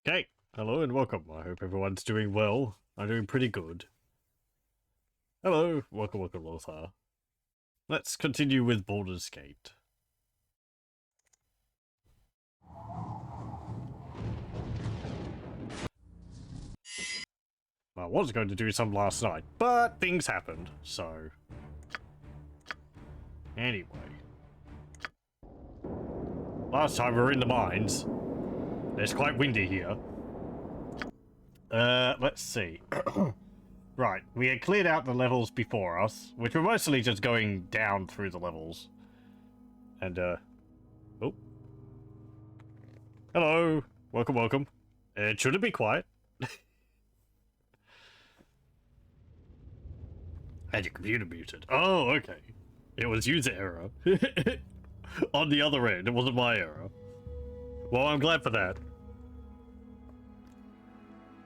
Okay, hello and welcome. I hope everyone's doing well. I'm doing pretty good. Hello, welcome, Lothar. Let's continue with Baldur's Gate. I was going to do some last night, but things happened, so... Anyway. Last time we were in the mines. It's quite windy here. Let's see. Right, we had cleared out the levels before us, which were mostly just going down through the levels. And, oh. Hello. Welcome, welcome. Should it be quiet? Had your computer muted. Oh, okay. It was user error. On the other end, it wasn't my error. Well, I'm glad for that.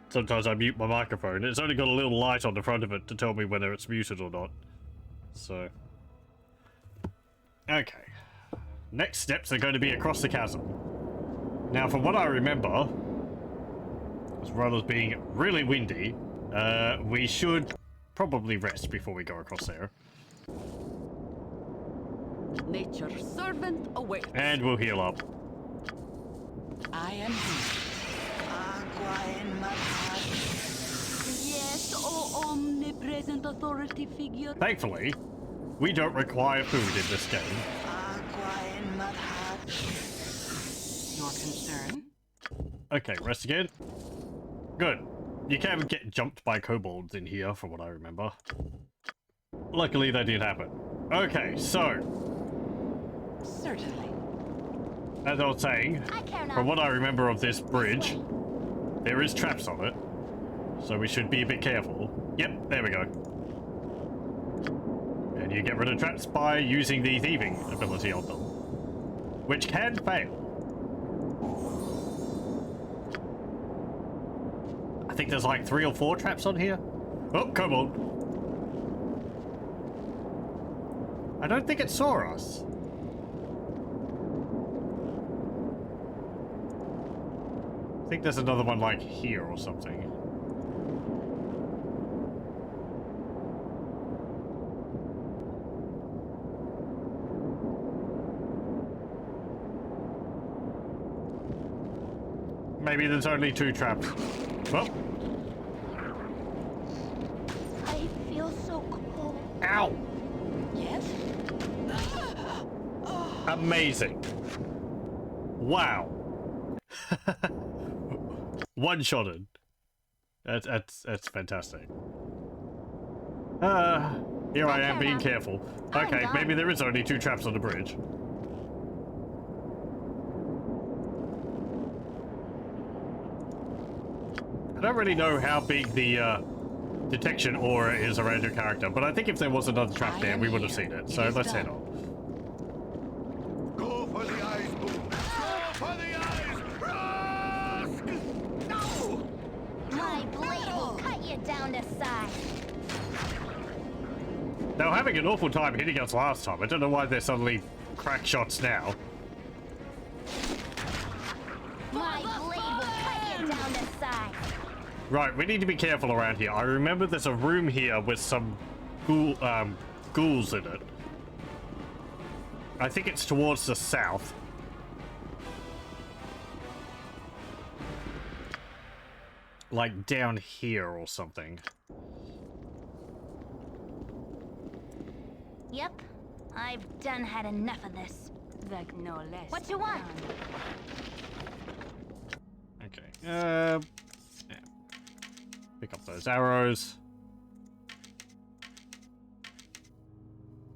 Sometimes I mute my microphone. It's only got a little light on the front of it to tell me whether it's muted or not. So... Okay. Next steps are going to be across the chasm. Now, from what I remember, as well as being really windy, we should probably rest before we go across there. Nature's servant awaits. And we'll heal up. I am here. Yes, oh omnipresent authority figure. Thankfully, we don't require food in this game. Your concern? Okay, rest again. Good. You can't get jumped by kobolds in here, from what I remember. Luckily, that did happen. Okay, so... Certainly. As I was saying, from what I remember of this bridge, there is traps on it. So we should be a bit careful. Yep, there we go. And you get rid of traps by using the thieving ability on them. Which can fail. I think there's like 3 or 4 traps on here. Oh, come on. I don't think it saw us. I think there's another one like here or something. Maybe there's only 2 traps. Well. I feel so cold. Ow! Yes? Amazing. Wow. One-shotted. That's fantastic. Here I am being careful. Okay, maybe there is only 2 traps on the bridge. I don't really know how big the detection aura is around your character, but I think if there was another trap there, we would have seen it. So let's head on. Go for the eyes, Boom! Go for the eyes! Rusk! No! My blade will cut you down to size. They were having an awful time hitting us last time. I don't know why they're suddenly crack shots now. My blade will cut you down to size. Right, we need to be careful around here. I remember there's a room here with some ghouls in it. I think it's towards the south. Like down here or something. Yep, I've done had enough of this. Like no less. What you want? Okay. Yeah. Pick up those arrows.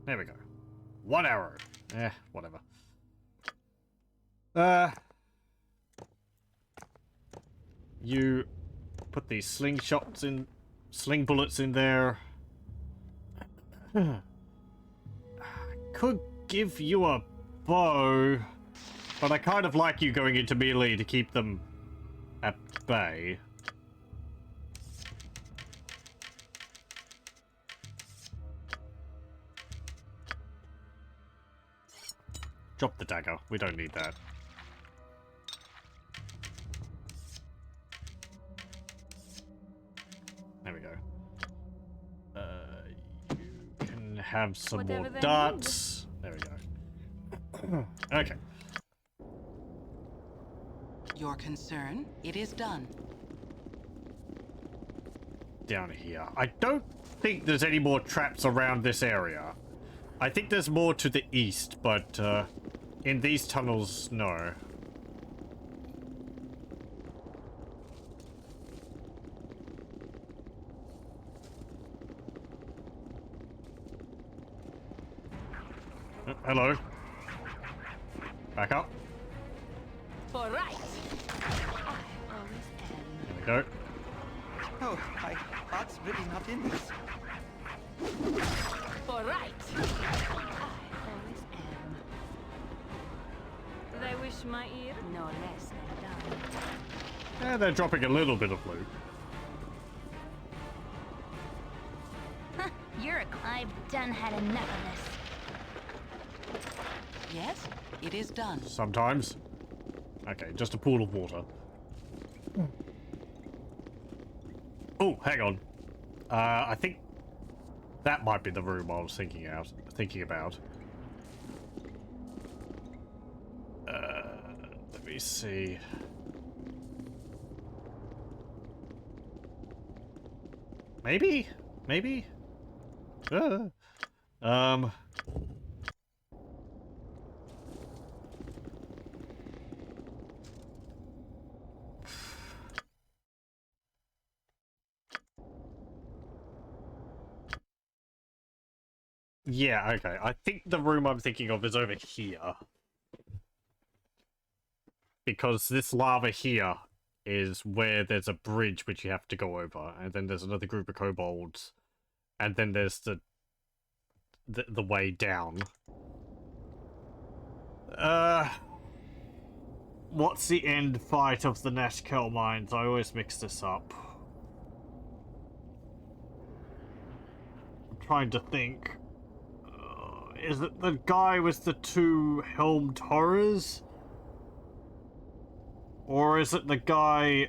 There we go. 1 arrow. Whatever. You put these sling bullets in there. Could give you a bow, but I kind of like you going into melee to keep them at bay. Drop the dagger. We don't need that. go. You can have some Whatever more they darts. There we go. Okay. Your concern, it is done. Down here. I don't think there's any more traps around this area. I think there's more to the east, but in these tunnels, no. Hello. Back up. For right. I always am. There we go. Oh, my heart's really not in this. For right. I always am. Do they wish my ear? No less than done. Yeah, they're dropping a little bit of loot. I've done had enough of this. Yes, it is done. Sometimes. Okay, just a pool of water. Oh, hang on. I think that might be the room I was thinking about. Let me see. Maybe? Maybe? Yeah, okay. I think the room I'm thinking of is over here. Because this lava here is where there's a bridge which you have to go over, and then there's another group of kobolds, and then there's the way down. What's the end fight of the Nashkel mines? I always mix this up. I'm trying to think. Is it the guy with the two helmed horrors? Or is it the guy...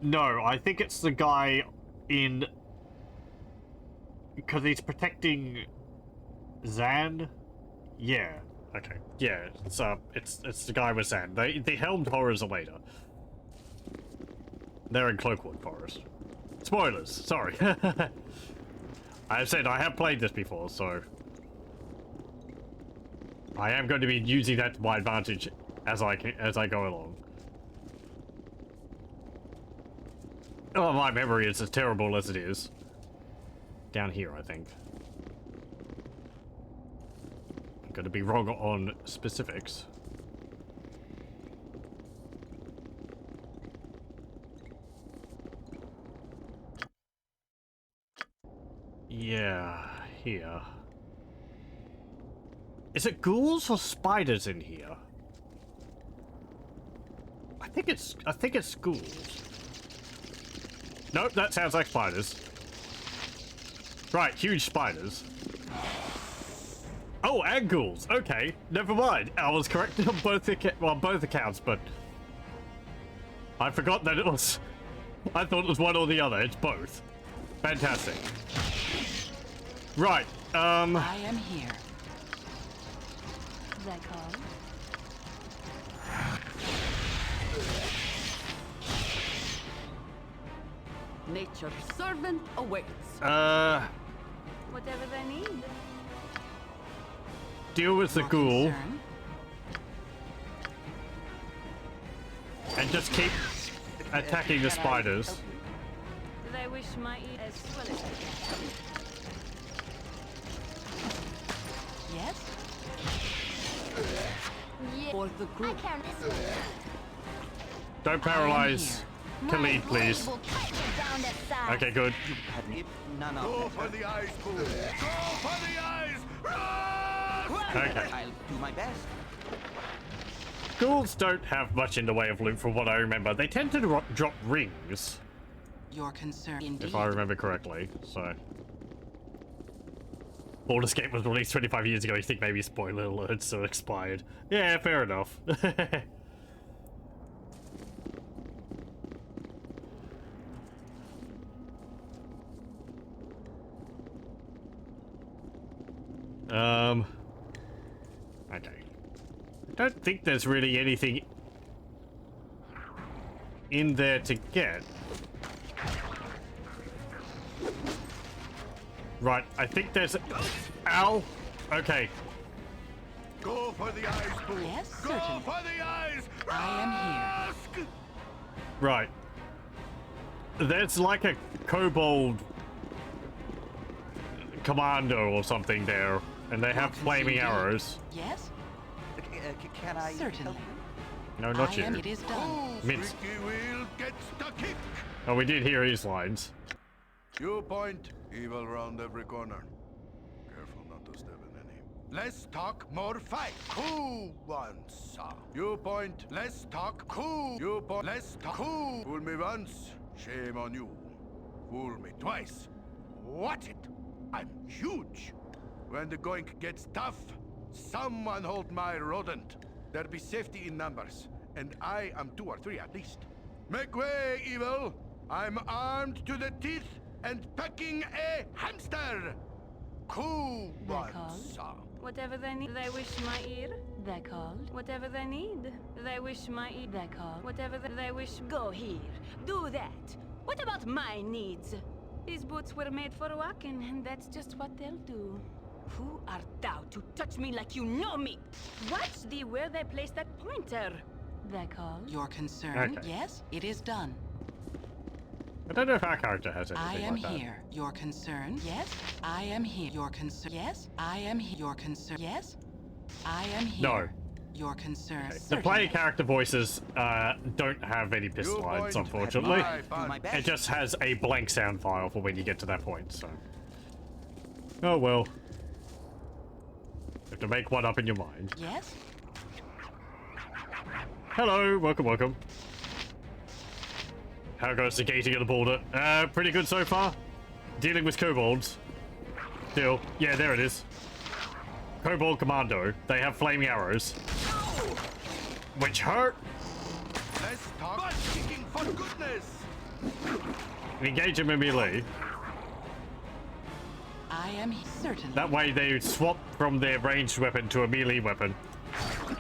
No, I think it's the guy in... Because he's protecting... Zan? Yeah. Okay. Yeah, it's the guy with Zan. The helmed horrors are later. They're in Cloakwood Forest. Spoilers, sorry. I said I have played this before, so... I am going to be using that to my advantage as I go along. Oh, my memory is as terrible as it is. Down here, I think. I'm going to be wrong on specifics. Yeah, here. Is it ghouls or spiders in here? I think it's ghouls. Nope, that sounds like spiders. Right, huge spiders. Oh, and ghouls. Okay, never mind. I was correct on both accounts, but I forgot that it was. I thought it was one or the other. It's both. Fantastic. Right. I am here. Is that called? Nature's servant awaits. Whatever they need. Deal with the Your ghoul concern? and just keep attacking the spiders. Do they wish my ear as well as they can? Yes? Yeah. For the I group. count this one. Don't paralyze Khalid, My please. blade will cut you down to size. Okay, good. If none Go of for the eyes, fool! Go for the eyes! Run! Okay. I'll do my best. Ghouls don't have much in the way of loot from what I remember. They tend to drop rings, Your concern. Indeed. if I remember correctly, so... Baldur's Gate was released 25 years ago, you think maybe spoiler alert, so expired. Yeah, fair enough. Okay. I don't think there's really anything in there to get. Right, I think there's... Ow! Okay. Go for the eyes, Boo. Yes, Go certainly. for the eyes. I am here. Right. There's like a kobold commando or something there, and they have flaming arrows. Yes? Can I Certainly. help you? No, not you. It is done. Mince. Squeaky wheel gets the kick. Oh, we did hear his lines. You point, evil round every corner. Careful not to step in any. Less talk, more fight. Who wants? You point, less talk, who? You point, less talk, who? Fool me once, shame on you. Fool me twice. Watch it. I'm huge. When the going gets tough, someone hold my rodent. There be safety in numbers, and I am 2 or 3 at least. Make way, evil. I'm armed to the teeth and pecking a hamster. Who wants? Whatever they need, they wish my ear. They're called. Whatever they need, they wish my ear. They're called. Whatever they wish. Go here. Do that. What about my needs? These boots were made for walking, and that's just what they'll do. Who art thou to touch me like you know me? Watch thee where they place that pointer. They're called. Your concern? Okay. Yes, it is done. I don't know if our character has anything I am like that. here. Your concern? Yes, I am here. Your concern? Yes, I am here. Your concern? Yes, I am here. No. Your concern? The player character voices don't have any piss You lines, point unfortunately. at my bun. It just has a blank sound file for when you get to that point, so... Oh well. You have to make one up in your mind. Yes, Hello, welcome, welcome. How goes the gating of the border? Pretty good so far. Dealing with kobolds. Still, yeah, there it is. Kobold Commando. They have flaming arrows. Which hurt. Let's talk butt kicking for goodness. Engage them in melee. I am certainly. That way they swap from their ranged weapon to a melee weapon.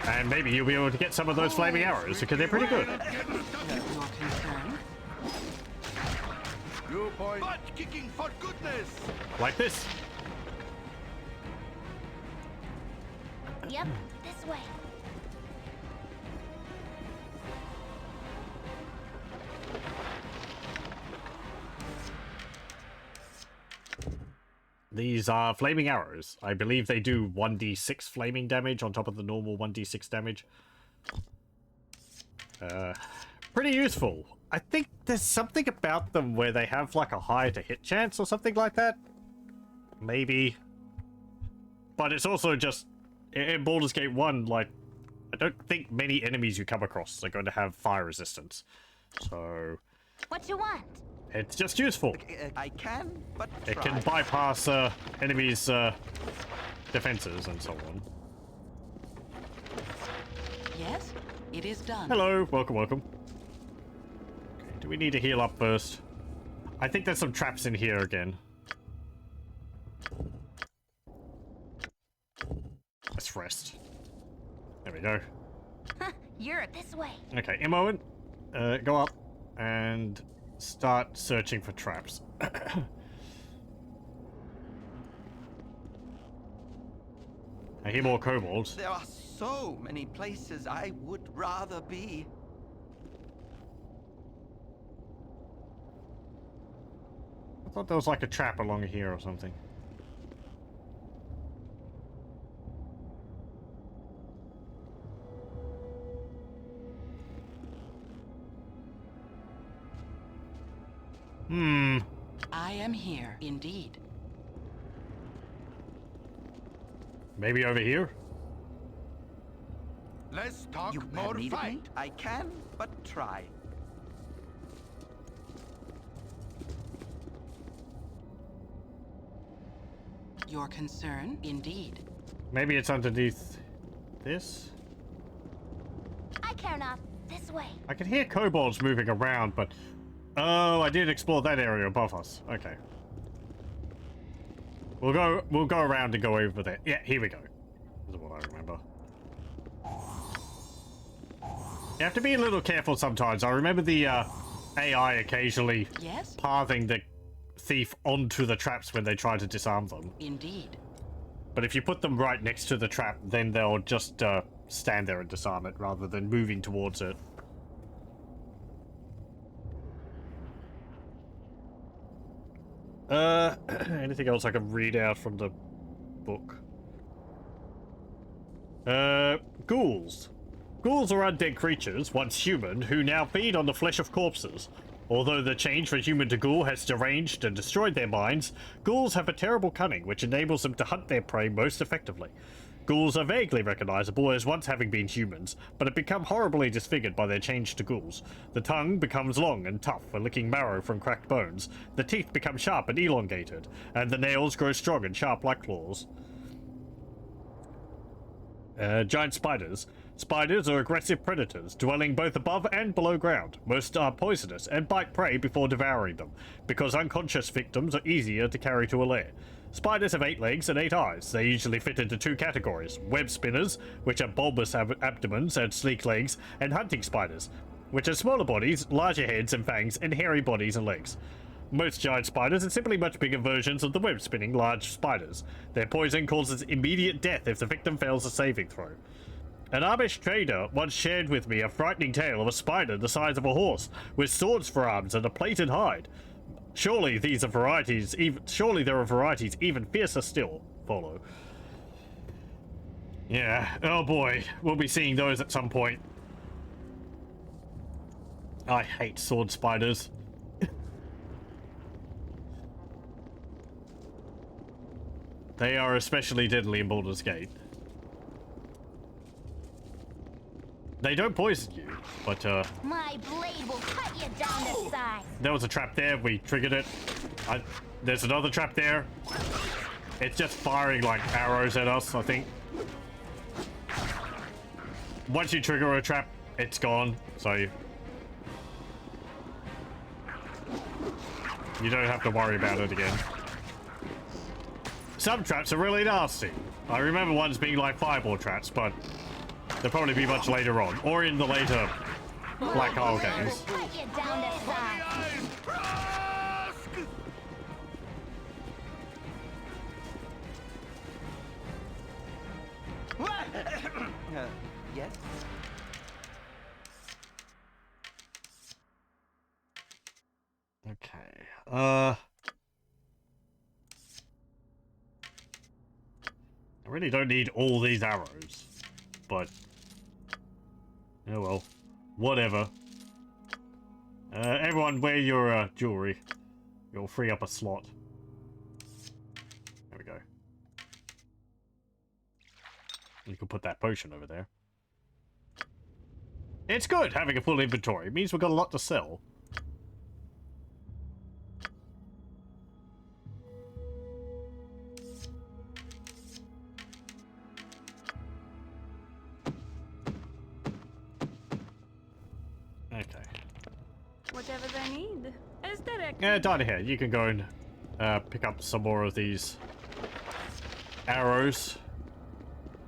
And maybe you'll be able to get some of those flaming arrows, because they're pretty good. Your concern? You point butt kicking for goodness. Like this. Yep, this way. These are flaming arrows. I believe they do 1d6 flaming damage on top of the normal 1d6 damage. Pretty useful. I think there's something about them where they have like a higher to hit chance or something like that. Maybe. But it's also just, in Baldur's Gate 1, like, I don't think many enemies you come across are going to have fire resistance. So, What you want? it's just useful. I can, but It try. can bypass enemies' defenses and so on. Yes, it is done. Hello, welcome, welcome. Okay, do we need to heal up first? I think there's some traps in here again. Let's rest. There we go. You're this way. Okay, Imoen, go up and start searching for traps. I hear more kobolds. There are so many places I would rather be. I thought there was like a trap along here or something. I am here, indeed. Maybe over here? Let's talk You more have needed me? fight. I can, but try. Your concern, indeed. Maybe it's underneath this? I care not. This way. I can hear kobolds moving around, but... Oh, I did explore that area above us. Okay. We'll go around and go over there. Yeah, here we go. This is what I remember. You have to be a little careful sometimes. I remember the AI occasionally pathing the thief onto the traps when they try to disarm them. Indeed. But if you put them right next to the trap, then they'll just stand there and disarm it rather than moving towards it. Anything else I can read out from the book? Ghouls. Ghouls are undead creatures, once human, who now feed on the flesh of corpses. Although the change from human to ghoul has deranged and destroyed their minds, ghouls have a terrible cunning which enables them to hunt their prey most effectively. Ghouls are vaguely recognizable as once having been humans, but have become horribly disfigured by their change to ghouls. The tongue becomes long and tough for licking marrow from cracked bones, the teeth become sharp and elongated, and the nails grow strong and sharp like claws. Giant spiders. Spiders are aggressive predators, dwelling both above and below ground. Most are poisonous and bite prey before devouring them, because unconscious victims are easier to carry to a lair. Spiders have 8 legs and 8 eyes. They usually fit into 2 categories: web spinners, which have bulbous abdomens and sleek legs, and hunting spiders, which have smaller bodies, larger heads and fangs, and hairy bodies and legs. Most giant spiders are simply much bigger versions of the web-spinning large spiders. Their poison causes immediate death if the victim fails a saving throw. An Amish trader once shared with me a frightening tale of a spider the size of a horse, with swords for arms and a plaited hide. Surely there are varieties even fiercer still follow. Yeah, oh boy, we'll be seeing those at some point. I hate sword spiders. They are especially deadly in Baldur's Gate. They don't poison you, but my blade will cut you down to size. There was a trap there, we triggered it. There's another trap there. It's just firing like arrows at us, I think. Once you trigger a trap, it's gone, so you don't have to worry about it again. Some traps are really nasty. I remember ones being like fireball traps, but they'll probably be much later on, or in the later Black Hole games. Yes? Okay, I really don't need all these arrows, but oh well, whatever. Everyone wear your jewelry. You'll free up a slot. There we go. You can put that potion over there. It's good having a full inventory. It means we've got a lot to sell. Okay. Whatever they need. As directed. Yeah, Data here. You can go and pick up some more of these arrows.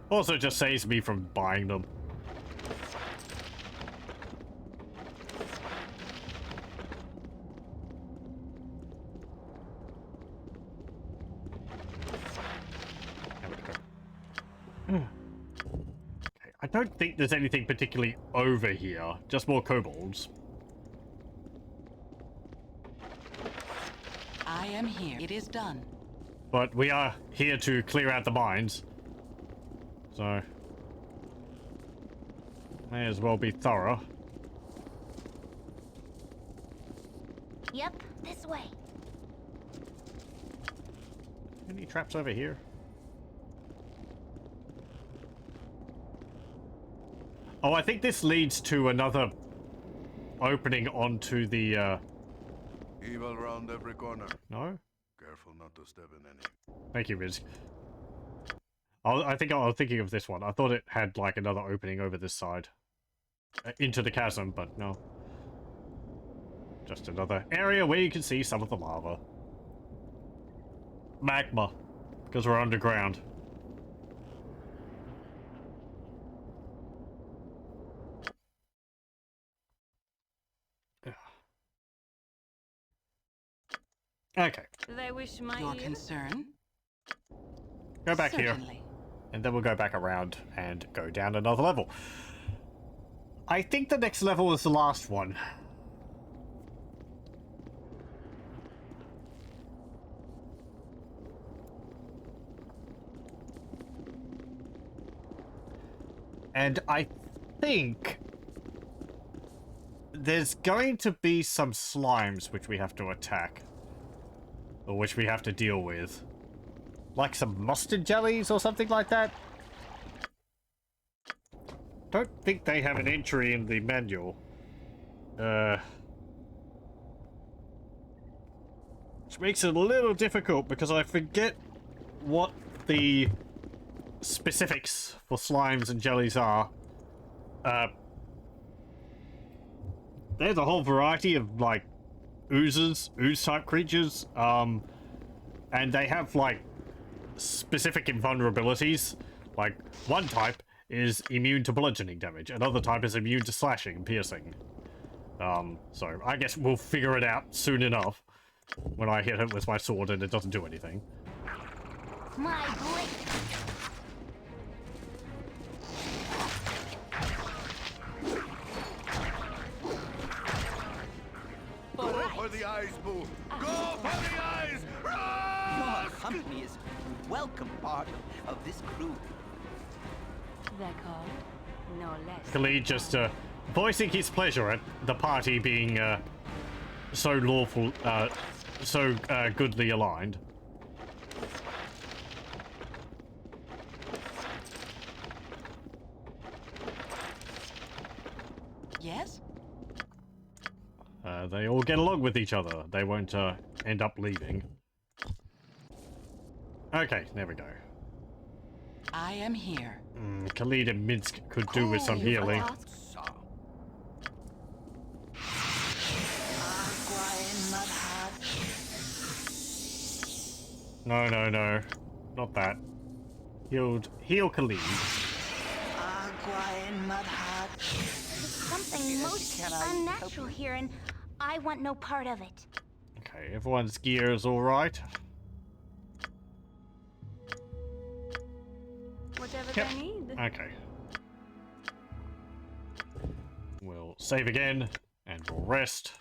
Also, just saves me from buying them. There we go. Okay, I don't think there's anything particularly over here. Just more kobolds. I am here. It is done. But we are here to clear out the mines. So may as well be thorough. Yep, this way. Any traps over here? Oh, I think this leads to another opening onto the Evil round every corner. No? Careful not to step in any. Thank you, Riz. I think I was thinking of this one. I thought it had like another opening over this side. Into the chasm, but no. Just another area where you can see some of the lava. Magma. Because we're underground. Okay. They wish my Your ear? concern? Go back here. Certainly. And then we'll go back around and go down another level. I think the next level is the last one. And I think there's going to be some slimes which we have to attack. Or which we have to deal with. Like some mustard jellies or something like that. Don't think they have an entry in the manual. Which makes it a little difficult because I forget what the specifics for slimes and jellies are. There's a whole variety of, like, ooze-type creatures, and they have, like, specific invulnerabilities. Like, one type is immune to bludgeoning damage, another type is immune to slashing and piercing. So I guess we'll figure it out soon enough when I hit it with my sword and it doesn't do anything. My blade. Go for the eyes, Boo! Go for the eyes! Run! Your company is a welcome part of this crew. They're called no less. Khalid just voicing his pleasure at the party being so lawful, so goodly aligned. Yes? They all get along with each other. They won't end up leaving. Okay, there we go. I am here. Khalid and Minsk could do with some healing. No, no, no. Not that. Heal Khalid. Something most unnatural here, and I want no part of it. Okay, everyone's gear is alright. Whatever Yep. they need. Okay. We'll save again, and we'll rest.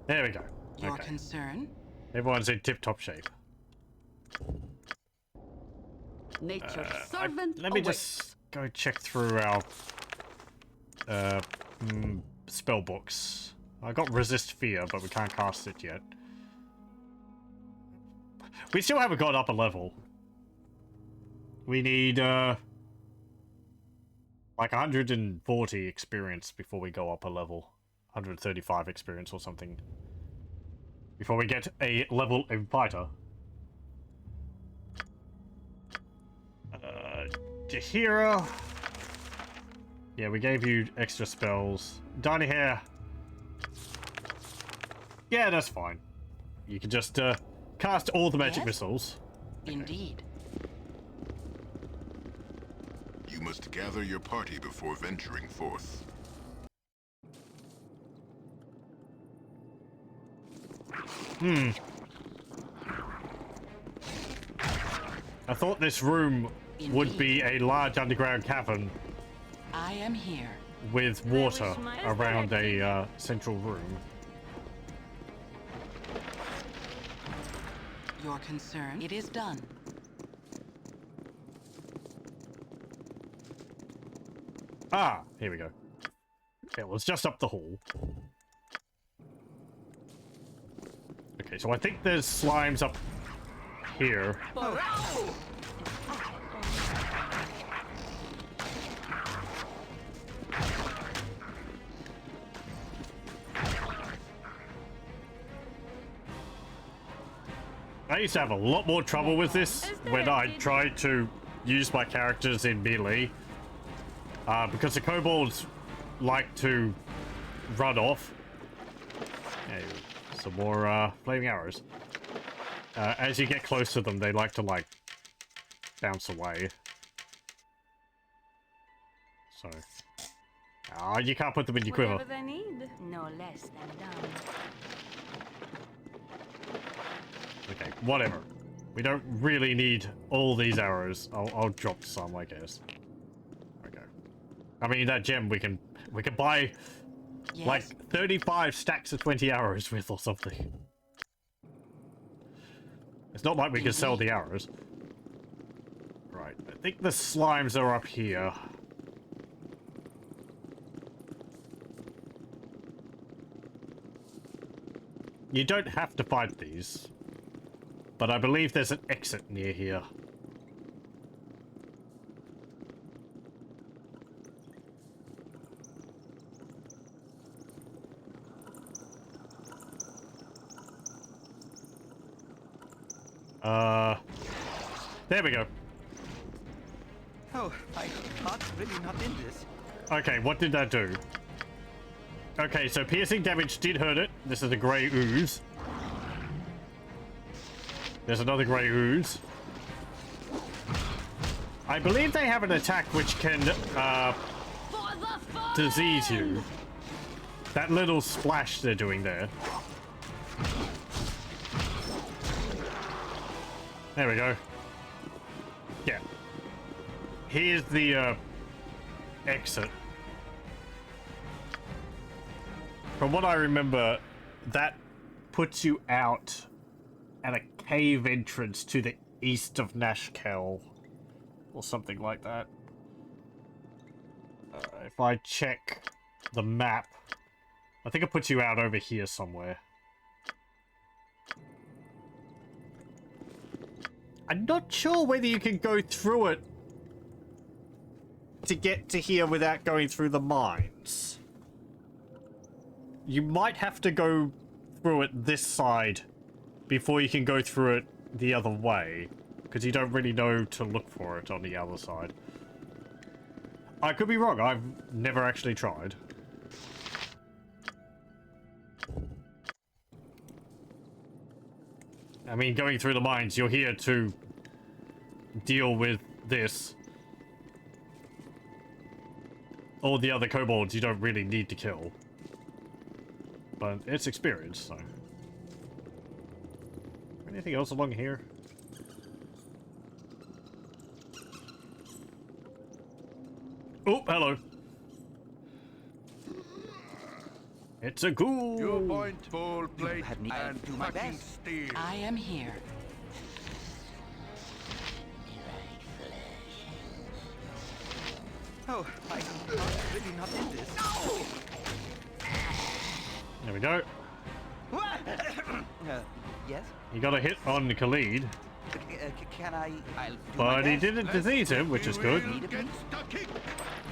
There we go. Your Okay. concern? Everyone's in tip-top shape. Nature's servant Let me awaits. just go check through our spell books. I got resist fear, but we can't cast it yet. We still haven't got up a level. We need like 140 experience before we go up a level. 135 experience or something. Before we get a level in fighter. Jahira. Yeah, we gave you extra spells. Diny hair. Yeah, that's fine. You can just cast all the magic Yes? missiles. Indeed. You must gather your party before venturing forth. I thought this room would be Indeed. a large underground cavern I am here. with water wish my- around a central room. Your concern? It is done. Ah, here we go. It was just up the hall. Okay, so I think there's slimes up here. I used to have a lot more trouble with this when I tried to use my characters in melee. Because the kobolds like to run off. Hey, some more flaming arrows. As you get close to them, they like to, like, bounce away. So... Oh, you can't put them in your quiver. Whatever they need, no less than done. Okay, whatever. We don't really need all these arrows. I'll drop some, I guess. Okay. I mean, that gem we can buy Yes? like 35 stacks of 20 arrows with or something. It's not like we can sell the arrows. Right, I think the slimes are up here. You don't have to fight these, but I believe there's an exit near here. There we go. Oh, my heart's really not in this. Okay, what did that do? Okay, so piercing damage did hurt it. This is a grey ooze. There's another grey ooze. I believe they have an attack which can, disease you. That little splash they're doing there. There we go. Yeah. Here's the, exit. From what I remember, that puts you out at a cave entrance to the east of Nashkel. Or something like that. If I check the map, I think it puts you out over here somewhere. I'm not sure whether you can go through it to get to here without going through the mines. You might have to go through it this side before you can go through it the other way, because you don't really know to look for it on the other side. I could be wrong, I've never actually tried. I mean, going through the mines, you're here to deal with this. All the other kobolds you don't really need to kill. But it's experience, so. Anything else along here? Oh, hello. It's a ghoul. You point, full plate, had me and do my fucking best. steal. I am here. Oh, my heart's really not in this. There we go. Yes? You got a hit on Khalid, Can I? I'll do my but he best. didn't disease him, which is good. Need a Get piece? stuck.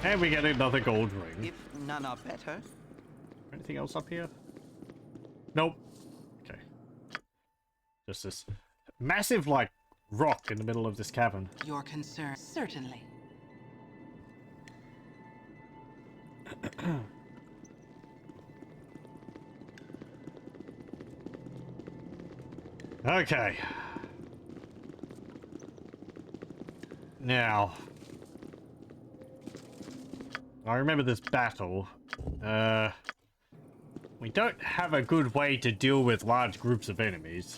And we get another gold ring. If none are better. Anything else up here? Nope. Okay. Just this massive, like, rock in the middle of this cavern. Your concern. Certainly. Okay. Now, I remember this battle. We don't have a good way to deal with large groups of enemies.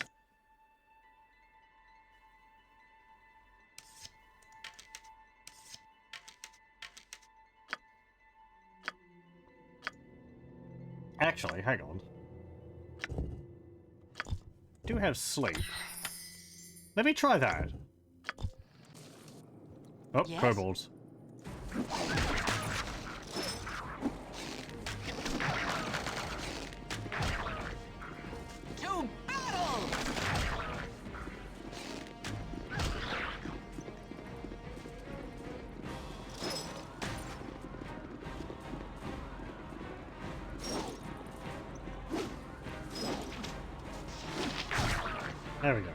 Actually, hang on. Do have sleep. Let me try that. Oh, Yes? kobolds. To battle! There we go.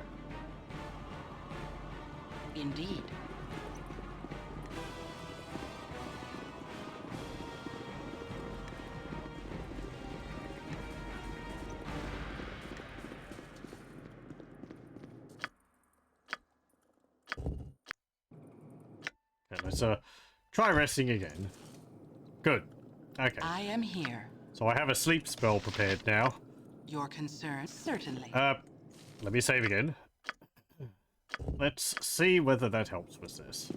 Indeed. let's try resting again. Good. Okay. I am here. So I have a sleep spell prepared now. Your concern, certainly. Let me save again. Let's see whether that helps with this.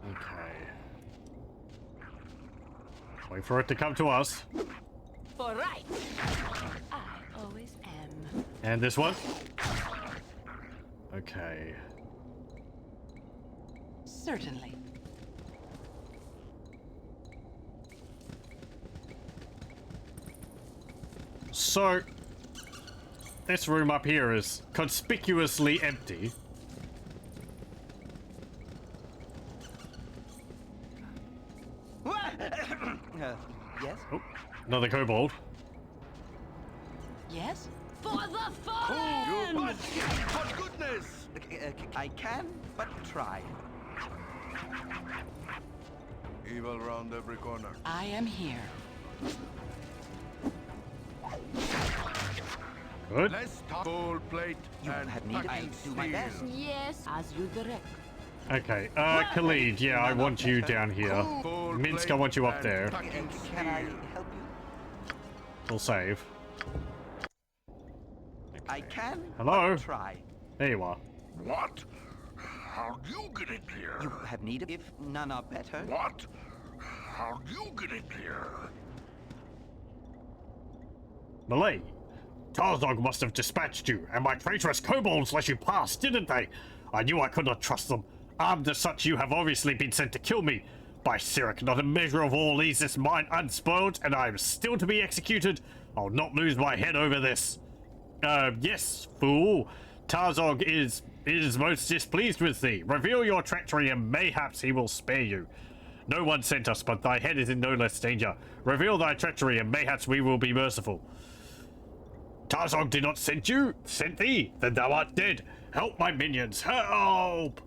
Okay. Wait for it to come to us. For right. I always am. And this one. Okay. Certainly. So, this room up here is conspicuously empty. Yes? Oh, another kobold. Yes? For the You fallen! must! For goodness! I can, but try. Evil round every corner. I am here. Good. Let's talk full plate You and have need. I'll fucking do my best. steel. Yes, as you direct. Okay, Khalid, yeah, I want you down here. Full Minsk, I plate want you up and there. fucking Can I steel. help you? We'll save. I can, Hello? but try. There you are. What? How'd you get in here? You have need if none are better. What? How'd you get in here? Malay, Tarzog must have dispatched you, and my traitorous kobolds let you pass, didn't they? I knew I could not trust them. Armed as such, you have obviously been sent to kill me. By Sirik, not a measure of all leaves this mine unspoiled, and I am still to be executed. I'll not lose my head over this. Yes, fool. Tarzog is most displeased with thee. Reveal your treachery, and mayhaps he will spare you. No one sent us, but thy head is in no less danger. Reveal thy treachery, and mayhaps we will be merciful. Tarzog did not send you? Sent thee? Then thou art dead. Help my minions. Help!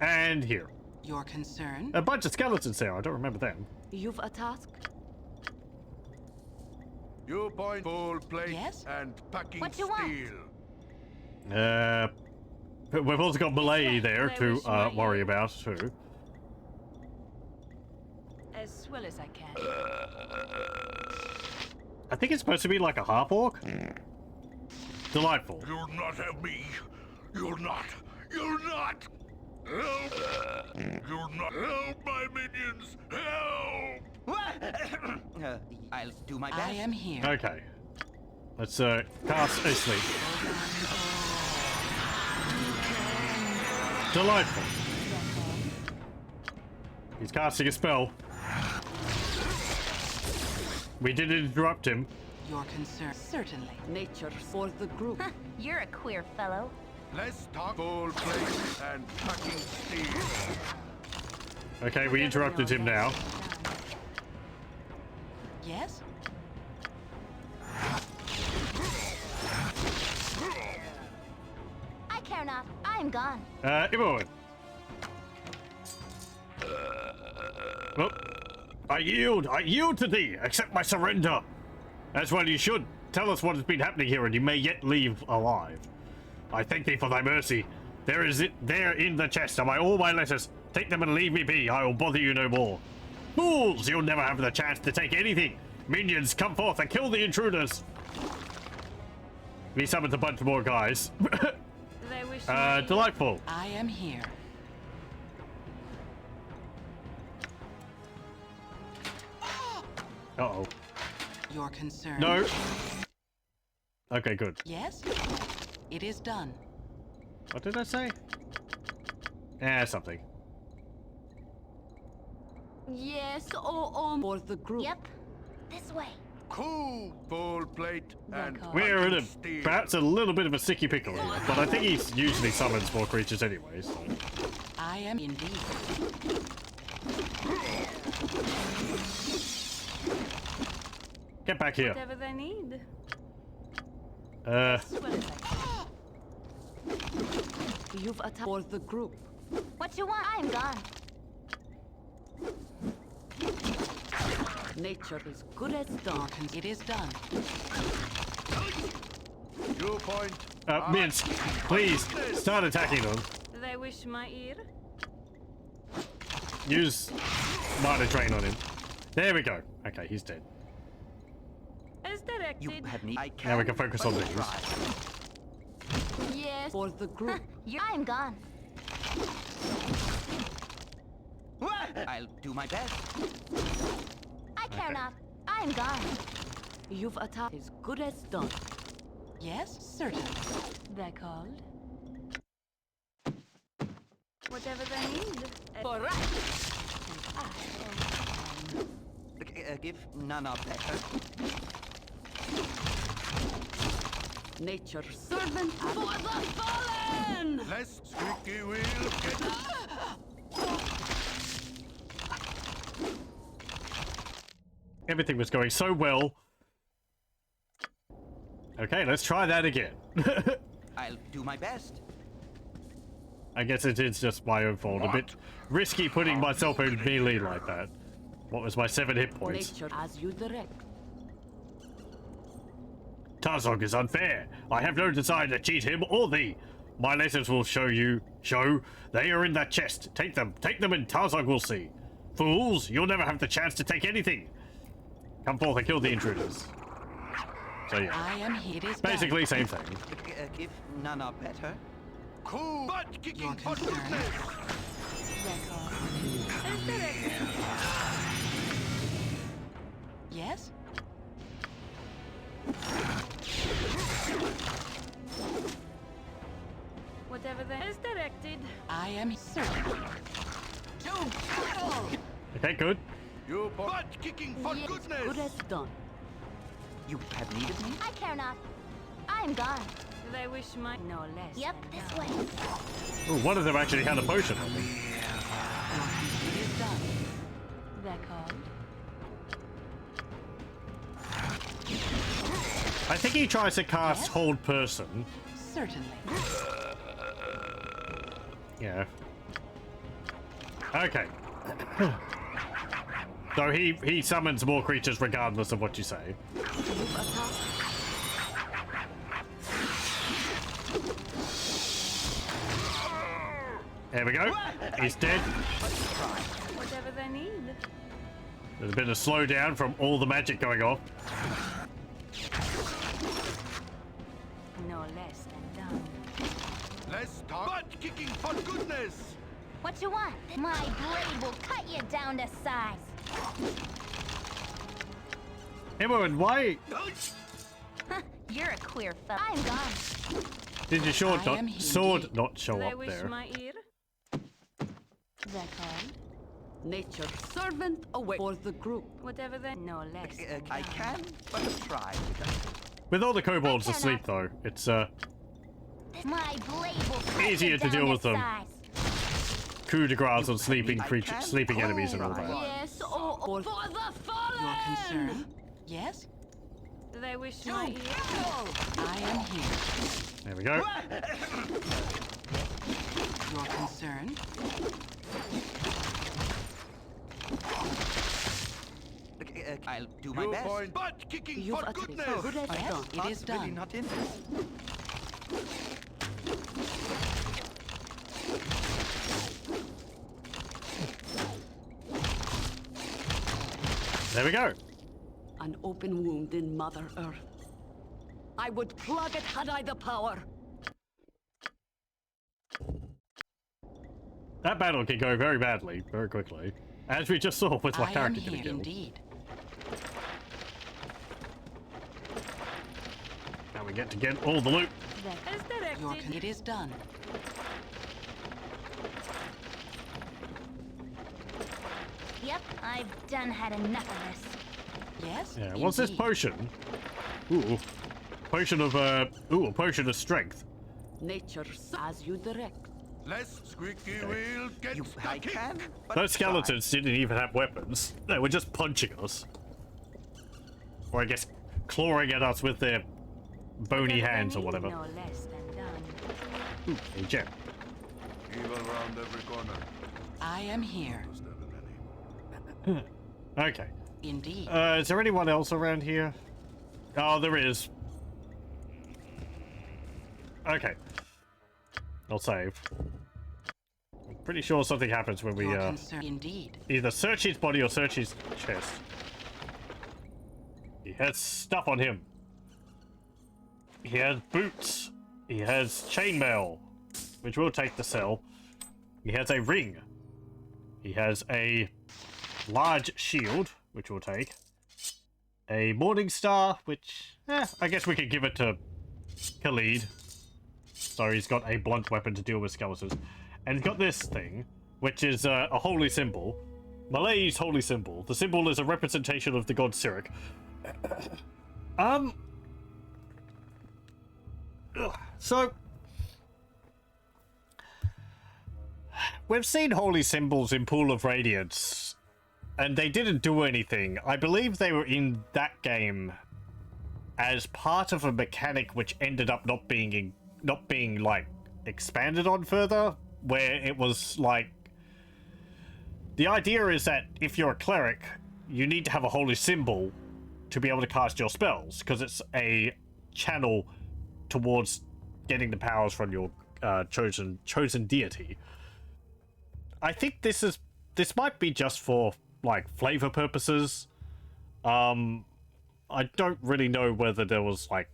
And here. Your concern? A bunch of skeletons there. I don't remember them. You've a task? You point full plate Yes? and packing What you want? steel. We've also got Malay there Where to was my- worry about too. As well as I can. I think it's supposed to be like a half orc. Delightful. You'll not have me. You'll not. You'll not. Help! You'll not help my minions. Help! I'll do my best. I am here. Okay. Let's cast a sleep. Delightful. He's casting a spell. We didn't interrupt him. Your concern, certainly. Nature for the group. You're a queer fellow. Let's talk full plate and packing steel. Okay, we interrupted him now. Yes? I care not. I am gone. Imoen. Well, I yield to thee. Accept my surrender. As well you should. Tell us what has been happening here, and you may yet leave alive. I thank thee for thy mercy. There is it there in the chest are all my letters. Take them and leave me be. I will bother you no more. Fools! You'll never have the chance to take anything. Minions, come forth and kill the intruders. We summoned a bunch more guys. They wish me- Delightful. I am here. Uh-oh. Your concern? No. Okay, good. Yes? It is done. What did I say? Something. Yes, for the group. Yep. This way. Cool. Full plate and Like We're in packing a steel. perhaps a little bit of a sticky pickle here, but I think he usually summons more creatures anyways. So. I am indeed. Get back here. Whatever they need. Uh, As well as I can. You've attacked for the group. What you want? I am gone. Nature is good as done. It is done. You point. Mince, please, start attacking them. They wish my ear. Use minor train on him. There we go. Okay, he's dead. As directed. You have need. I can. Now we can focus on but these. try. Yes. For the group. I'm gone. I'll do my best. I care not. I'm gone. You've attacked as good as done. Yes, certainly. They're called. Whatever they need. For right. Give Nana better. Nature's servant for the fallen! Less squeaky wheel. Get Everything was going so well. Okay, let's try that again. I'll do my best. I guess it is just my own fault. A bit risky putting myself in melee like that. What was my 7 hit points? Nature as you direct. Tarzog is unfair. I have no desire to cheat him or thee. My letters will show they are in that chest. Take them and Tarzog will see. Fools, you'll never have the chance to take anything. Come forth and kill the intruders. So yeah, I am here. It is basically same thing. Give Nana better. cool butt kicking Your for concern. goodness. As directed. Yes? Whatever they as directed. I am certain. To battle! Okay, good. You butt kicking for Yes, goodness. good as done. You have needed me. I care not. I'm gone. They wish my no less. Yep, than this done. way. Ooh, one of them actually had a potion on them. It is done. They're called. I think he tries to cast Yes? hold person. Certainly. Yeah. Okay. So he summons more creatures regardless of what you say. You've attacked. There we go. He's dead. Whatever they need. There's a bit of slowdown from all the magic going off. No less than done. Let's talk butt kicking for goodness. What you want? My blade will cut you down to size. Everyone, why You're a queer fella. I'm gone. did your sword I am sword not show They up wish there? my ear. They're called. Nature's servant away for the group. Whatever they no less. Than I done. can, but try. With all the kobolds asleep though, it's My blade will cut Easier you to down deal with them. size. coup de grace on sleeping I creatures, can sleeping enemies and all try. that. Yes, for the fallen. Your concern? Yes? They wish my ear. I am here. There we go. Your concern? I'll do my You best. point butt kicking You've for attacked. goodness. Good as Yes, done. it is Heart's really done. not in this. There we go. An open wound in Mother Earth. I would plug it had I the power. That battle can go very badly, very quickly. As we just saw with my I am character getting here killed. indeed. Now we get to get all the loot. As directed. It is done. Yep, I've done had enough of this. Yes? Yeah, what's this indeed. potion? Ooh. Potion of, a potion of strength. Nature as you direct. Less squeaky wheel gets You, I the kick. can, but Those try. skeletons didn't even have weapons. They were just punching us. Or I guess clawing at us with their bony hands or whatever. No less than done. Ooh, a gem. Evil round every corner. I am here. Is there an any? Okay. Indeed. Is there anyone else around here? Oh, there is. Okay. I'll save. I'm pretty sure something happens when we Indeed. either search his body or search his chest. He has stuff on him. He has boots. He has chainmail, which we'll take to sell. He has a ring. He has a large shield, which we'll take. A morning star, which, I guess we could give it to Khalid. So he's got a blunt weapon to deal with skeletons. And he's got this thing, which is a holy symbol. Malay's holy symbol. The symbol is a representation of the god Sirik. So we've seen holy symbols in Pool of Radiance, and they didn't do anything. I believe they were in that game as part of a mechanic which ended up not being like expanded on further, where it was like the idea is that if you're a cleric, you need to have a holy symbol to be able to cast your spells, because it's a channel towards getting the powers from your chosen deity. I think this might be just for like flavor purposes. I don't really know whether there was like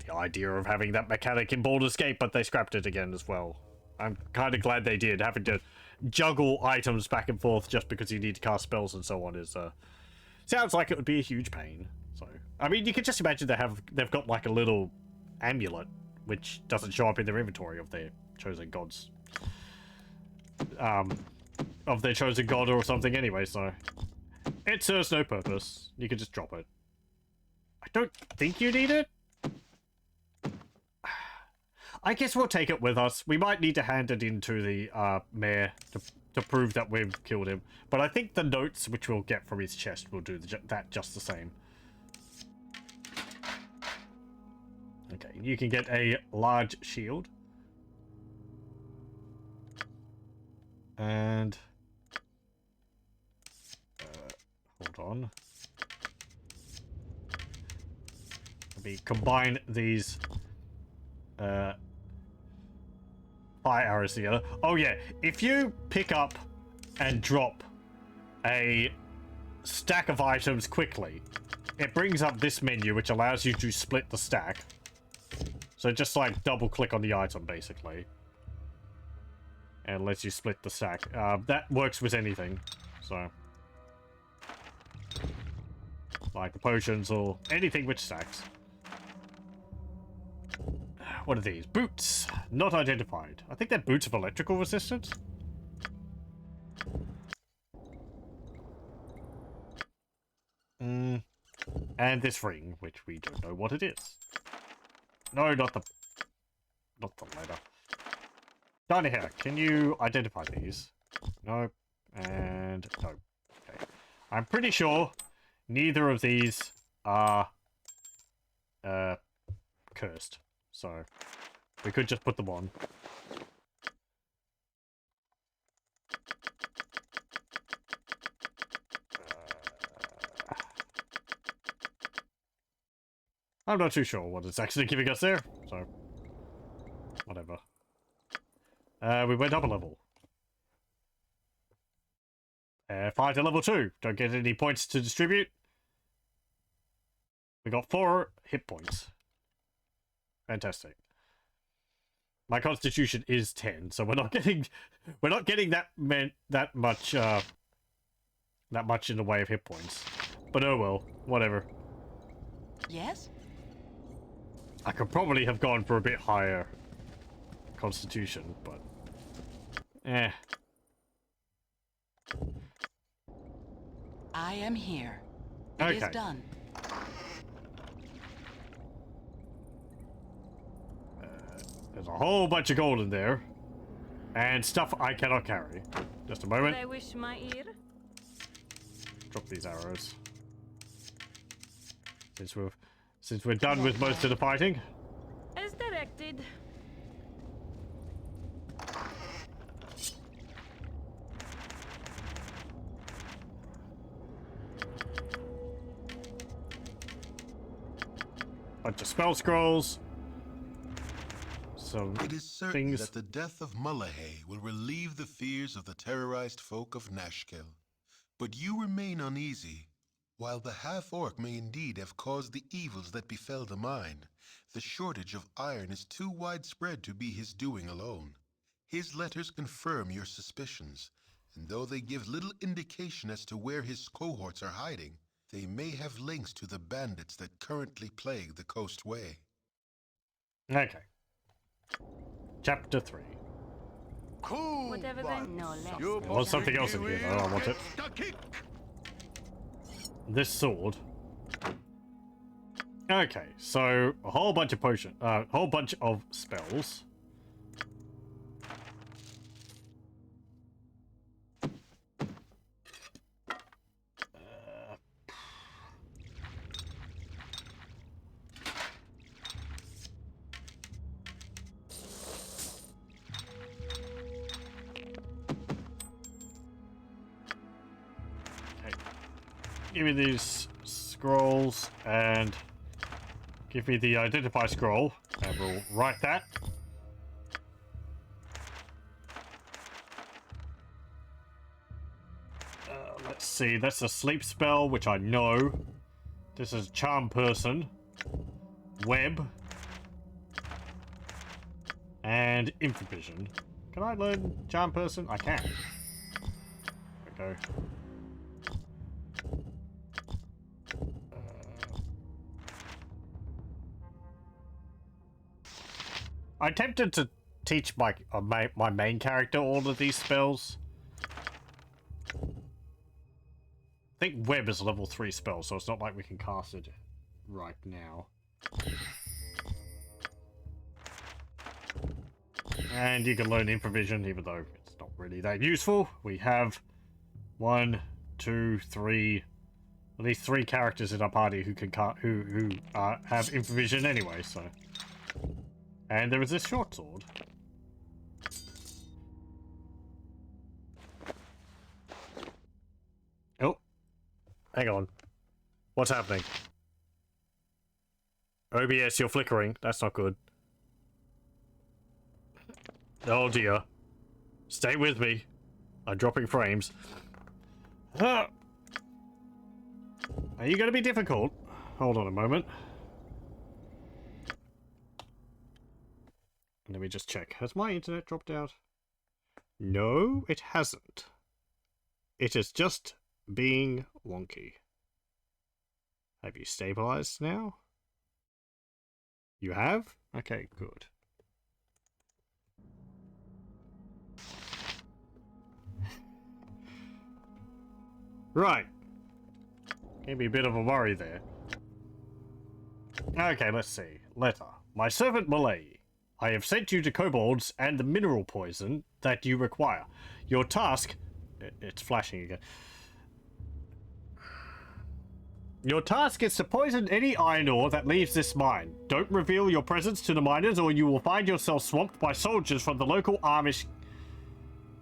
the idea of having that mechanic in Baldur's Gate, but they scrapped it again as well. I'm kind of glad they did. Having to juggle items back and forth just because you need to cast spells and so on is sounds like it would be a huge pain. So I mean, you can just imagine they've got like a little amulet which doesn't show up in their inventory of their chosen gods, of their chosen god or something anyway, so it serves no purpose. You can just drop it. I don't think you need it. I guess we'll take it with us. We might need to hand it into the mayor to prove that we've killed him, but I think the notes which we'll get from his chest will do that just the same. Okay, you can get a large shield. And hold on. Let me combine these fire arrows together. Oh yeah, if you pick up and drop a stack of items quickly, it brings up this menu which allows you to split the stack. So just like double click on the item basically, and lets you split the stack. That works with anything, so like the potions or anything which stacks. What are these? Boots! Not identified. I think they're boots of electrical resistance. And this ring, which we don't know what it is. No, not the letter. Down here, can you identify these? No, and no. Okay. I'm pretty sure neither of these are cursed, so we could just put them on. I'm not too sure what it's actually giving us there, so whatever. We went up a level. 5 to level 2. Don't get any points to distribute. We got 4 hit points. Fantastic. My constitution is 10, so we're not getting that much in the way of hit points. But oh well, whatever. Yes? I could probably have gone for a bit higher constitution, but I am here. It is done. There's a whole bunch of gold in there, and stuff I cannot carry. Just a moment. I wish my ear. Drop these arrows. Since we're done with most of the fighting. As directed. Bunch of spell scrolls. some It is certain things. that the death of Mullahay will relieve the fears of the terrorized folk of Nashkel. But you remain uneasy. While the half-orc may indeed have caused the evils that befell the mine, the shortage of iron is too widespread to be his doing alone. His letters confirm your suspicions, and though they give little indication as to where his cohorts are hiding, they may have links to the bandits that currently plague the Coast Way. Okay. Chapter 3. Cool. Whatever they know less. You There was something else in here, though. I want it. The kick. This sword. Okay, so a whole bunch of whole bunch of spells. Give me these scrolls and give me the identify scroll, and we'll write that. Let's see, that's a sleep spell, which I know. This is charm person, web, and infravision. Can I learn charm person? I can. There we go. I attempted to teach my main character all of these spells. I think web is a level 3 spell, so it's not like we can cast it right now. And you can learn infravision, even though it's not really that useful. We have 1, 2, 3, at least 3 characters in our party who can have infravision anyway. So, and there is this short sword. Oh, hang on. What's happening? OBS, you're flickering. That's not good. Oh dear. Stay with me. I'm dropping frames. Are you going to be difficult? Hold on a moment. Let me just check. Has my internet dropped out? No, it hasn't. It is just being wonky. Have you stabilized now? You have? Okay, good. Right. Gave me a bit of a worry there. Okay, let's see. Letter. My servant Malay. I have sent you to kobolds and the mineral poison that you require. Your task... It's flashing again. Your task is to poison any iron ore that leaves this mine. Don't reveal your presence to the miners or you will find yourself swamped by soldiers from the local Amish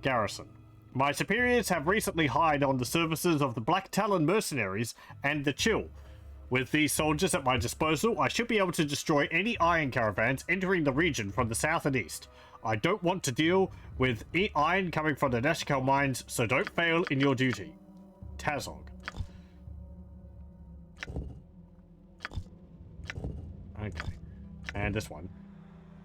garrison. My superiors have recently hired on the services of the Black Talon mercenaries and the Chill. With these soldiers at my disposal, I should be able to destroy any iron caravans entering the region from the south and east. I don't want to deal with iron coming from the Nashkel mines, so don't fail in your duty. Tazog. Okay. And this one.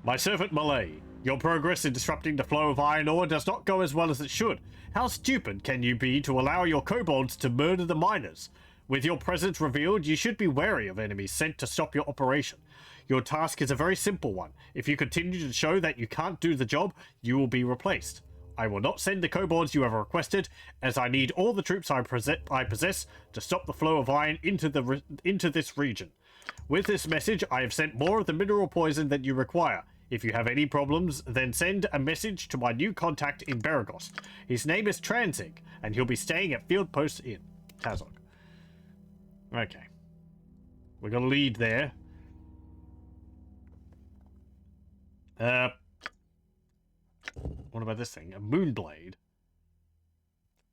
My servant Malay. Your progress in disrupting the flow of iron ore does not go as well as it should. How stupid can you be to allow your kobolds to murder the miners? With your presence revealed, you should be wary of enemies sent to stop your operation. Your task is a very simple one. If you continue to show that you can't do the job, you will be replaced. I will not send the kobolds you have requested, as I need all the troops I possess to stop the flow of iron into this region. With this message, I have sent more of the mineral poison that you require. If you have any problems, then send a message to my new contact in Baragos. His name is Tranzig, and he'll be staying at Field Post Inn. Tazog. Okay. We got a lead there. What about this thing? A moonblade.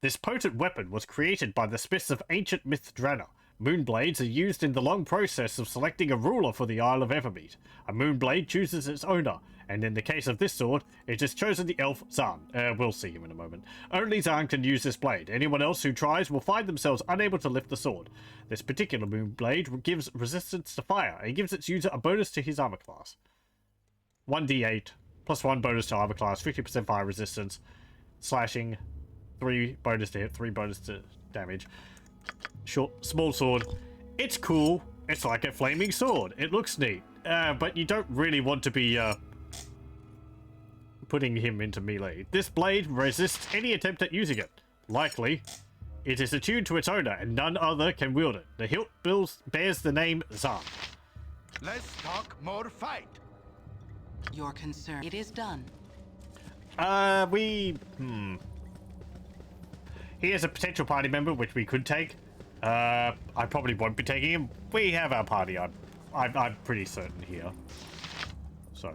This potent weapon was created by the smiths of ancient Mithdrana. Moonblades are used in the long process of selecting a ruler for the Isle of Evermeet. A moonblade chooses its owner, and in the case of this sword, it has chosen the elf Zahn. We'll see him in a moment. Only Zahn can use this blade. Anyone else who tries will find themselves unable to lift the sword. This particular moonblade gives resistance to fire, and gives its user a bonus to his armor class. 1d8, plus 1 bonus to armor class, 50% fire resistance, slashing, 3 bonus to hit, 3 bonus to damage. Small sword. It's cool. It's like a flaming sword. It looks neat. But you don't really want to be putting him into melee. This blade resists any attempt at using it. Likely, it is attuned to its owner, and none other can wield it. The hilt bears the name Zahn. Less talk, more fight. Your concern. It is done. He is a potential party member, which we could take. I probably won't be taking him. We have our party. I'm pretty certain here. So,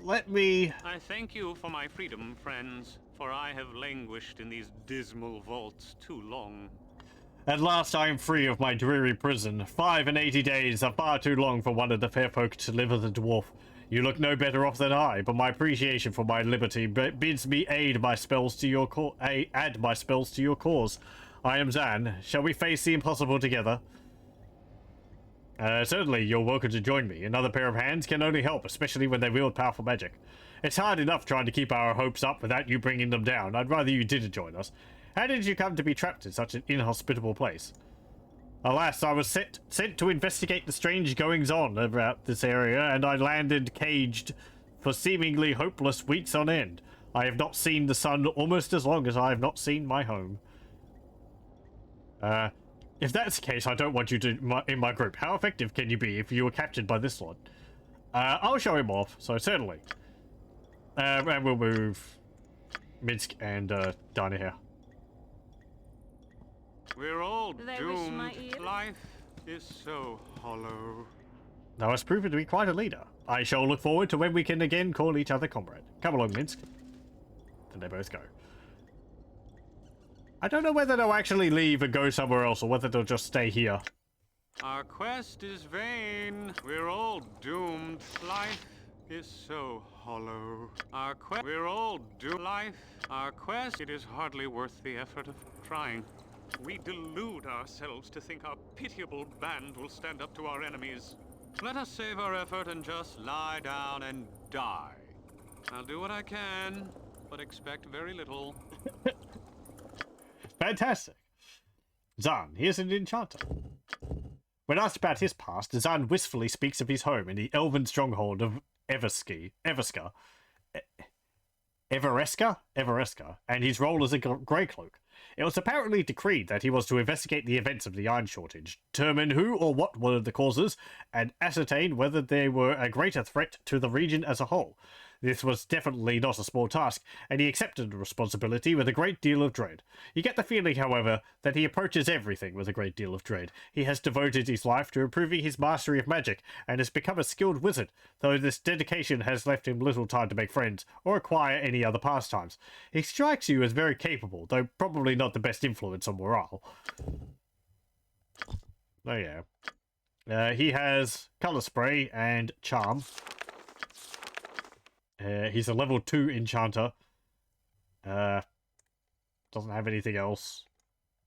let me. I thank you for my freedom, friends, for I have languished in these dismal vaults too long. At last I am free of my dreary prison. 85 days are far too long for one of the fair folk to live as a dwarf. You look no better off than I, but my appreciation for my liberty bids me add my spells to your cause. I am Zan. Shall we face the impossible together? Certainly, you're welcome to join me. Another pair of hands can only help, especially when they wield powerful magic. It's hard enough trying to keep our hopes up without you bringing them down. I'd rather you didn't join us. How did you come to be trapped in such an inhospitable place? Alas, I was sent to investigate the strange goings-on about this area, and I landed caged for seemingly hopeless weeks on end. I have not seen the sun almost as long as I have not seen my home. If that's the case, I don't want you in my group. How effective can you be if you were captured by this lot? I'll show him off, so certainly. And we'll move Minsk and Dana here. We're all They wish my doomed. ear. Life is so hollow. Thou hast proven to be quite a leader. I shall look forward to when we can again call each other comrade. Come along, Minsk. And they both go. I don't know whether they'll actually leave and go somewhere else, or whether they'll just stay here. Our quest is vain. We're all doomed. Life is so hollow. We're all doomed. Life. Our quest. It is hardly worth the effort of trying. We delude ourselves to think our pitiable band will stand up to our enemies. Let us save our effort and just lie down and die. I'll do what I can, but expect very little. Fantastic. Zahn, he is an enchanter. When asked about his past, Zahn wistfully speaks of his home in the elven stronghold of Evereska, and his role as a Greycloak. It was apparently decreed that he was to investigate the events of the iron shortage, determine who or what were the causes, and ascertain whether they were a greater threat to the region as a whole. This was definitely not a small task, and he accepted the responsibility with a great deal of dread. You get the feeling, however, that he approaches everything with a great deal of dread. He has devoted his life to improving his mastery of magic, and has become a skilled wizard, though this dedication has left him little time to make friends, or acquire any other pastimes. He strikes you as very capable, though probably not the best influence on morale. Oh yeah. He has Colour Spray and Charm. He's a level 2 enchanter. Doesn't have anything else.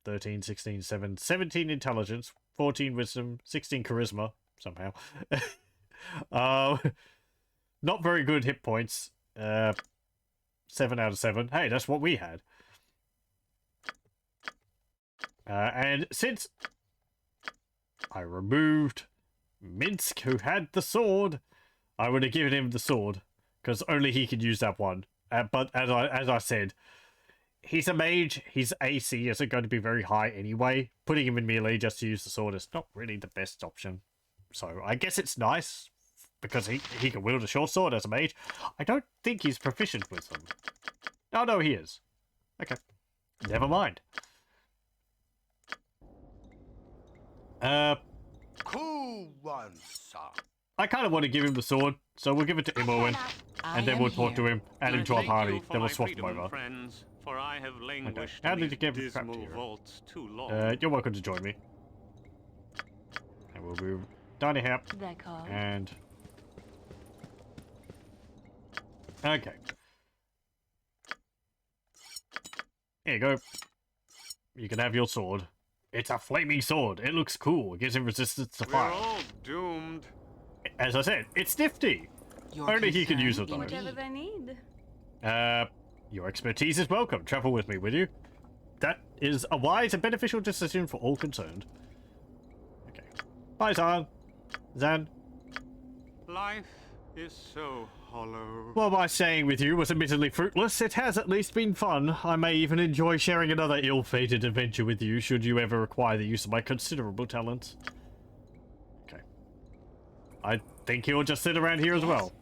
13, 16, 7, 17 intelligence, 14 wisdom, 16 charisma, somehow. Not very good hit points. 7 out of 7. Hey, that's what we had. And since I removed Minsk, who had the sword, I would have given him the sword, because only he could use that one. But as I said, he's a mage. His AC isn't going to be very high anyway. Putting him in melee just to use the sword is not really the best option. So I guess it's nice, because he can wield a short sword as a mage. I don't think he's proficient with them. Oh, no, he is. Okay. Never mind. Who wants some? I kind of want to give him the sword, so we'll give it to Imoen, and then we'll talk to him, add him to our Thank party, you for then we'll my swap him freedom, over. friends, for I have languished How in did these you get trapped dismal here? vaults too long. You're welcome to join me. And we'll move Donny Hap, That call. and... Okay. Here you go. You can have your sword. It's a flaming sword. It looks cool. It gives him resistance to We're fire. all doomed. As I said, it's nifty. Only he can use it, though. Whatever they need. Your expertise is welcome. Travel with me, will you? That is a wise and beneficial decision for all concerned. Okay. Bye, Zan. Zan. Life is so hollow. While my staying with you was admittedly fruitless, it has at least been fun. I may even enjoy sharing another ill-fated adventure with you, should you ever require the use of my considerable talents. Okay. I think he'll just sit around here as well.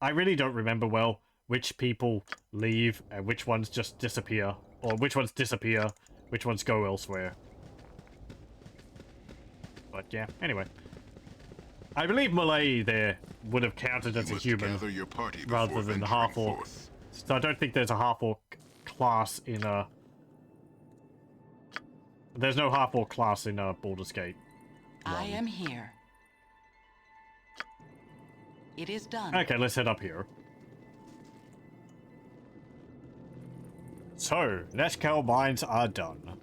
I really don't remember well which people leave and which ones just disappear. Or which ones disappear, which ones go elsewhere. But yeah, anyway. I believe Malay there would have counted as a human rather than a half-orc. So I don't think there's a half-orc class in a... There's no half-orc class in Baldur's Gate 1. I am here. It is done. Okay, let's head up here. So, Nashkel mines are done.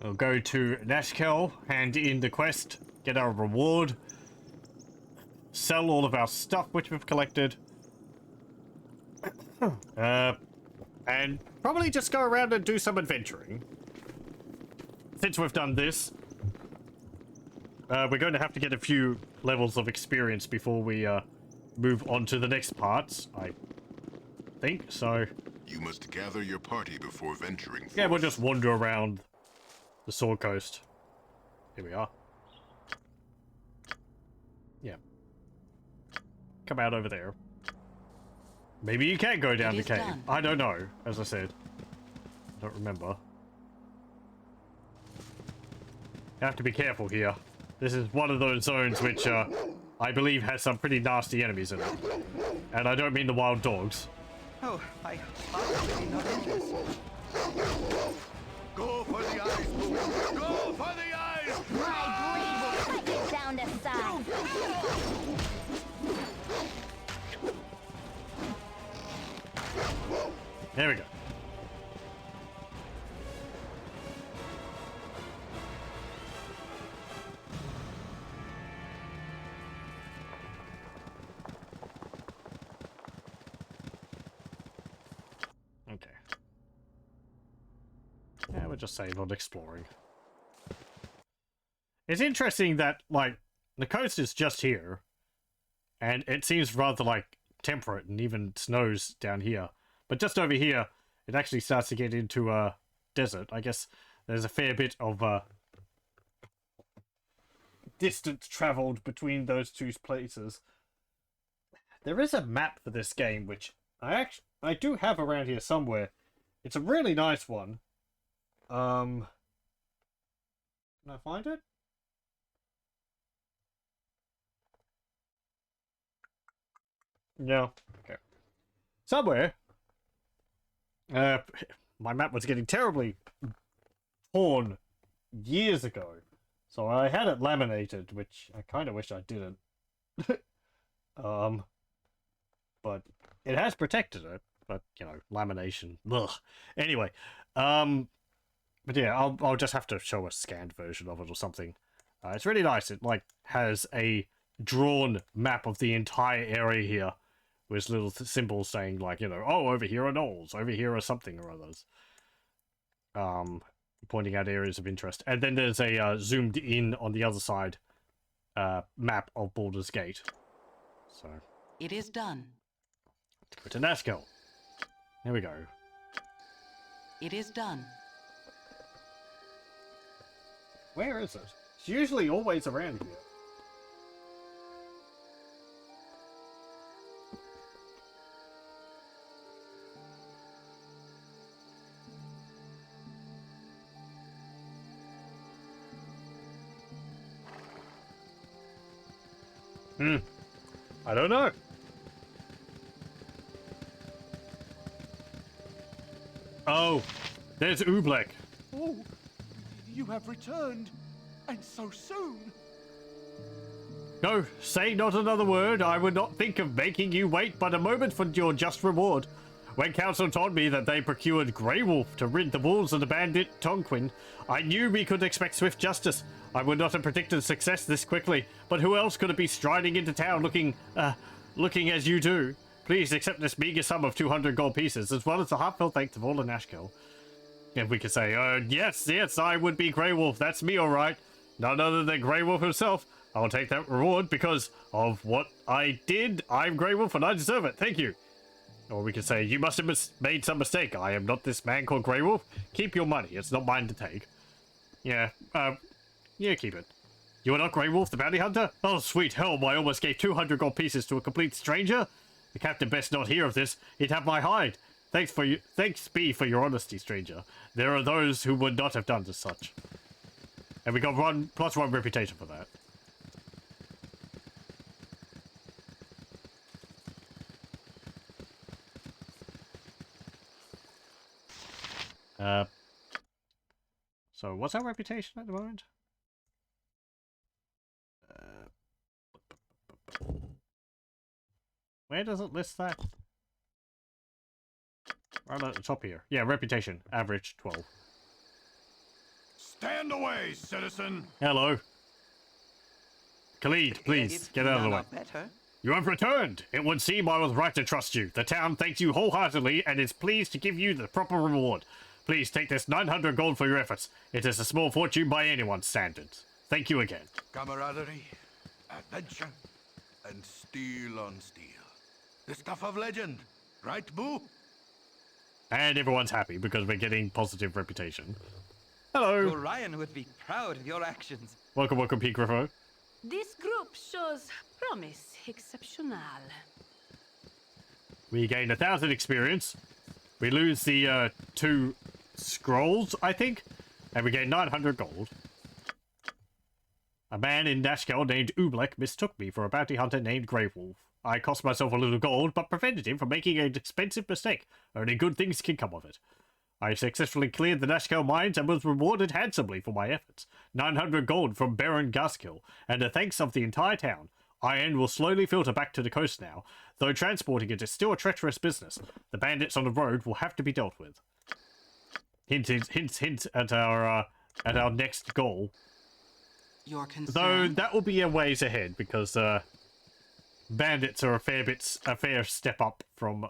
We'll go to Nashkel, hand in the quest, get our reward, sell all of our stuff which we've collected, and probably just go around and do some adventuring. Since we've done this, we're going to have to get a few levels of experience before we move on to the next parts, I think, so... You must gather your party before venturing forth. Yeah, we'll just wander around the Sword Coast. Here we are. Yeah. Come out over there. Maybe you can go down the cave. Done. I don't know, as I said. I don't remember. You have to be careful here. This is one of those zones which, I believe has some pretty nasty enemies in it. And I don't mean the wild dogs. Oh, I was really not in this. Go for the eyes, Boo! Go for the eyes! My blade will cut you down to size. There we go. Okay. Yeah, we'll just save on exploring. It's interesting that, like, the coast is just here, and it seems rather, like, temperate and even snows down here. But just over here, it actually starts to get into a desert. I guess there's a fair bit of distance traveled between those two places. There is a map for this game, which I do have around here somewhere. It's a really nice one. Can I find it? No. Okay. Somewhere. My map was getting terribly torn years ago. So I had it laminated, which I kind of wish I didn't. But it has protected it. But, you know, lamination. Ugh. Anyway, but yeah, I'll just have to show a scanned version of it or something. It's really nice. It, like, has a drawn map of the entire area here. With little symbols saying, like, you know, oh, over here are knolls, over here are something or others. Pointing out areas of interest. And then there's a zoomed in on the other side map of Baldur's Gate. So. It is done. Let's go to Nashkel. There we go. It is done. Where is it? It's usually always around here. I don't know. Oh, there's Oobleck. Oh, you have returned, and so soon. No, say not another word. I would not think of making you wait but a moment for your just reward. When Council told me that they procured Grey Wolf to rid the wolves of the bandit Tonquin, I knew we could expect swift justice. I would not have predicted success this quickly, but who else could it be striding into town looking as you do? Please accept this meager sum of 200 gold pieces, as well as the heartfelt thanks of all in Nashkel. And we could say, yes, I would be Grey Wolf. That's me, all right. None other than Grey Wolf himself. I'll take that reward because of what I did. I'm Grey Wolf and I deserve it. Thank you. Or we could say, you must have made some mistake. I am not this man called Grey Wolf. Keep your money. It's not mine to take. Yeah, keep it. You are not Grey Wolf, the bounty hunter? Oh, sweet hell, I almost gave 200 gold pieces to a complete stranger. The captain best not hear of this. He'd have my hide. Thanks be for your honesty, stranger. There are those who would not have done as such. And we got +1 reputation for that. So what's our reputation at the moment? Where does it list that? Right at the top here. Yeah, reputation. Average 12. Stand away, citizen. Hello. Khalid, please, get out of the way. Better. You have returned! It would seem I was right to trust you. The town thanks you wholeheartedly and is pleased to give you the proper reward. Please take this 900 gold for your efforts. It is a small fortune by anyone's standards. Thank you again. Camaraderie, adventure, and steel on steel. The stuff of legend, right, Boo? And everyone's happy because we're getting positive reputation. Hello. Gorion would be proud of your actions. Welcome, Pheak Griffo. This group shows promise exceptional. We gain 1,000 experience. We lose the 2 scrolls, I think, and we gain 900 gold. A man in Nashkel named Oobleck mistook me for a bounty hunter named Grey Wolf. I cost myself a little gold, but prevented him from making an expensive mistake. Only good things can come of it. I successfully cleared the Nashkel mines and was rewarded handsomely for my efforts. 900 gold from Baron Gaskill, and the thanks of the entire town. Iron will slowly filter back to the coast now, though transporting it is still a treacherous business. The bandits on the road will have to be dealt with. Hint at our next goal. Your concern. Though that will be a ways ahead because bandits are a fair step up from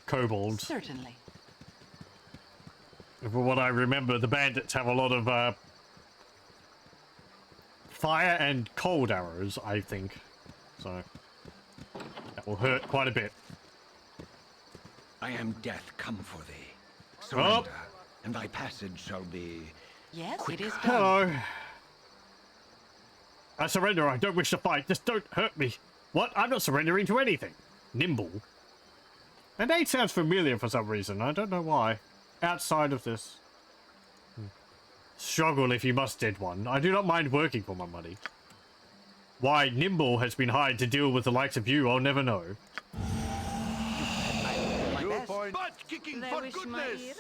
kobolds. Certainly. From what I remember, the bandits have a lot of fire and cold arrows, I think. So that will hurt quite a bit. I am death come for thee. Surrender, and thy passage shall be... Yes, quicker. it is done. Hello. I surrender. I don't wish to fight. Just don't hurt me. What? I'm not surrendering to anything. Nimble. That name sounds familiar for some reason. I don't know why. Outside of this. Struggle if you must, dead one. I do not mind working for my money. Why Nimble has been hired to deal with the likes of you, I'll never know. Butt-kicking They for wish my goodness! ear.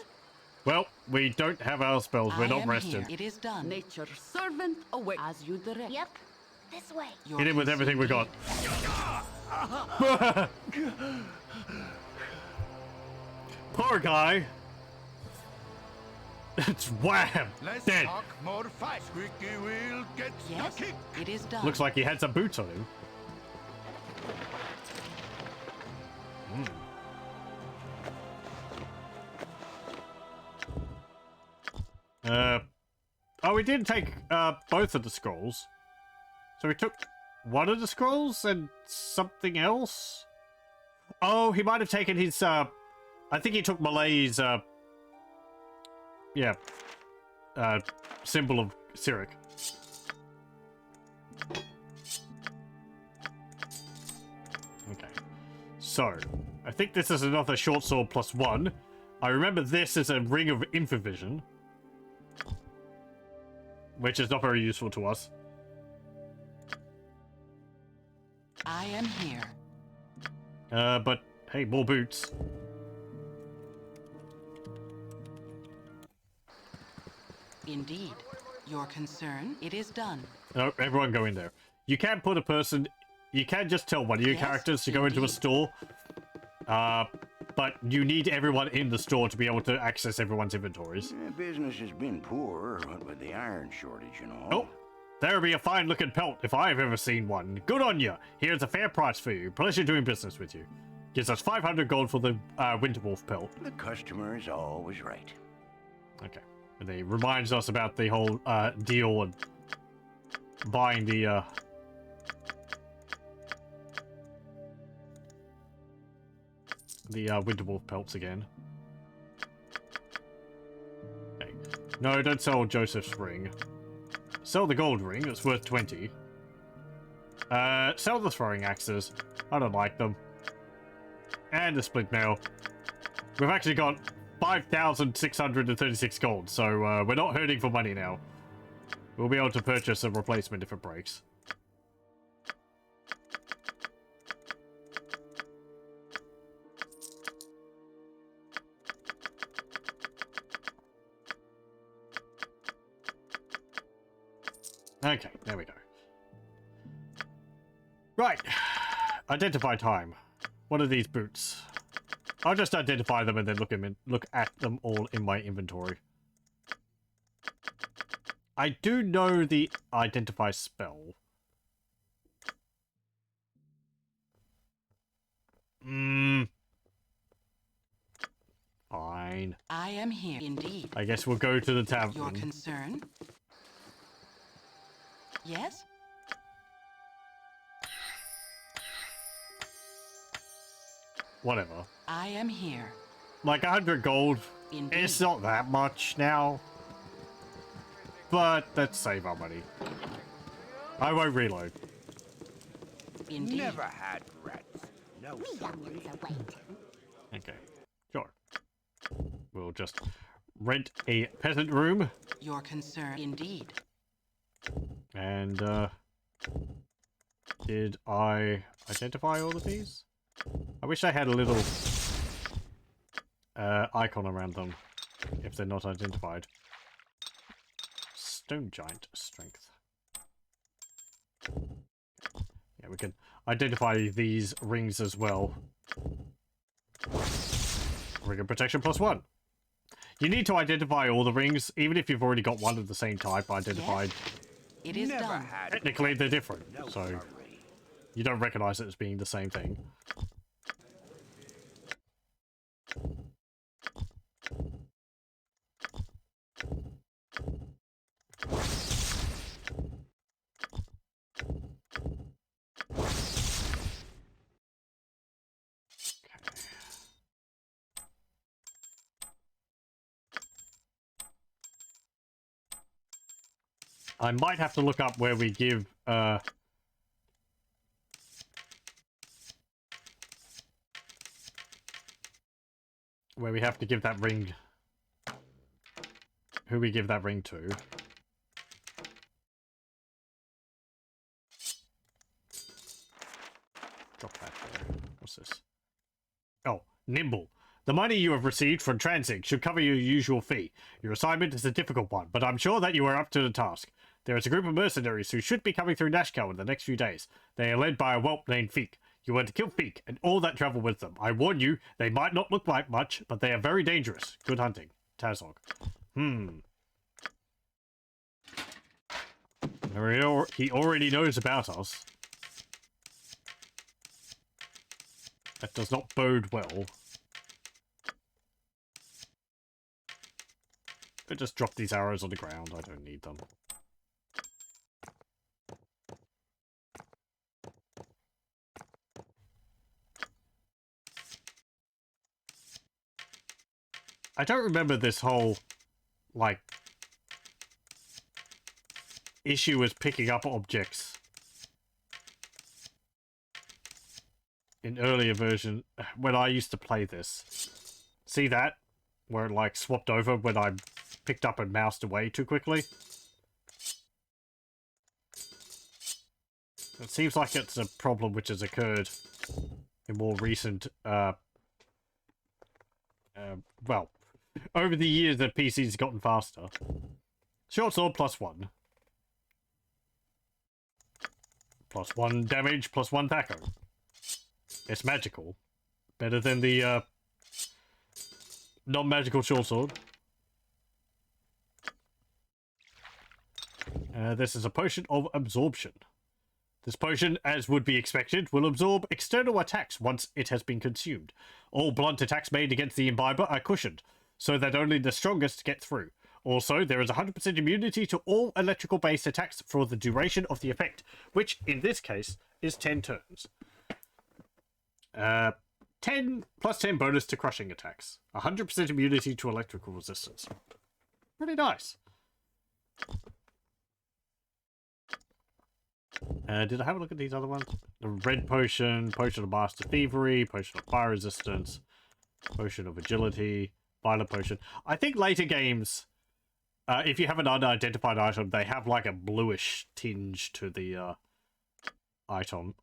Well, we don't have our spells. We're I not am rested. here. It is done. Nature's servant away as you direct. Yep. This way. Your Hit him with everything we got. Poor guy. It's wham! Less Dead. talk, more fight. Squeaky wheel gets Yes, the kick. it is done. Looks like he had some boots on him. Oh, we did take both of the scrolls. So we took one of the scrolls and something else. Oh, he might have taken his. I think he took Malay's. Symbol of Cyric. Okay. So, I think this is another short sword +1. I remember this is a ring of infravision, which is not very useful to us. I am here. But hey, more boots. Indeed. Your concern, it is done. No, everyone go in there. You can put a person... You can just tell one of your Yes, characters to go into a indeed. store. But you need everyone in the store to be able to access everyone's inventories. Business has been poor, what with the iron shortage and all. Oh, there'll be a fine-looking pelt if I've ever seen one. Good on you. Here's a fair price for you. Pleasure doing business with you. Gives us 500 gold for the Winterwolf pelt. The customer is always right. Okay. And he reminds us about the whole deal and buying the Winterwolf pelts again. Okay. No, don't sell Joseph's ring. Sell the gold ring, it's worth 20. Sell the throwing axes. I don't like them. And the split mail. We've actually got 5,636 gold, so we're not hurting for money now. We'll be able to purchase a replacement if it breaks. Okay, there we go. Right. Identify time. What are these boots? I'll just identify them and then look at them all in my inventory. I do know the identify spell. Fine. I am here, indeed. I guess we'll go to the Your tavern. concern? Yes? Whatever. I am here. Like 100 gold. Indeed. It's not that much now. But let's save our money. I won't reload. Indeed. Never had rats. No, sorry. Okay. Sure. We'll just rent a peasant room. Your concern, indeed. And, did I identify all of these? I wish I had a little icon around them if they're not identified. Stone Giant Strength. Yeah, we can identify these rings as well. Ring of Protection +1. You need to identify all the rings, even if you've already got one of the same type identified. It is done. Technically, they're different, so you don't recognize it as being the same thing. I might have to look up where we give, where we have to give that ring, who we give that ring to. Drop that there. What's this? Oh, Nimble. The money you have received from Transig should cover your usual fee. Your assignment is a difficult one, but I'm sure that you are up to the task. There is a group of mercenaries who should be coming through Nashkel in the next few days. They are led by a whelp named Pheak. You are to kill Pheak and all that travel with them. I warn you, they might not look like much, but they are very dangerous. Good hunting. Tazog. He already knows about us. That does not bode well. Could just drop these arrows on the ground. I don't need them. I don't remember this whole, like, issue with picking up objects in earlier version when I used to play this. See that? Where it like swapped over when I picked up and moused away too quickly? It seems like it's a problem which has occurred in more recent, well, over the years that PC's gotten faster. Short sword +1. +1 damage, +1 thaco. It's magical. Better than the, non-magical short sword. This is a potion of absorption. This potion, as would be expected, will absorb external attacks once it has been consumed. All blunt attacks made against the imbiber are cushioned, so that only the strongest get through. Also, there is 100% immunity to all electrical-based attacks for the duration of the effect, which, in this case, is 10 turns. 10 plus 10 bonus to crushing attacks. 100% immunity to electrical resistance. Pretty nice. Did I have a look at these other ones? The red potion, potion of master thievery, potion of fire resistance, potion of agility, violet potion. I think later games, if you have an unidentified item, they have like a bluish tinge to the item.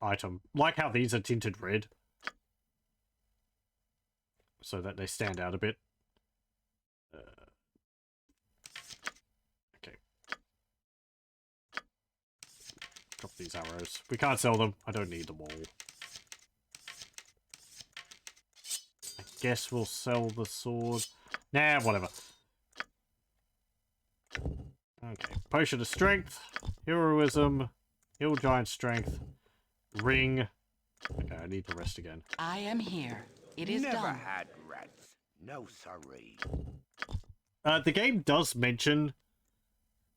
Like how these are tinted red, so that they stand out a bit. Okay. Drop these arrows. We can't sell them. I don't need them all. I guess we'll sell the sword. Nah, whatever. Okay. Potion of strength. Heroism. Hill giant strength. Ring. Okay, I need the rest again. I am here. It is Never done. had rats. No sorry. The game does mention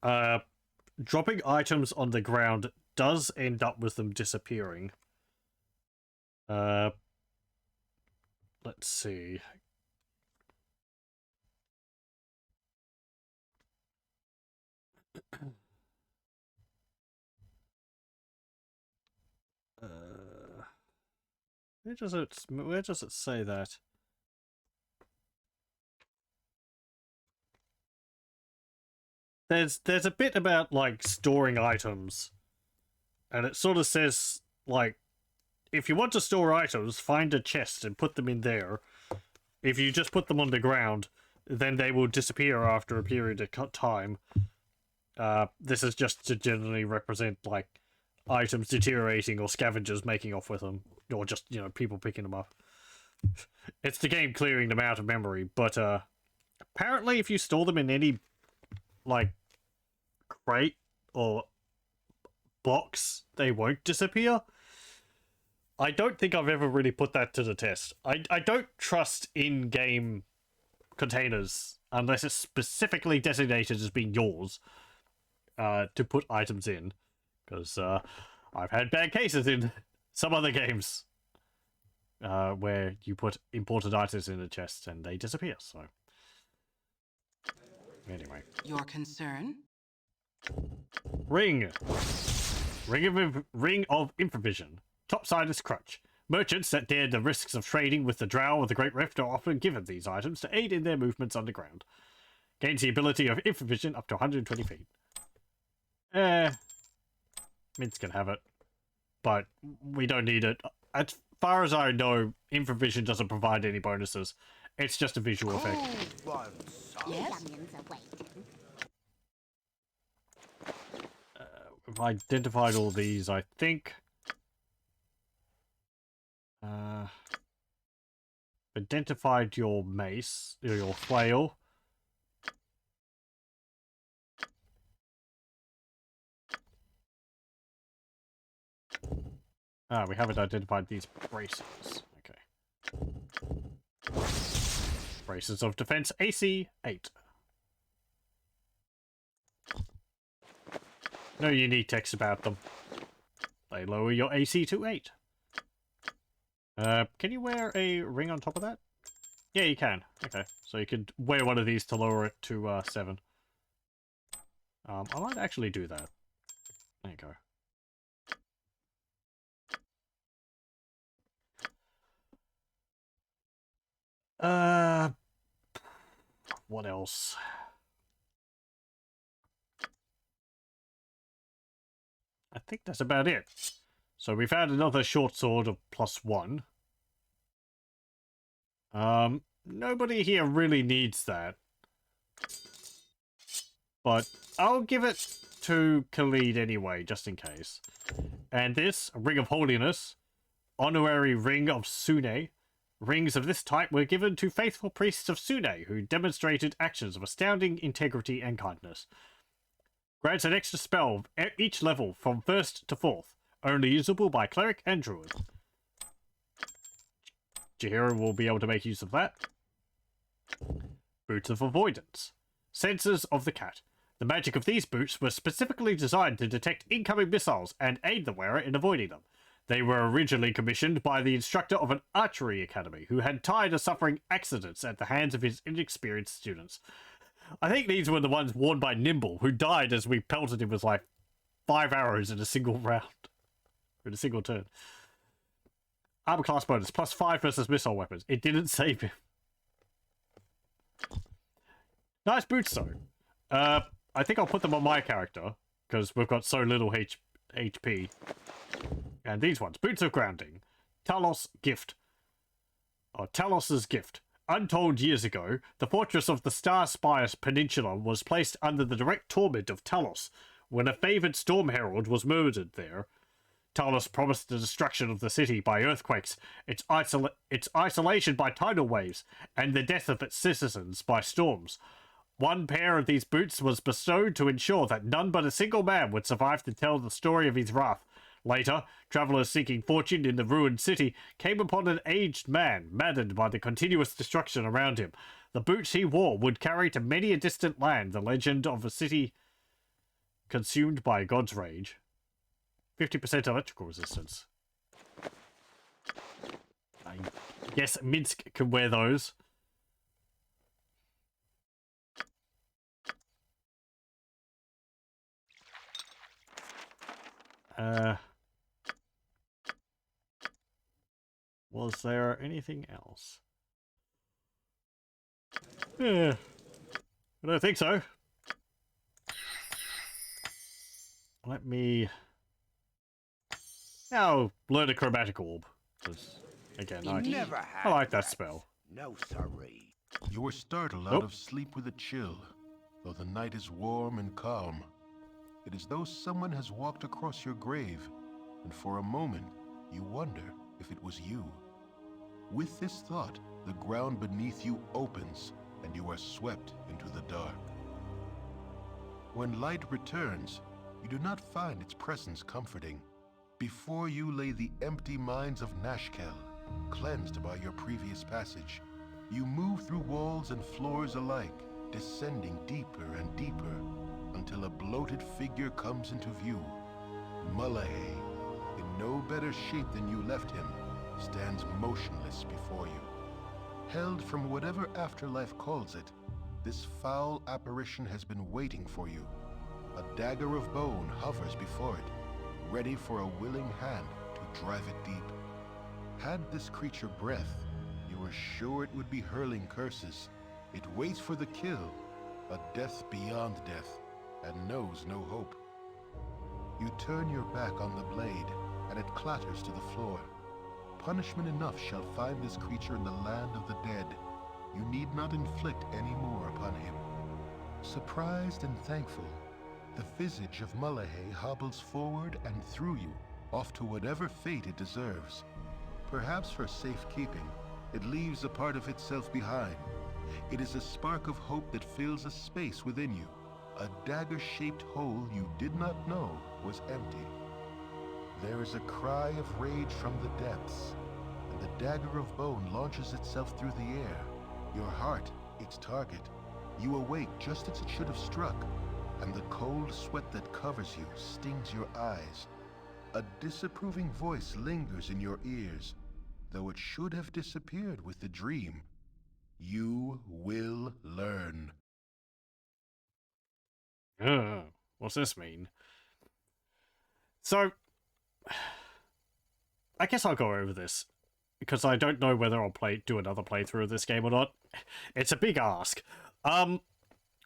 dropping items on the ground does end up with them disappearing. Let's see. Where does it say that? There's a bit about like storing items, and it sort of says like, if you want to store items, find a chest and put them in there. If you just put them on the ground, then they will disappear after a period of time. This is just to generally represent like items deteriorating or scavengers making off with them, or just, you know, people picking them up. It's the game clearing them out of memory, but apparently if you store them in any like crate or box, they won't disappear. I don't think I've ever really put that to the test. I don't trust in-game containers unless it's specifically designated as being yours to put items in, because I've had bad cases in some other games where you put imported items in the chest and they disappear. So anyway, Your concern? Ring of Improvision. Topsiders crutch. Merchants that dare the risks of trading with the Drow of the Great Rift are often given these items to aid in their movements underground. Gains the ability of Improvision up to 120 feet. Mints can have it, but we don't need it. As far as I know, Improvision doesn't provide any bonuses. It's just a visual effect. Yes? I've identified all these, I think. Identified your mace, or your flail. We haven't identified these braces. Okay. Braces of defense, AC 8. No unique text about them. They lower your AC to 8. Can you wear a ring on top of that? Yeah, you can. Okay, so you could wear one of these to lower it to 7. I might actually do that. There you go. What else? I think that's about it. So we found another short sword of +1. Nobody here really needs that. But I'll give it to Khalid anyway, just in case. And this, a Ring of Holiness, Honorary Ring of Sune. Rings of this type were given to faithful priests of Sune, who demonstrated actions of astounding integrity and kindness. Grants an extra spell each level from 1st to 4th, only usable by Cleric and Druid. Jahira will be able to make use of that. Boots of Avoidance. Sensors of the Cat. The magic of these boots was specifically designed to detect incoming missiles and aid the wearer in avoiding them. They were originally commissioned by the instructor of an archery academy, who had tired of suffering accidents at the hands of his inexperienced students. I think these were the ones worn by Nimble, who died as we pelted him with like 5 arrows in a single round. In a single turn. Armor class bonus, +5 versus missile weapons. It didn't save him. Nice boots, though. I think I'll put them on my character, because we've got so little HP. And these ones. Boots of Grounding. Talos Gift. Or Talos's Gift. Untold years ago, the fortress of the Star Spire Peninsula was placed under the direct torment of Talos, when a favoured storm herald was murdered there. Talos promised the destruction of the city by earthquakes, its isolation by tidal waves, and the death of its citizens by storms. One pair of these boots was bestowed to ensure that none but a single man would survive to tell the story of his wrath. Later, travellers seeking fortune in the ruined city came upon an aged man, maddened by the continuous destruction around him. The boots he wore would carry to many a distant land the legend of a city consumed by God's rage. 50% electrical resistance. I guess Minsk can wear those. Was there anything else? Yeah, I don't think so. Let me now learn a chromatic orb. Because again, I like that spell. No sorry. You were startled out of sleep with a chill, though the night is warm and calm. It is though someone has walked across your grave, and for a moment you wonder if it was you. With this thought, the ground beneath you opens, and you are swept into the dark. When light returns, you do not find its presence comforting. Before you lay the empty mines of Nashkel, cleansed by your previous passage. You move through walls and floors alike, descending deeper and deeper, until a bloated figure comes into view. Mullahay, in no better shape than you left him, stands motionless before you. Held from whatever afterlife calls it, this foul apparition has been waiting for you. A dagger of bone hovers before it, ready for a willing hand to drive it deep. Had this creature breath, you were sure it would be hurling curses. It waits for the kill, a death beyond death, and knows no hope. You turn your back on the blade, and it clatters to the floor. Punishment enough shall find this creature in the land of the dead. You need not inflict any more upon him. Surprised and thankful, the visage of Mullahay hobbles forward and through you, off to whatever fate it deserves. Perhaps for safekeeping, it leaves a part of itself behind. It is a spark of hope that fills a space within you, a dagger-shaped hole you did not know was empty. There is a cry of rage from the depths, and the dagger of bone launches itself through the air. Your heart, its target. You awake just as it should have struck, and the cold sweat that covers you stings your eyes. A disapproving voice lingers in your ears, though it should have disappeared with the dream. You will learn. What's this mean? So, I guess I'll go over this, because I don't know whether I'll do another playthrough of this game or not. It's a big ask. One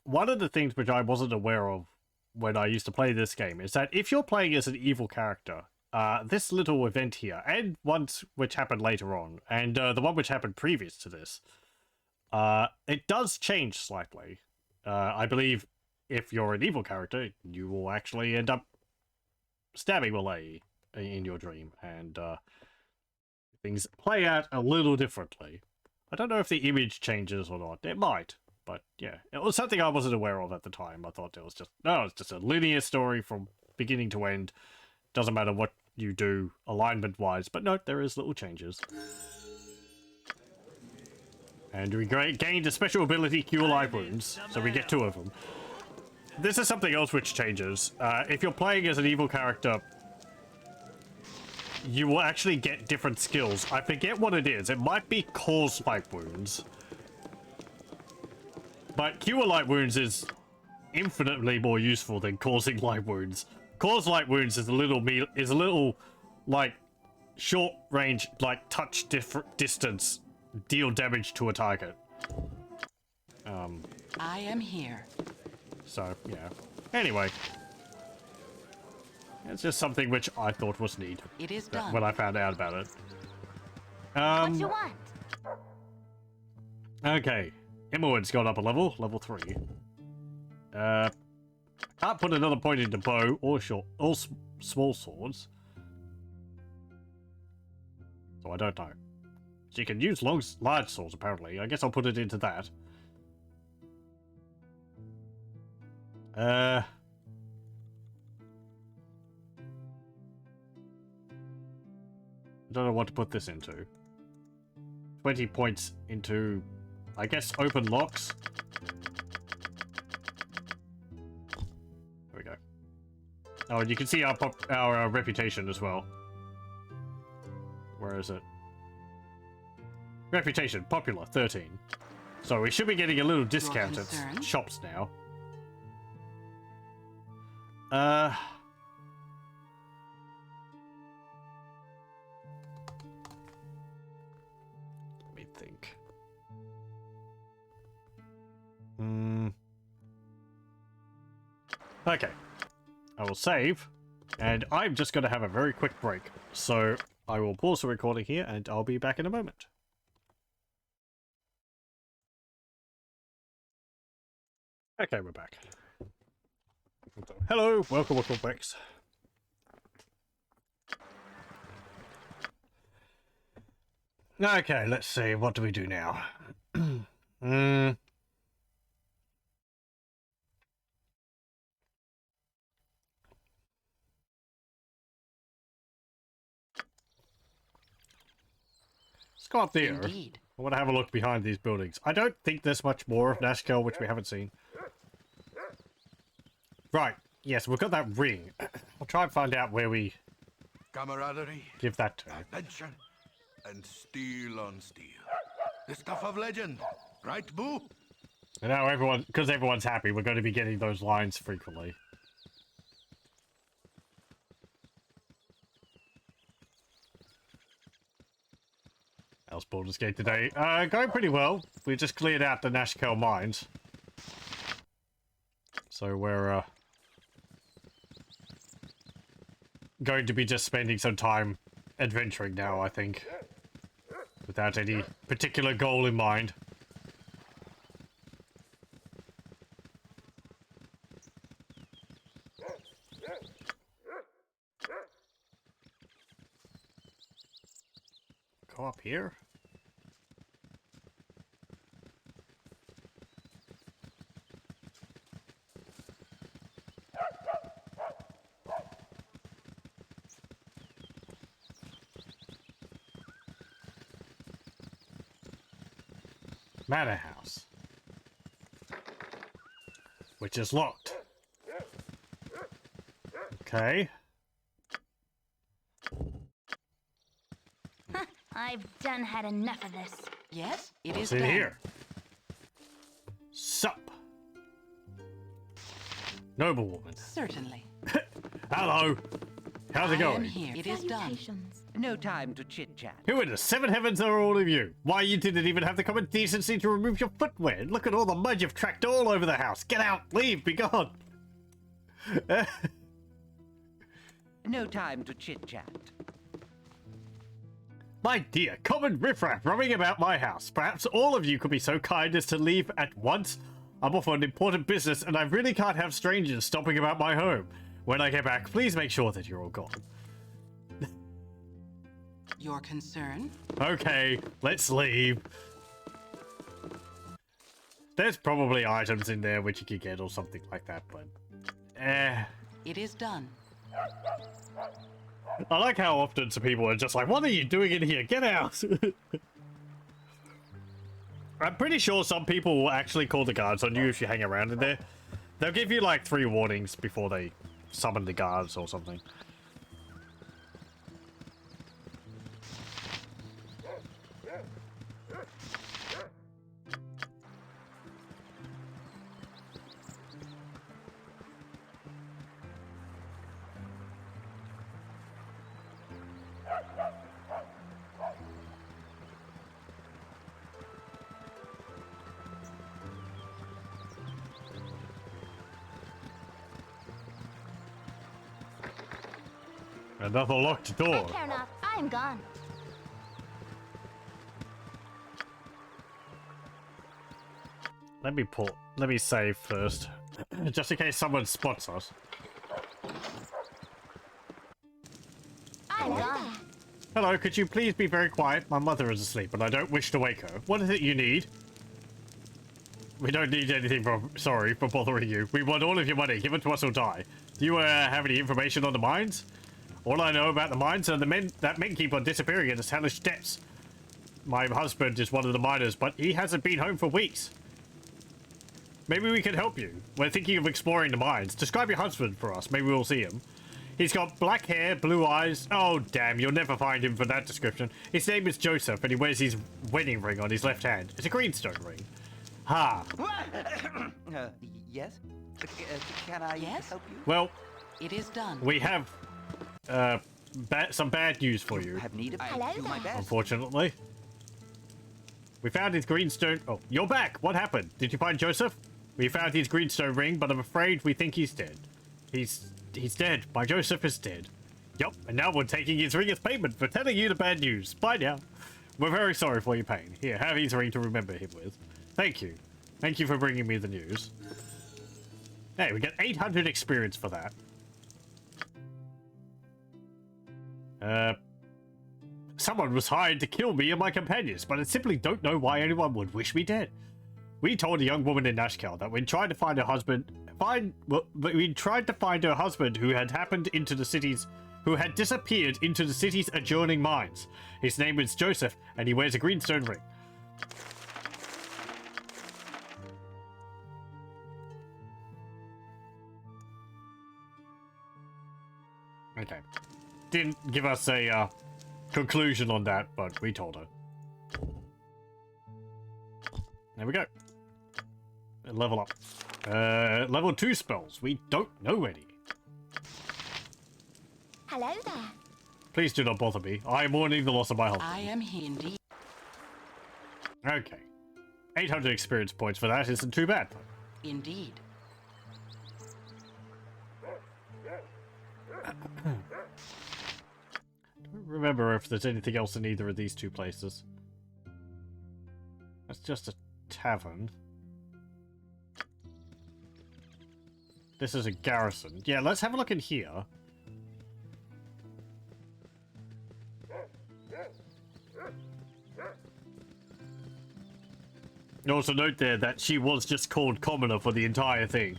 of the things which I wasn't aware of when I used to play this game is that if you're playing as an evil character, this little event here, and ones which happened later on, and the one which happened previous to this, it does change slightly. I believe if you're an evil character, you will actually end up stabbing a lady in your dream, and things play out a little differently. I don't know if the image changes or not. It might, but yeah, it was something I wasn't aware of at the time. I thought it was just, no, it's just a linear story from beginning to end. Doesn't matter what you do alignment-wise, but no, there is little changes. And we gained a special ability, Cure Life Wounds, so we get 2 of them. This is something else which changes. If you're playing as an evil character, you will actually get different skills. I forget what it is. It might be Cause Life Wounds. But Cure Life Wounds is infinitely more useful than Causing Life Wounds. Cause Life Wounds is a little, like, short range, like, touch distance, deal damage to a target. I am here. So, yeah. Anyway. It's just something which I thought was neat. It is done. When I found out about it. What you want? Okay. Emmawood's gone up a level 3. Can't put another point into bow or small swords. So I don't know. She can use large swords, apparently. I guess I'll put it into that. I don't know what to put this into. 20 points into, I guess, open locks. There we go. Oh, and you can see our reputation as well. Where is it? Reputation, popular, 13. So we should be getting a little discount at shops now. Let me think. Okay. I will save, and I'm just going to have a very quick break. So I will pause the recording here, and I'll be back in a moment. Okay, we're back. Hello, welcome back. Okay, let's see, what do we do now? Let's go up there. Indeed. I want to have a look behind these buildings. I don't think there's much more of Nashkel, which we haven't seen. Right, yes, we've got that ring. I'll try and find out where we camaraderie, give that to. Adventure, and steel on steel. The stuff of legend, right, Boo? And now because everyone's happy, we're going to be getting those lines frequently. How's Baldur's Gate today? Going pretty well. We just cleared out the Nashkel mines. So we're going to be just spending some time adventuring now, I think. Without any particular goal in mind. Go up here? Manor house, which is locked. Okay. I've done had enough of this. Yes, it What's is in done. here? Sup, noblewoman. Certainly. Hello. How's it I am going? here. It is done. No time to chit-chat. Who in the seven heavens are all of you? Why, you didn't even have the common decency to remove your footwear. Look at all the mud you've tracked all over the house. Get out, leave, be gone. No time to chit-chat. My dear, common riffraff roaming about my house. Perhaps all of you could be so kind as to leave at once. I'm off on important business, and I really can't have strangers stopping about my home. When I get back, please make sure that you're all gone. Your concern? Okay, let's leave. There's probably items in there which you could get or something like that, but... It is done. I like how often some people are just like, what are you doing in here? Get out! I'm pretty sure some people will actually call the guards on you if you hang around in there. They'll give you like 3 warnings before they summon the guards or something. Another locked door. I care not. I'm gone. Let me save first. Just in case someone spots us. I'm gone. Hello, could you please be very quiet? My mother is asleep and I don't wish to wake her. What is it you need? We don't need anything sorry for bothering you. We want all of your money. Give it to us or die. Do you have any information on the mines? All I know about the mines are that men keep on disappearing in its hellish depths. My husband is one of the miners, but he hasn't been home for weeks. Maybe we can help you. We're thinking of exploring the mines. Describe your husband for us. Maybe we'll see him. He's got black hair, blue eyes. Oh, damn, you'll never find him for that description. His name is Joseph, and he wears his wedding ring on his left hand. It's a greenstone ring. Ha! Yes? Can I help you? Well, it is done. We have some bad news for you. Have need of I do my best. Unfortunately. We found his greenstone... Oh, you're back! What happened? Did you find Joseph? We found his greenstone ring, but I'm afraid we think he's dead. He's dead. My Joseph is dead. Yup, and now we're taking his ring as payment for telling you the bad news. Bye now. We're very sorry for your pain. Here, have his ring to remember him with. Thank you. Thank you for bringing me the news. Hey, we got 800 experience for that. Someone was hired to kill me and my companions, but I simply don't know why anyone would wish me dead. We told a young woman in Nashkel that we tried to find her husband, who had disappeared into the city's adjoining mines. His name is Joseph, and he wears a greenstone ring. Okay. Didn't give us a conclusion on that, but we told her. There we go. Level up. Level 2 spells. We don't know any. Hello there. Please do not bother me. I am mourning the loss of my husband. I am here indeed. Okay. 800 experience points for that isn't too bad. Indeed. Don't remember if there's anything else in either of these 2 places. That's just a tavern. This is a garrison. Yeah, let's have a look in here. Also note there that she was just called commoner for the entire thing.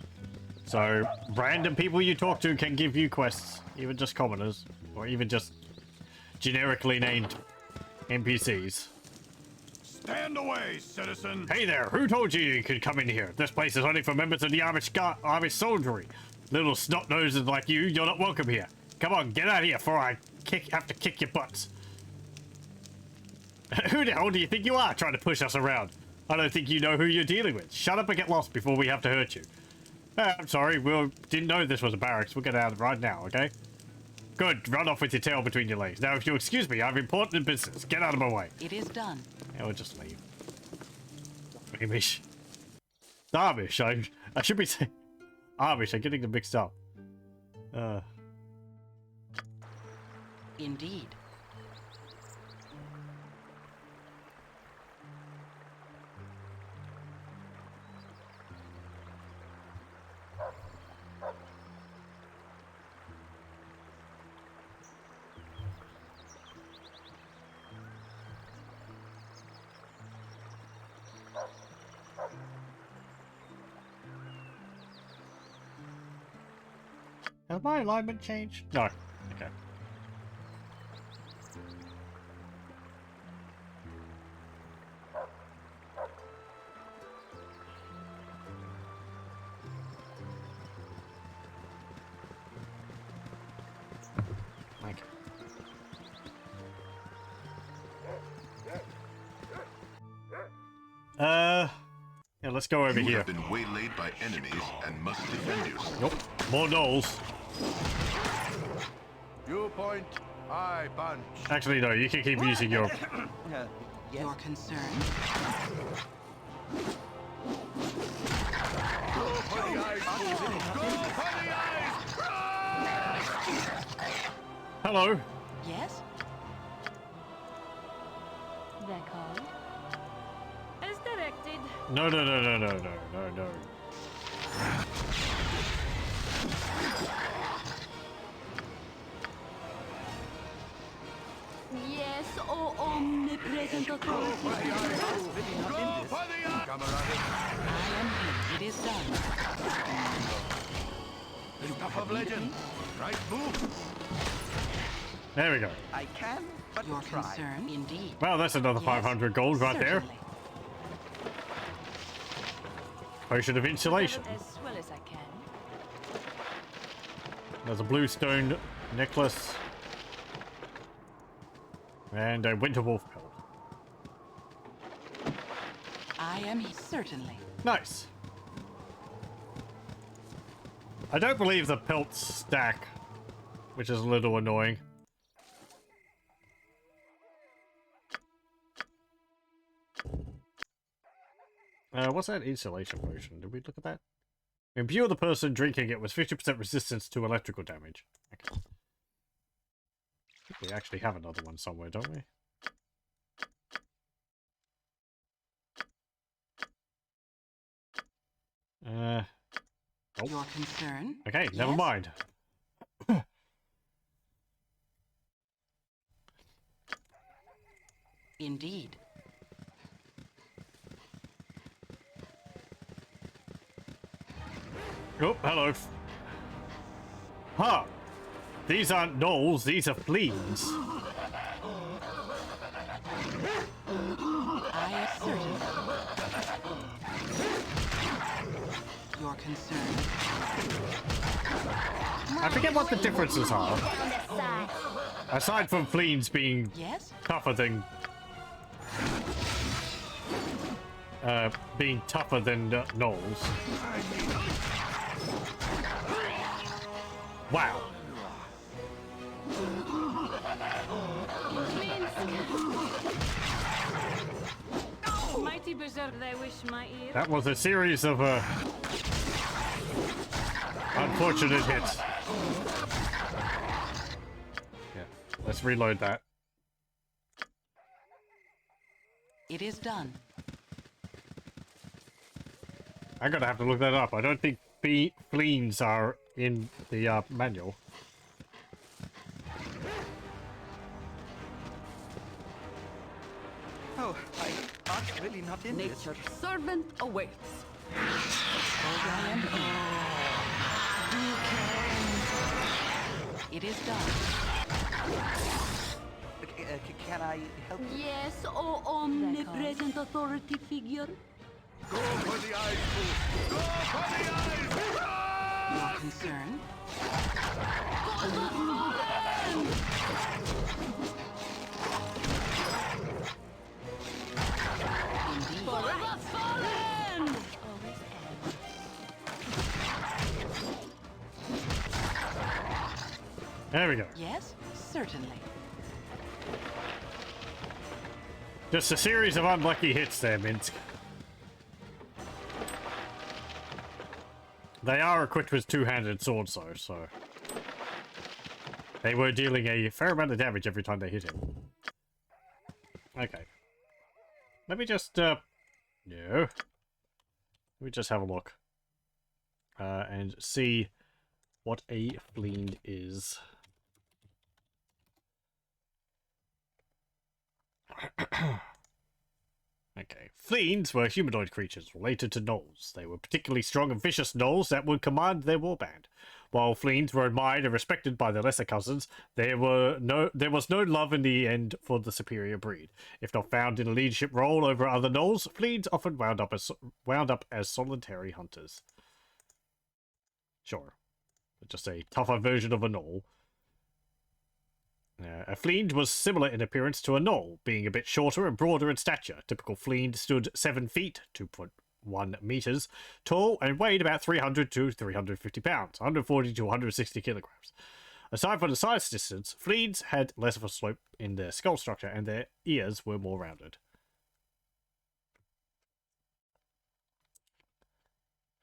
So, random people you talk to can give you quests. Even just commoners. Or even just generically named NPCs. Stand away, citizen! Hey there, who told you could come in here? This place is only for members of the Amish soldiery. Little snot-noses like you're not welcome here. Come on, get out of here before I have to kick your butts. Who the hell do you think you are trying to push us around? I don't think you know who you're dealing with. Shut up and get lost before we have to hurt you. I'm sorry, we didn't know this was a barracks. We'll get out right now, okay? Good. Run off with your tail between your legs. Now, if you'll excuse me, I have important business. Get out of my way. It is done. Yeah, we'll just leave. Amish. Amish. I should be saying Amish. I'm getting them mixed up. Indeed. Has my alignment changed? No. Okay. Thank you. Yeah, let's go over You here. have been waylaid by enemies and must defend yourself. Nope. More gnolls. You point, I punch. Actually, no, you can keep using your... Your concern? Go for the eyes, fool. Go for the eyes. Hello. Yes? That call? As directed. No. Yes, oh omnipresent authority. Go for the eyes. Camarade. I am here. It is done. Stuff of legend. Right move. There we go. I can, but Your try. concern? Indeed. Well, that's another Yes, 500 gold right there. certainly. Potion of insulation. As well as I can. There's a blue stone necklace. And a winter wolf pelt. I am here. Certainly. Nice. I don't believe the pelts stack, which is a little annoying. What's that insulation potion? Did we look at that? Imbue the person drinking it with 50% resistance to electrical damage. Okay. I think we actually have another one somewhere, don't we? Oh. Your concern? Okay, never Yes? mind. Indeed. Oh, hello. Huh. These aren't gnolls, these are fleas. I am certain. Your concern? I forget what the differences are. On this side. Aside from fleas being Yes? tougher than... being tougher than gnolls. Wow. Mighty berserk, they wish my ear. That was a series of unfortunate hits. Yeah, let's reload that. It is done. I'm gonna have to look that up. I don't think fleas are in the manual. Oh, I'm really not in this. Nature's servant awaits. I am here. It is done. Can I help you? Yes, oh omnipresent authority figure. Go for the eyes, fool. Go for the eyes. Your concern? Indeed. Forever fallen! Always am. There we go. Yes, certainly. Just a series of unlucky hits there, Minsk. They are equipped with two-handed swords, though, so... They were dealing a fair amount of damage every time they hit him. Okay. Let me just, no. Let me just have a look. And see what a fiend is. Okay. Fiends were humanoid creatures related to gnolls. They were particularly strong and vicious gnolls that would command their warband. While fiends were admired and respected by their lesser cousins, there was no love in the end for the superior breed. If not found in a leadership role over other gnolls, fiends often wound up as solitary hunters. Sure. Just a tougher version of a gnoll. A fiend was similar in appearance to a gnoll, being a bit shorter and broader in stature. Typical fiend stood 7 feet, 2.1 meters, tall and weighed about 300 to 350 pounds, 140 to 160 kilograms. Aside from the size distance, fiends had less of a slope in their skull structure and their ears were more rounded.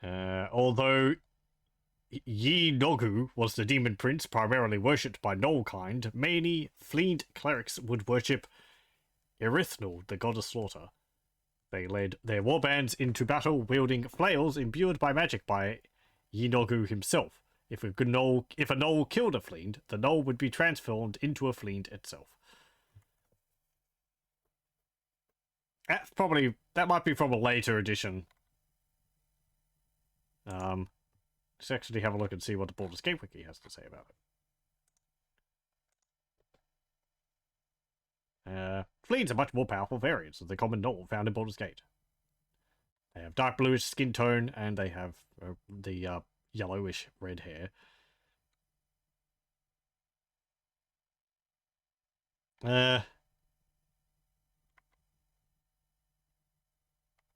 Although Yi-Nogu was the demon prince primarily worshipped by Gnoll kind, many fiend clerics would worship Erithnal, the god of slaughter. They led their warbands into battle wielding flails imbued by magic by Yi-Nogu himself. If a gnoll killed a fiend, the gnoll would be transformed into a fiend itself. That might be from a later edition. Let's actually have a look and see what the Baldur's Gate wiki has to say about it. Fiends are much more powerful variants of the common gnoll found in Baldur's Gate. They have dark bluish skin tone, and they have the yellowish red hair.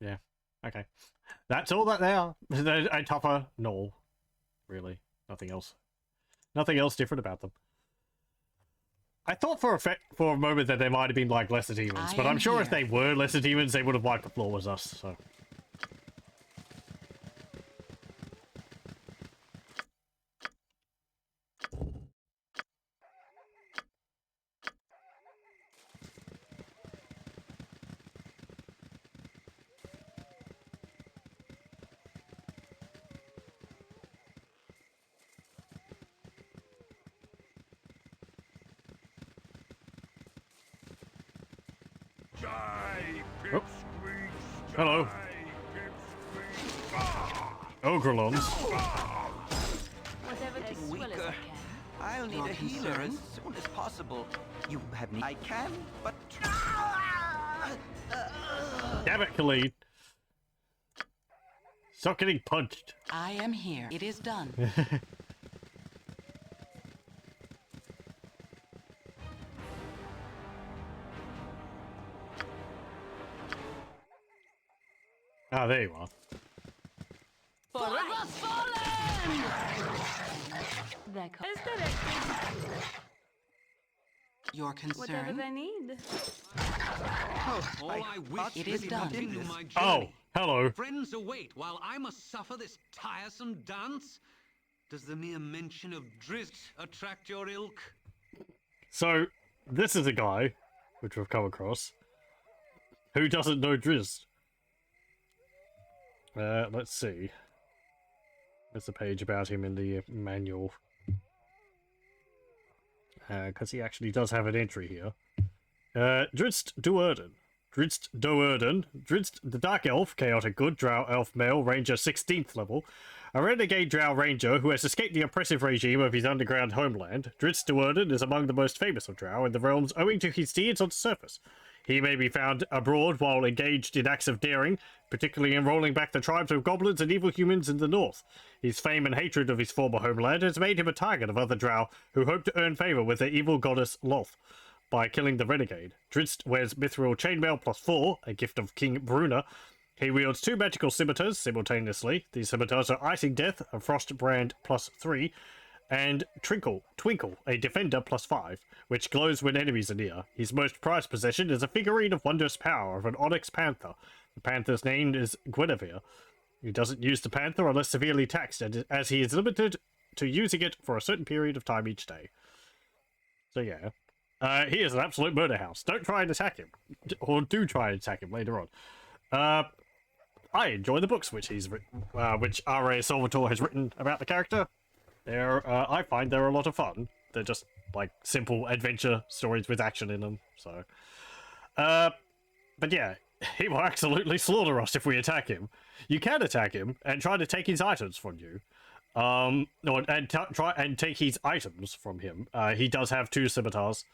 Yeah, okay. That's all that they are. They're a tougher gnoll. Really. Nothing else. Nothing else different about them. I thought for a moment that they might have been like lesser demons, but I'm sure if they were lesser demons, they would have wiped the floor with us, so... Oh. Hello. Ogrelons. Weaker. I'll need a healer as soon as possible. You have me. I can, but... Damn it, Khalid. Stop getting punched. I am here. It is done. Ah, there you are. Forever fallen! That is directed. Your concern? Whatever they need. All I wish it is done. continue my journey. Oh, hello. Friends await while I must suffer this tiresome dance? Does the mere mention of Drizzt attract your ilk? So, this is a guy, which we've come across, who doesn't know Drizzt. Let's see. There's a page about him in the manual. Because he actually does have an entry here. Drizzt Do'Urden. Drizzt Do'Urden. Drizzt the Dark Elf, Chaotic Good, Drow Elf Male, Ranger 16th level. A renegade Drow Ranger who has escaped the oppressive regime of his underground homeland. Drizzt Do'Urden is among the most famous of Drow in the realms owing to his deeds on the surface. He may be found abroad while engaged in acts of daring, particularly in rolling back the tribes of goblins and evil humans in the north. His fame and hatred of his former homeland has made him a target of other Drow who hope to earn favour with their evil goddess Loth by killing the renegade. Drizzt wears Mithril Chainmail +4, a gift of King Bruna. He wields 2 magical scimitars simultaneously. These scimitars are Icing Death, a Frost Brand +3, And Twinkle, a defender +5, which glows when enemies are near. His most prized possession is a figurine of wondrous power of an onyx panther. The panther's name is Guinevere. He doesn't use the panther unless severely taxed, as he is limited to using it for a certain period of time each day. So yeah. He is an absolute murder house. Don't try and attack him. Or do try and attack him later on. I enjoy the books which he's written, which R.A. Salvatore has written about the character. I find they're a lot of fun. They're just, like, simple adventure stories with action in them, so... but yeah, he will absolutely slaughter us if we attack him. You can attack him and try to take his items from you. Try and take his items from him. He does have 2 scimitars.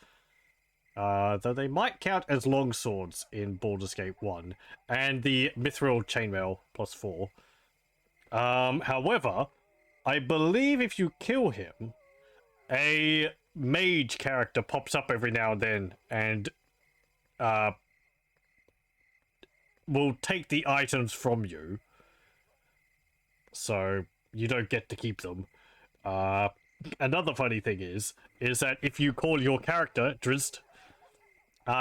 Though they might count as long swords in Baldur's Gate 1. And the mithril chainmail +4. However, I believe if you kill him, a mage character pops up every now and then and will take the items from you. So you don't get to keep them. Another funny thing is that if you call your character Drizzt,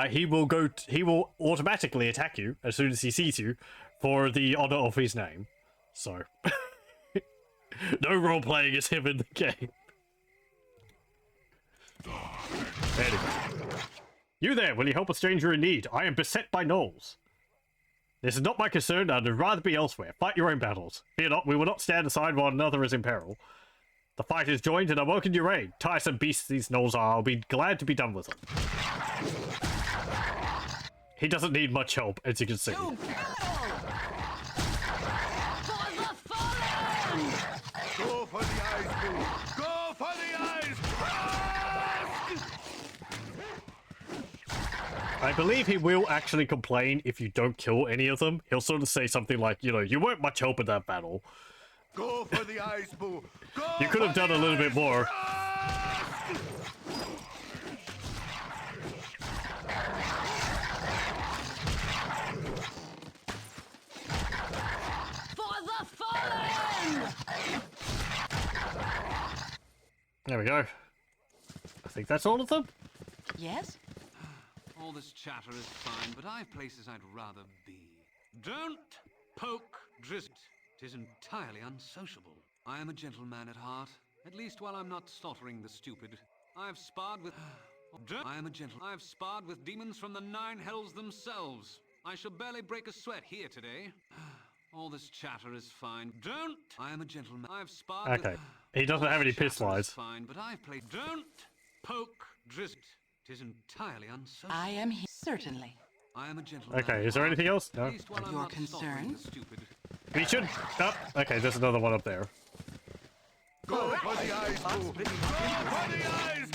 he will automatically attack you as soon as he sees you for the honor of his name. So no role playing as him in the game. Anyway. You there, will you help a stranger in need? I am beset by gnolls. This is not my concern, and I'd rather be elsewhere. Fight your own battles. Fear not, we will not stand aside while another is in peril. The fight is joined, and I welcome your aid. Tiresome beasts these gnolls are. I'll be glad to be done with them. He doesn't need much help, as you can see. Go for the eyes, Boo! Go for the eyes! I believe he will actually complain if you don't kill any of them. He'll sort of say something like, you know, you weren't much help in that battle. Go for the eyes, Boo! Go you could have done a little bit more. There we go. I think that's all of them. Yes? All this chatter is fine, but I've places I'd rather be. Don't poke Drizzt. 'Tis entirely unsociable. I am a gentleman at heart, at least while I'm not slaughtering the stupid. I've sparred with... I've sparred with demons from the 9 hells themselves. I shall barely break a sweat here today. All this chatter is fine. I am a gentleman. I've sparred with... He doesn't have any pistol eyes. Fine, but I've played... Don't poke Drizzt. 'Tis entirely unsociable. I am here. Certainly. I am a gentleman. Okay, is there anything else? No. You're concerned? We should... Oh, okay, there's another one up there. Go for the eyes, Boo! Go for the eyes!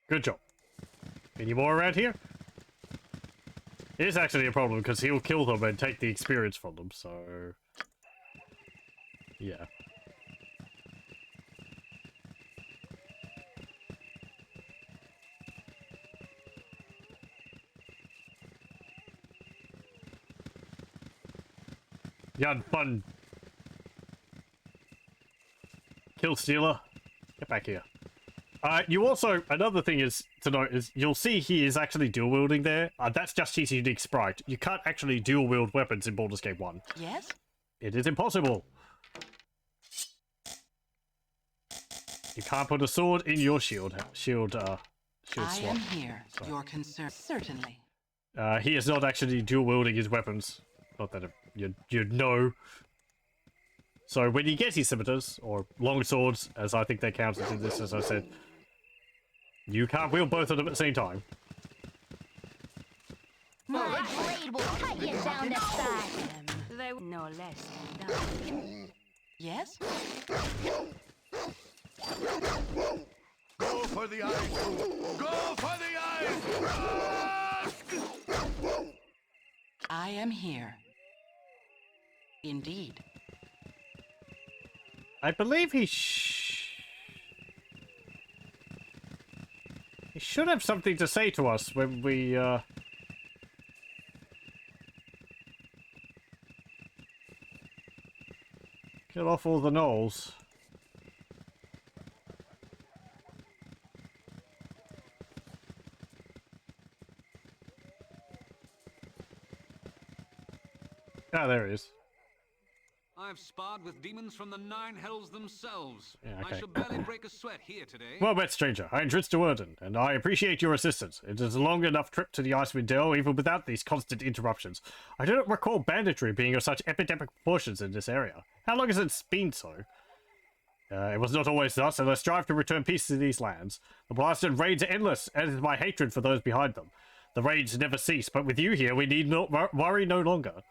Good job. Any more around here? It is actually a problem because he'll kill them and take the experience from them, so... Yeah. Young fun. Kill stealer. Get back here. You also, another thing is to note is you'll see he is actually dual wielding there. That's just his unique sprite. You can't actually dual wield weapons in Baldur's Gate 1. Yes? It is impossible. You can't put a sword in your shield slot. I am here. Sorry. Your concern, certainly. He is not actually dual wielding his weapons. Not that you'd know. So when you get his scimitars, or long swords, as I think they counted in this, as I said, you can't wield both of them at the same time. My blade will cut you down to size. They no less than Yes? Go for the eyes, Boo! Go for the eyes! I am here. Indeed. I believe he should have something to say to us when we Get off all the knolls. Ah, there he is. I've sparred with demons from the Nine Hells themselves. Yeah, okay. I shall barely break a sweat here today. Well met, stranger. I am Dritz de Worden, and I appreciate your assistance. It is a long enough trip to the Icewind Dale, even without these constant interruptions. I do not recall banditry being of such epidemic proportions in this area. How long has it been so? It was not always thus, and I strive to return peace to these lands. The blasted raids are endless, as is my hatred for those behind them. The raids never cease, but with you here, we need not worry no longer.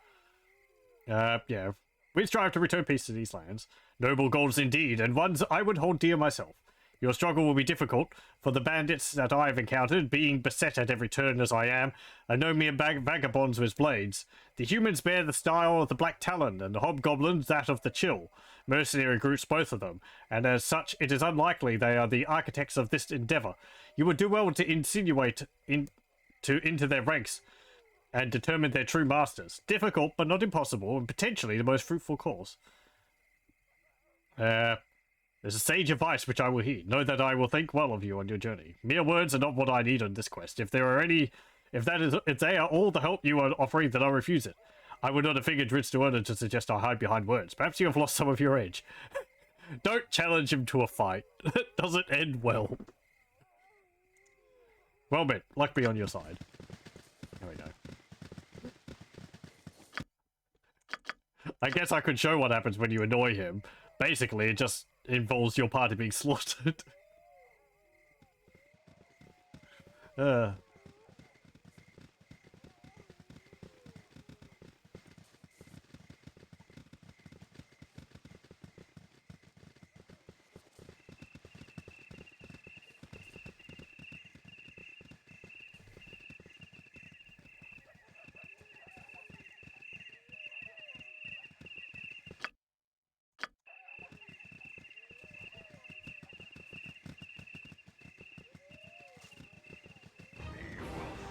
Yeah. We strive to return peace to these lands. Noble goals indeed, and ones I would hold dear myself. Your struggle will be difficult, for the bandits that I have encountered, being beset at every turn as I am, are no mere vagabonds with blades. The humans bear the style of the Black Talon, and the hobgoblins that of the Chill. Mercenary groups, both of them, and as such, it is unlikely they are the architects of this endeavour. You would do well to insinuate into their ranks, and determine their true masters. Difficult, but not impossible, and potentially the most fruitful course. There's a sage advice which I will heed. Know that I will think well of you on your journey. Mere words are not what I need on this quest. If they are all the help you are offering, then I'll refuse it. I would not have figured Dritz de Worden to suggest I hide behind words. Perhaps you have lost some of your edge. Don't challenge him to a fight. That doesn't end well. Well met. Luck be on your side. There we go. I guess I could show what happens when you annoy him. Basically, it just involves your party being slaughtered.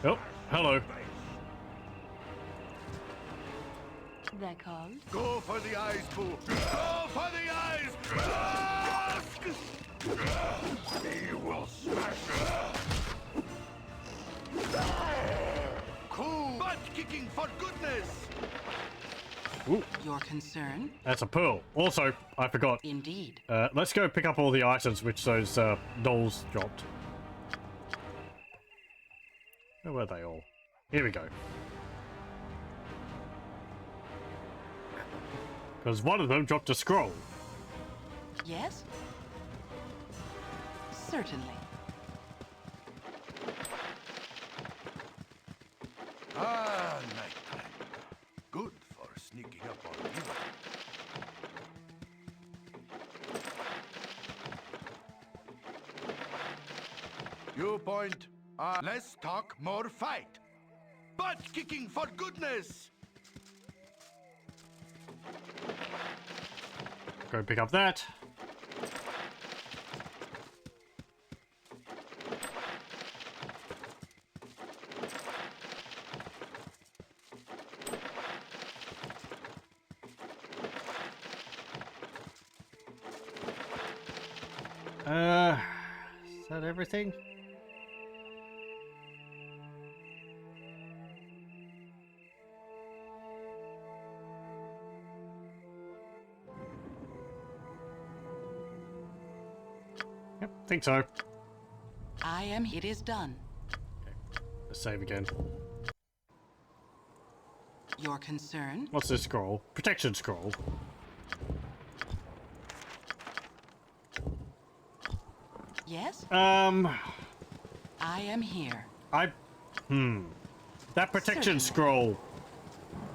Oh, hello. They called? Go for the eyes, Pooh! Go for the eyes! Ask! He will smash Cool! Butt kicking for goodness! Ooh. Your concern? That's a pearl. Also, I forgot. Indeed. Let's go pick up all the items which those gnolls dropped. Where were they all? Here we go. Because one of them dropped a scroll. Yes? Certainly. Ah, nighttime. Good for sneaking up on you. You point. Less talk, more fight. Butt kicking for goodness! Go pick up that. Is that everything? Yep, think so. It is done. Okay, let's save again. Your concern? What's this scroll? Protection scroll. Yes? I am here. That protection scroll.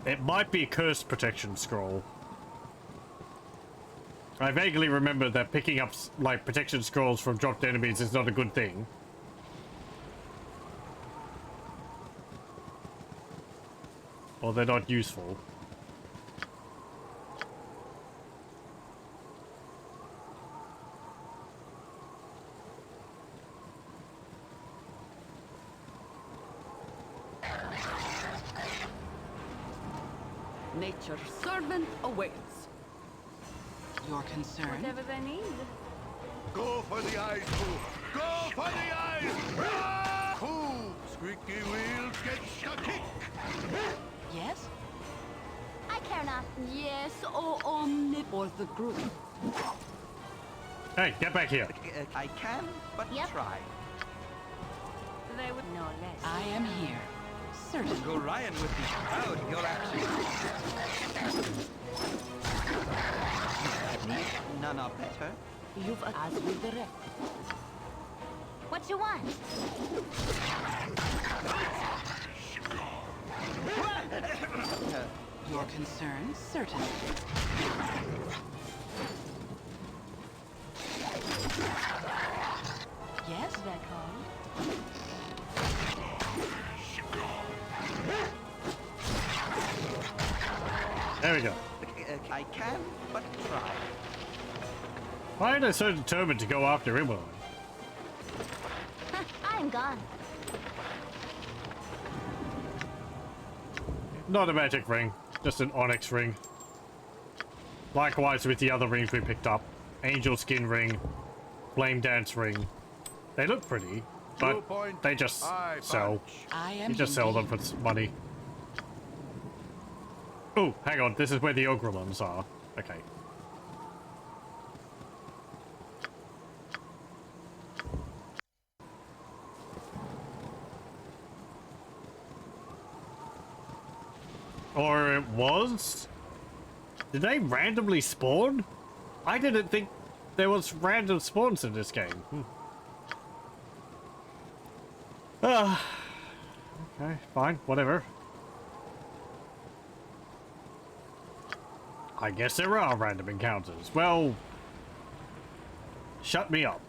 It might be a cursed protection scroll. I vaguely remember that picking up, like, protection scrolls from dropped enemies is not a good thing. Or they're not useful. Nature's servant awaits. your concern? Whatever they need. Go for the eyes, Pooh! Go for the eyes! Ah! Pooh! Squeaky wheels get the kick! Yes? I care not. Yes, or omnip or the group. Hey, get back here. I can, but Yep. try. They would know less. I am here. Certainly. Gorion would be proud of your actions. None are better. You've as we direct. What you want? Your concern? Certainly. Yes? That called. There we go. I can, but try. Why are they so determined to go after him? I'm gone. Not a magic ring, just an onyx ring. Likewise with the other rings we picked up. Angel skin ring, flame dance ring. They look pretty, but they just sell. I am You just sell them for money. Oh, hang on, this is where the Ogrelons are. Okay. Or it was? Did they randomly spawn? I didn't think there was random spawns in this game. Okay, fine, whatever. I guess there are random encounters. Well, shut me up.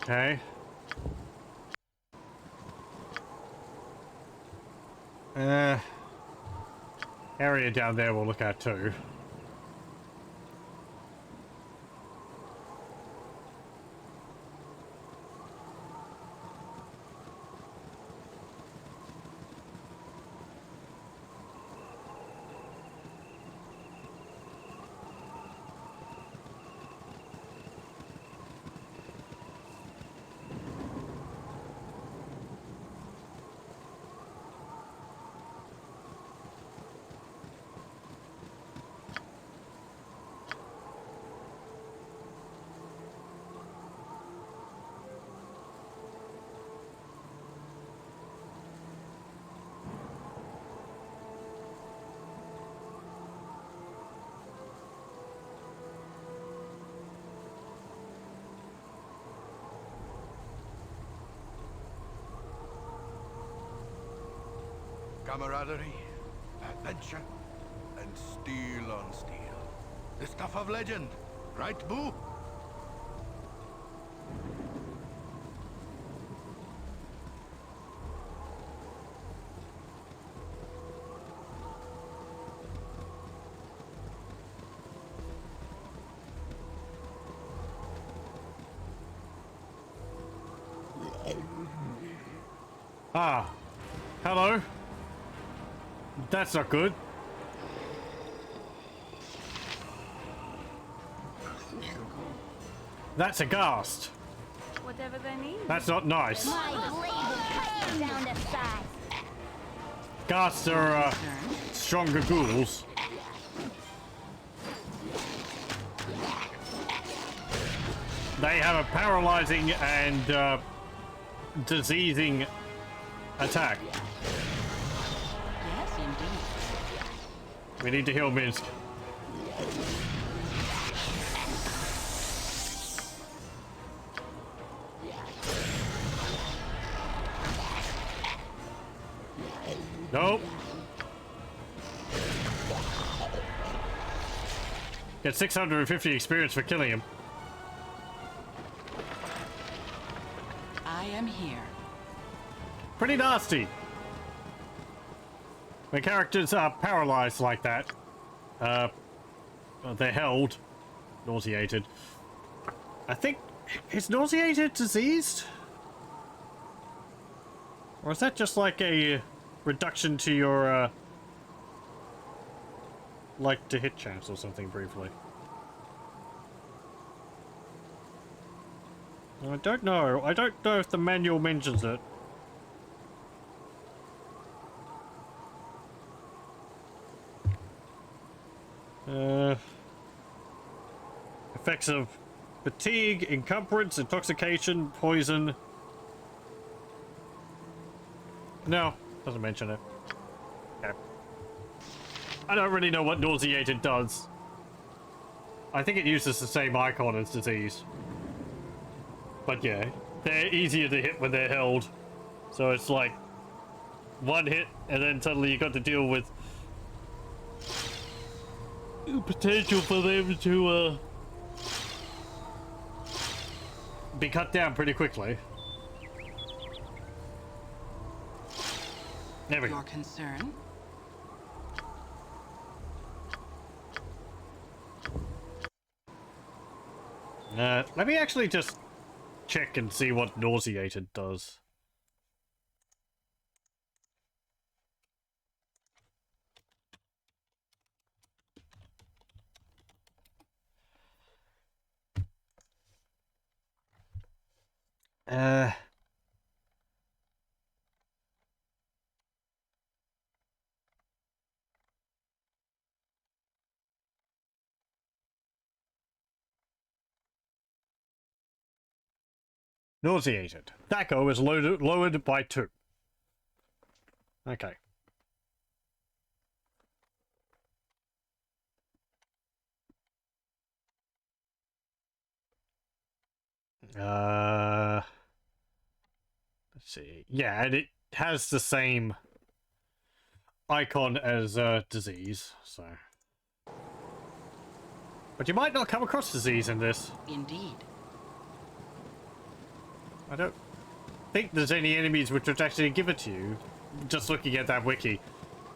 Okay. Area down there we'll look at too. Camaraderie, adventure, and steel on steel. The stuff of legend, right, Boo? Ah, hello. That's not good. That's a ghast. Whatever they need. That's not nice. My blade will cut you down to size. Ghasts are stronger ghouls. They have a paralyzing and diseasing attack. Yes, indeed. We need to heal Minsk. Nope. Get 650 experience for killing him. pretty nasty. When characters are paralyzed like that, they're held, nauseated. I think, is nauseated diseased? Or is that just like a reduction to your, like to hit chance or something briefly? I don't know. I don't know if the manual mentions it. Effects of fatigue, encumbrance, intoxication, poison. No, doesn't mention it. Okay. I don't really know what nauseated does. I think it uses the same icon as disease. But yeah, they're easier to hit when they're held. So it's like one hit and then suddenly you got to deal with potential for them to be cut down pretty quickly. There we go. Your concern? Let me actually just check and see what nauseated does. Nauseated. THAC0 is lowered by 2. Okay. Let's see. Yeah, and it has the same icon as disease, so. But you might not come across disease in this. Indeed. I don't think there's any enemies which would actually give it to you. Just looking at that wiki,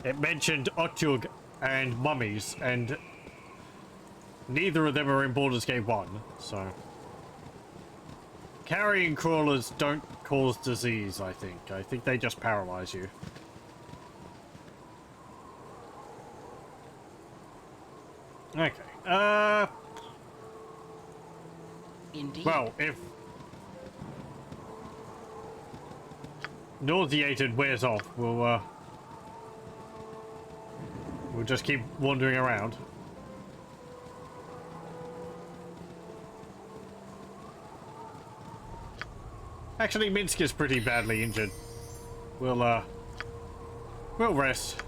it mentioned Otyug and mummies, and neither of them are in Baldur's Gate 1, so. Carrion crawlers don't cause disease, I think. I think they just paralyze you. Okay. Indeed. Well, if nauseated wears off, we'll just keep wandering around. Actually, Minsk is pretty badly injured. We'll rest.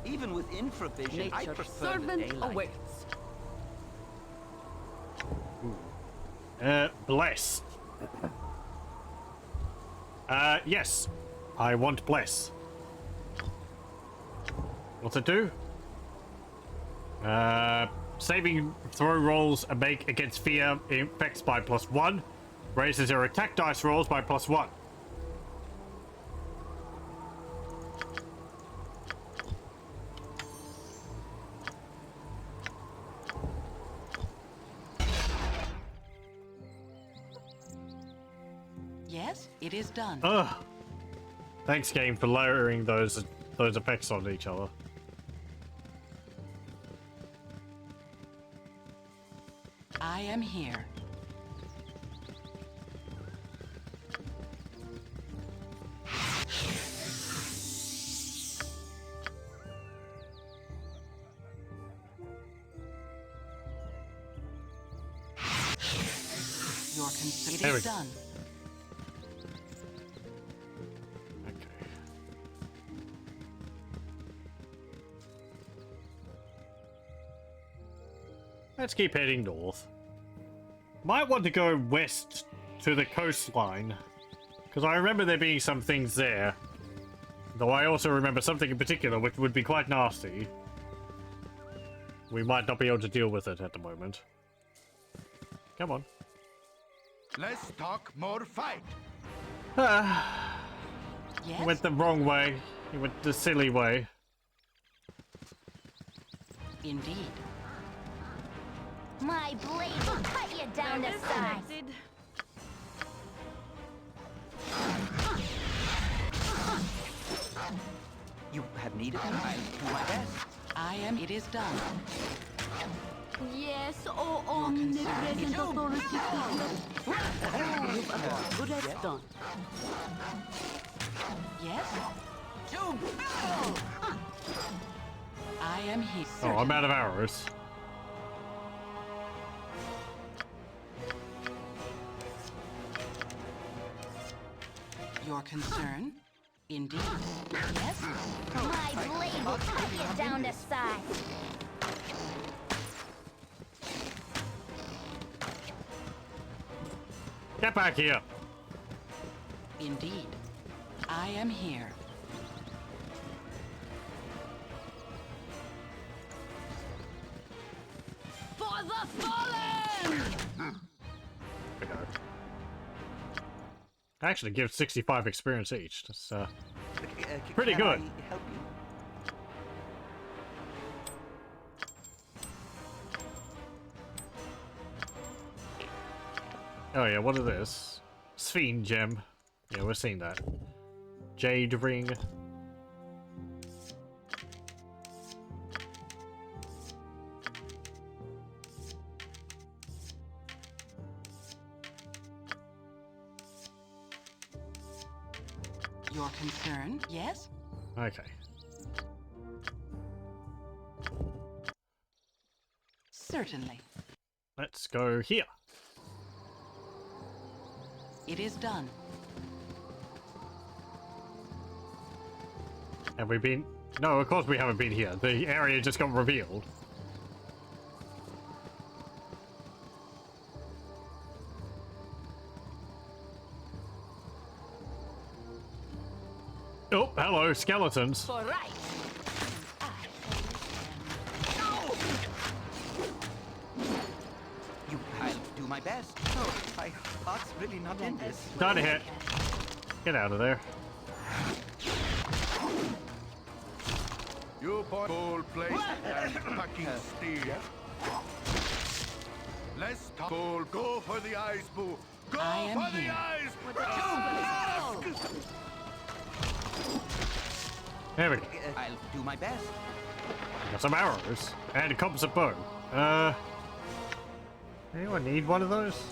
Even with infravision, I Nature's prefer the servant daylight. awaits. Bless. Yes. I want bless. What's it do? Saving throw rolls and make against fear effects by +1. Raises your attack dice rolls by +1. Yes, it is done. Ugh. Thanks, game, for layering those effects on each other. I am here. Your consent There we is go. done. Okay. Let's keep heading north. Might want to go west to the coastline, because I remember there being some things there. Though I also remember something in particular which would be quite nasty. We might not be able to deal with it at the moment. Come on. Less talk, more fight. Yes? He went the wrong way. He went the silly way. Indeed. My blade will cut you down to size. Disconnected. You have need of me. I'll do my best. It is done. Yes, oh omnipresent authority. Good as done. Yes? I am here. Oh, I'm out of arrows. Your concern? Indeed. Yes? My blade will cut you down to size. Get back here. Indeed. I am here. For the fallen! We go. Actually, gives 65 experience each. That's pretty Can good. I help you? Oh yeah, what is this? Sphinx gem. Yeah, we're seeing that. Jade ring. Your concern? Yes? Okay. Certainly. Let's go here. It is done. Have we been? No, of course we haven't been here. The area just got revealed. Oh, hello, skeletons. For right. I'll do my best. Oh, my heart's really not in this. Done hit. Get out of there. You point gold plate and packing steel. Let's talk gold. Go for the eyes, boo. Go I am for the here. eyes. There we go. I'll do my best. Got some arrows and a composite bow. Anyone need one of those?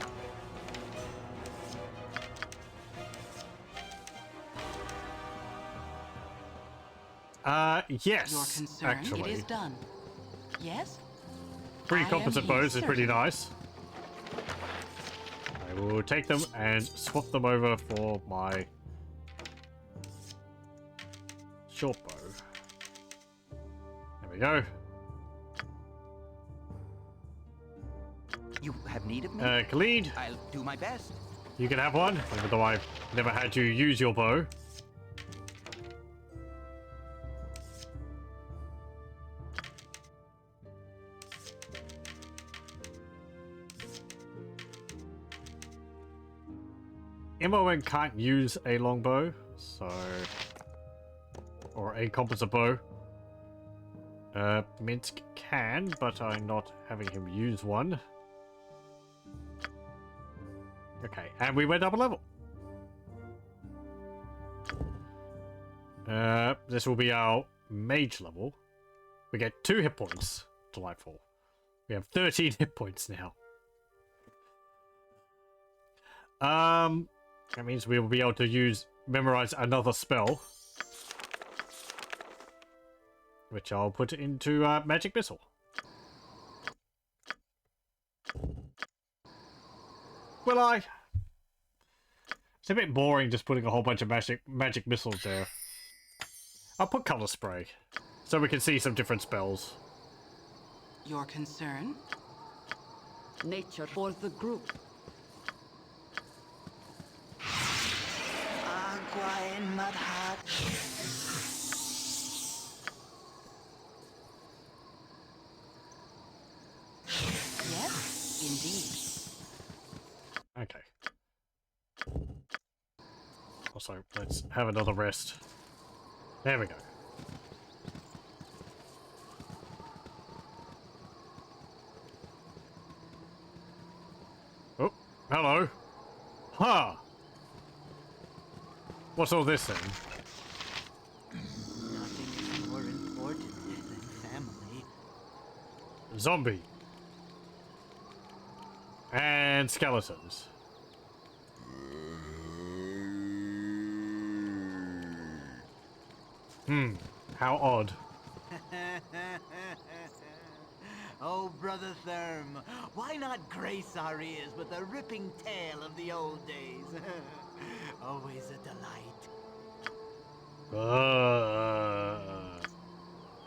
Yes. Your concern? Actually, It is done. Yes? 3 I am composite here, bows is pretty certainly. nice. I will take them and swap them over for my short bow. There we go. You have need of me? Khalid, I'll do my best. you can have one, even though I've never had you use your bow. MON can't use a longbow, so... or a composite bow. Minsk can, but I'm not having him use one. Okay, and we went up a level. This will be our mage level. We get 2 hit points. Delightful. We have 13 hit points now. That means we will be able to memorize another spell. Which I'll put into Magic Missile. Will I? It's a bit boring just putting a whole bunch of magic missiles there. I'll put Color Spray, so we can see some different spells. Your concern? Nature for the group. Agua en mud hut. Yes? Indeed. Okay. Also, let's have another rest. There we go. Oh, hello. Ha! Huh. What's all this then? Nothing is more important than family. Zombie. And skeletons. How odd. Oh, Brother Therm, why not grace our ears with a ripping tale of the old days? Always a delight.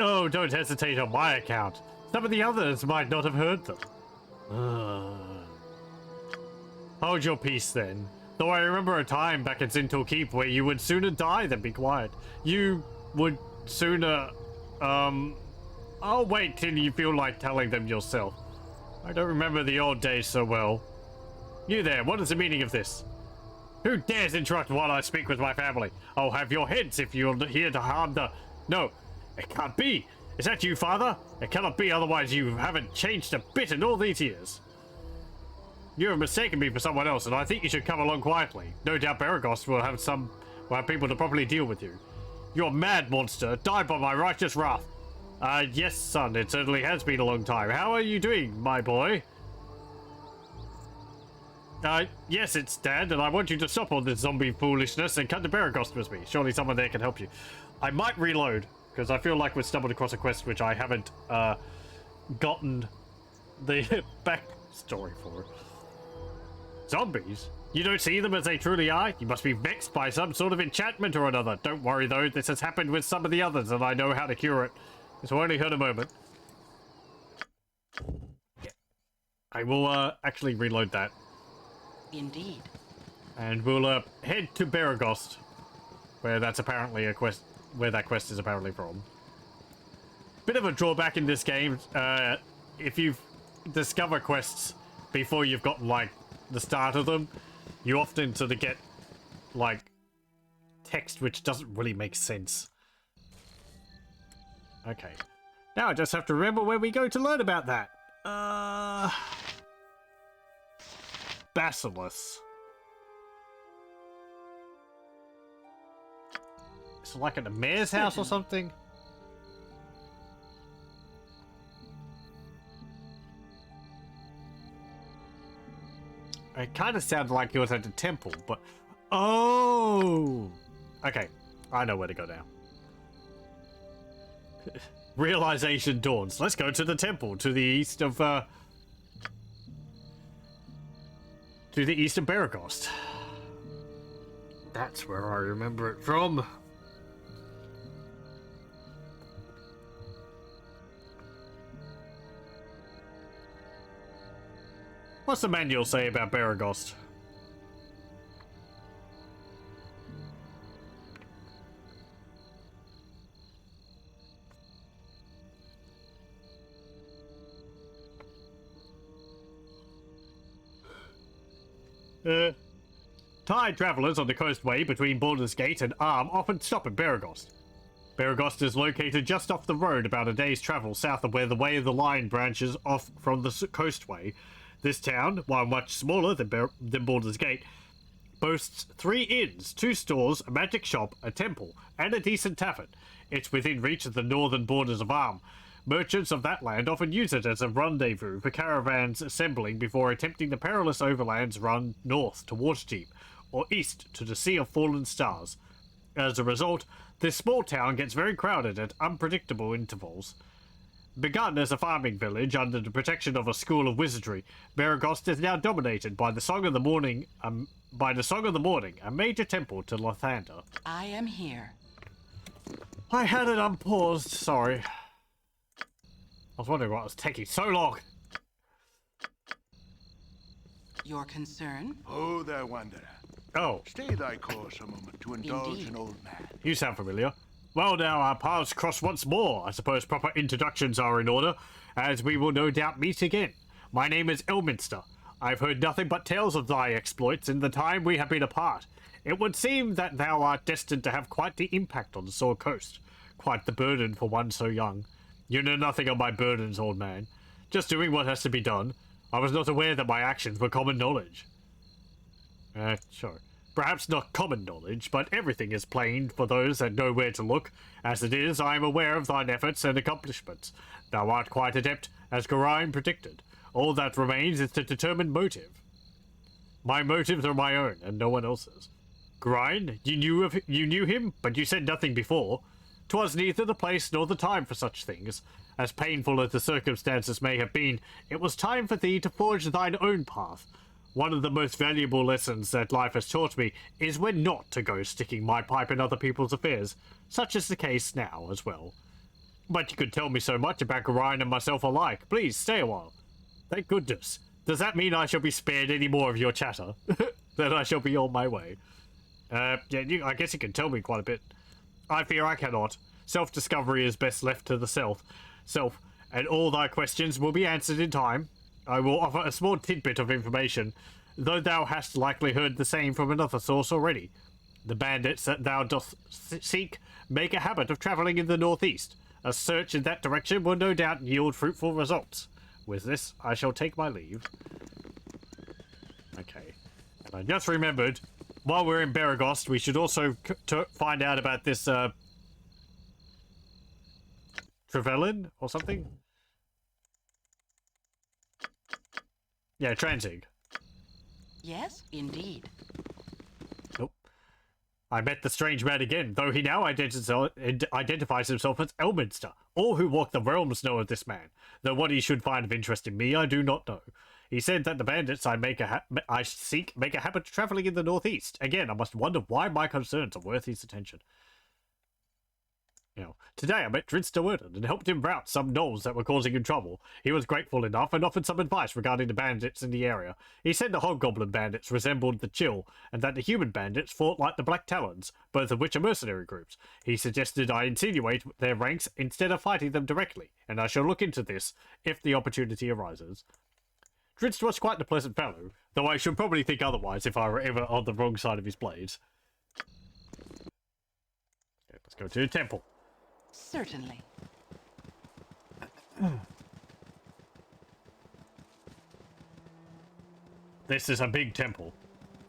Oh, don't hesitate on my account. Some of the others might not have heard them. Hold your peace then. Though I remember a time back at Zintal Keep where you would sooner die than be quiet. You would sooner, I'll wait till you feel like telling them yourself. I don't remember the old days so well. You there, what is the meaning of this? Who dares interrupt while I speak with my family? I'll have your heads if you're here to harm the... No, it can't be. Is that you, father? It cannot be, otherwise you haven't changed a bit in all these years. You have mistaken me for someone else, and I think you should come along quietly. No doubt Baragos will have people to properly deal with you. You're mad, monster. Die by my righteous wrath. Yes, son, it certainly has been a long time. How are you doing, my boy? Yes, it's Dad, and I want you to stop all this zombie foolishness and come to Baragos with me. Surely someone there can help you. I might reload, because I feel like we've stumbled across a quest which I haven't, gotten the backstory for. Zombies? You don't see them as they truly are? You must be vexed by some sort of enchantment or another. Don't worry though, this has happened with some of the others and I know how to cure it. This will only hurt a moment. Yeah. I will actually reload that. Indeed. And we'll head to Baragos, where that's apparently a quest, where that quest is apparently from. Bit of a drawback in this game, if you discover quests before you've gotten like the start of them, you often sort of get like text which doesn't really make sense. Okay, now I just have to remember where we go to learn about that. Basilisk. It's like at the mayor's house or something. It kind of sounded like it was at the temple, but... Oh! Okay, I know where to go now. Realization dawns. Let's go to the temple, to the east of, to the east of Baragos. That's where I remember it from. What's the manual say about Baragos? Tide travelers on the coastway between Baldur's Gate and Arm often stop at Baragos. Baragos is located just off the road, about a day's travel south of where the Way of the Lion branches off from the coastway. This town, while much smaller than Baldur's Gate, boasts 3 inns, 2 stores, a magic shop, a temple, and a decent tavern. It's within reach of the northern borders of Arm. Merchants of that land often use it as a rendezvous for caravans assembling before attempting the perilous overlands run north towards Deep, or east to the Sea of Fallen Stars. As a result, this small town gets very crowded at unpredictable intervals. Begun as a farming village under the protection of a school of wizardry, Baragos is now dominated by the Song of the Morning, a major temple to Lathander. I am here. I had it unpaused, sorry. I was wondering why it was taking so long. Your concern? Oh there, wanderer. Oh. Stay thy course a moment to indulge Indeed. an old man. You sound familiar. Well, now our paths cross once more. I suppose proper introductions are in order, as we will no doubt meet again. My name is Elminster. I've heard nothing but tales of thy exploits in the time we have been apart. It would seem that thou art destined to have quite the impact on the Sword Coast. Quite the burden for one so young. You know nothing of my burdens, old man. Just doing what has to be done. I was not aware that my actions were common knowledge. Sure. Perhaps not common knowledge, but everything is plain for those that know where to look. As it is, I am aware of thine efforts and accomplishments. Thou art quite adept, as Gorion predicted. All that remains is to determine motive. My motives are my own, and no one else's. Gorion, you knew him, but you said nothing before. 'Twas neither the place nor the time for such things. As painful as the circumstances may have been, it was time for thee to forge thine own path. One of the most valuable lessons that life has taught me is when not to go sticking my pipe in other people's affairs. Such is the case now as well. But you could tell me so much about Gorion and myself alike. Please, stay a while. Thank goodness. Does that mean I shall be spared any more of your chatter? Then I shall be on my way. Yeah, I guess you can tell me quite a bit. I fear I cannot. Self-discovery is best left to the self, and all thy questions will be answered in time. I will offer a small tidbit of information, though thou hast likely heard the same from another source already. The bandits that thou dost seek make a habit of travelling in the northeast. A search in that direction will no doubt yield fruitful results. With this, I shall take my leave. Okay. And I just remembered, while we're in Baragost, we should also find out about this, Trevelyan or something? Yeah, Transig. Yes, indeed. Nope. I met the strange man again, though he now identifies himself as Elminster. All who walk the realms know of this man, though what he should find of interest in me I do not know. He said that the bandits I seek make a habit of travelling in the northeast. Again, I must wonder why my concerns are worth his attention. Today I met Drinster and helped him rout some gnolls that were causing him trouble. He was grateful enough and offered some advice regarding the bandits in the area. He said the hobgoblin bandits resembled the Chill, and that the human bandits fought like the Black Talons, both of which are mercenary groups. He suggested I insinuate their ranks instead of fighting them directly, and I shall look into this if the opportunity arises. Drinster was quite a pleasant fellow, though I should probably think otherwise if I were ever on the wrong side of his blades. Okay, let's go to the temple. Certainly. This is a big temple.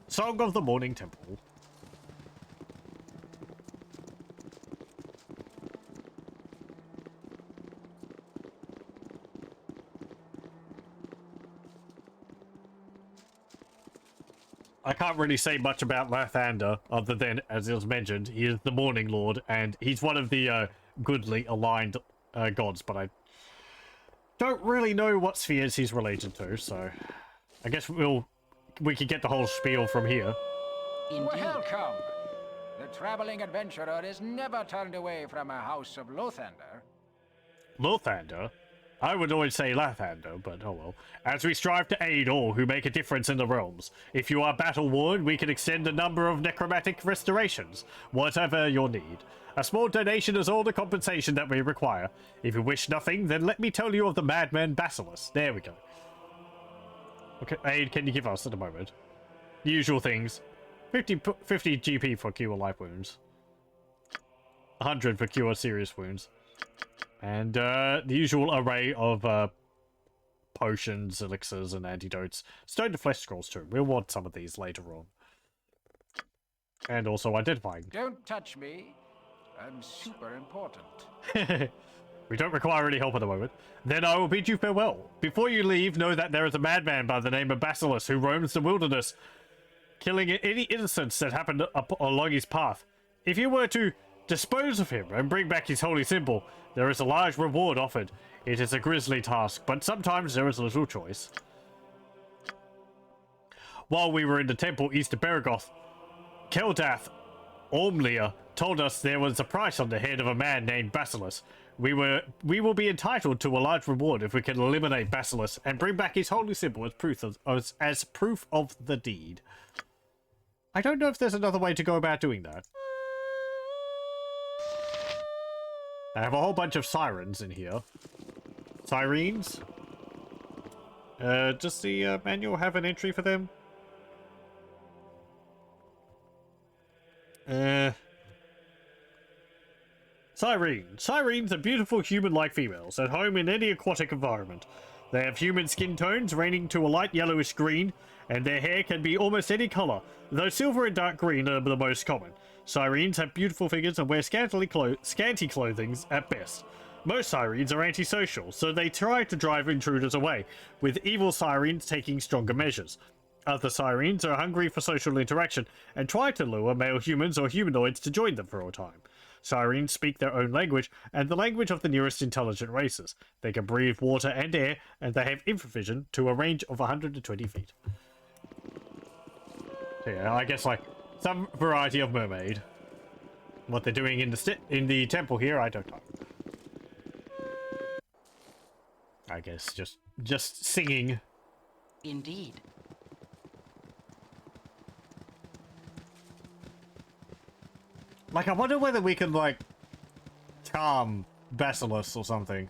Song of the Morning Temple. I can't really say much about Lathander, other than, as it was mentioned, he is the Morning Lord, and he's one of the goodly aligned gods, but I don't really know what spheres he's related to, so I guess we could get the whole spiel from here. Indeed. Welcome! The traveling adventurer is never turned away from a house of Lothander. Lothander? I would always say Lathander, but oh well. As we strive to aid all who make a difference in the realms. If you are battle-worn, we can extend a number of necromantic restorations, whatever your need. A small donation is all the compensation that we require. If you wish nothing, then let me tell you of the madman Basilisk. There we go. Okay, aid can you give us at the moment? The usual things. 50 GP for cure life wounds. 100 for cure serious wounds. And the usual array of potions, elixirs, and antidotes. Stone to flesh scrolls too. We'll want some of these later on. And also identifying. Don't touch me. I'm super important. We don't require any help at the moment. Then I will bid you farewell. Before you leave, know that there is a madman by the name of Basilisk who roams the wilderness, killing any innocents that happen along his path. If you were to dispose of him and bring back his holy symbol, there is a large reward offered. It is a grisly task, but sometimes there is little choice. While we were in the temple east of Baragoth, Keldath Ormlia told us there was a price on the head of a man named Basilisk. We will be entitled to a large reward if we can eliminate Basilisk and bring back his holy symbol as proof of the deed. I don't know if there's another way to go about doing that. I have a whole bunch of sirens in here. Sirens? Does the manual have an entry for them? Sirene. Sirens are beautiful human-like females, at home in any aquatic environment. They have human skin tones ranging to a light yellowish green, and their hair can be almost any color, though silver and dark green are the most common. Sirens have beautiful figures and wear scanty clothing at best. Most sirens are antisocial, so they try to drive intruders away, with evil sirens taking stronger measures. Other sirens are hungry for social interaction and try to lure male humans or humanoids to join them for a time. Sirens speak their own language and the language of the nearest intelligent races. They can breathe water and air, and they have infravision to a range of 120 feet. So yeah, I guess like some variety of mermaid. What they're doing in the temple here, I don't know. I guess just singing. Indeed. Like, I wonder whether we can, like, charm Basilisk or something.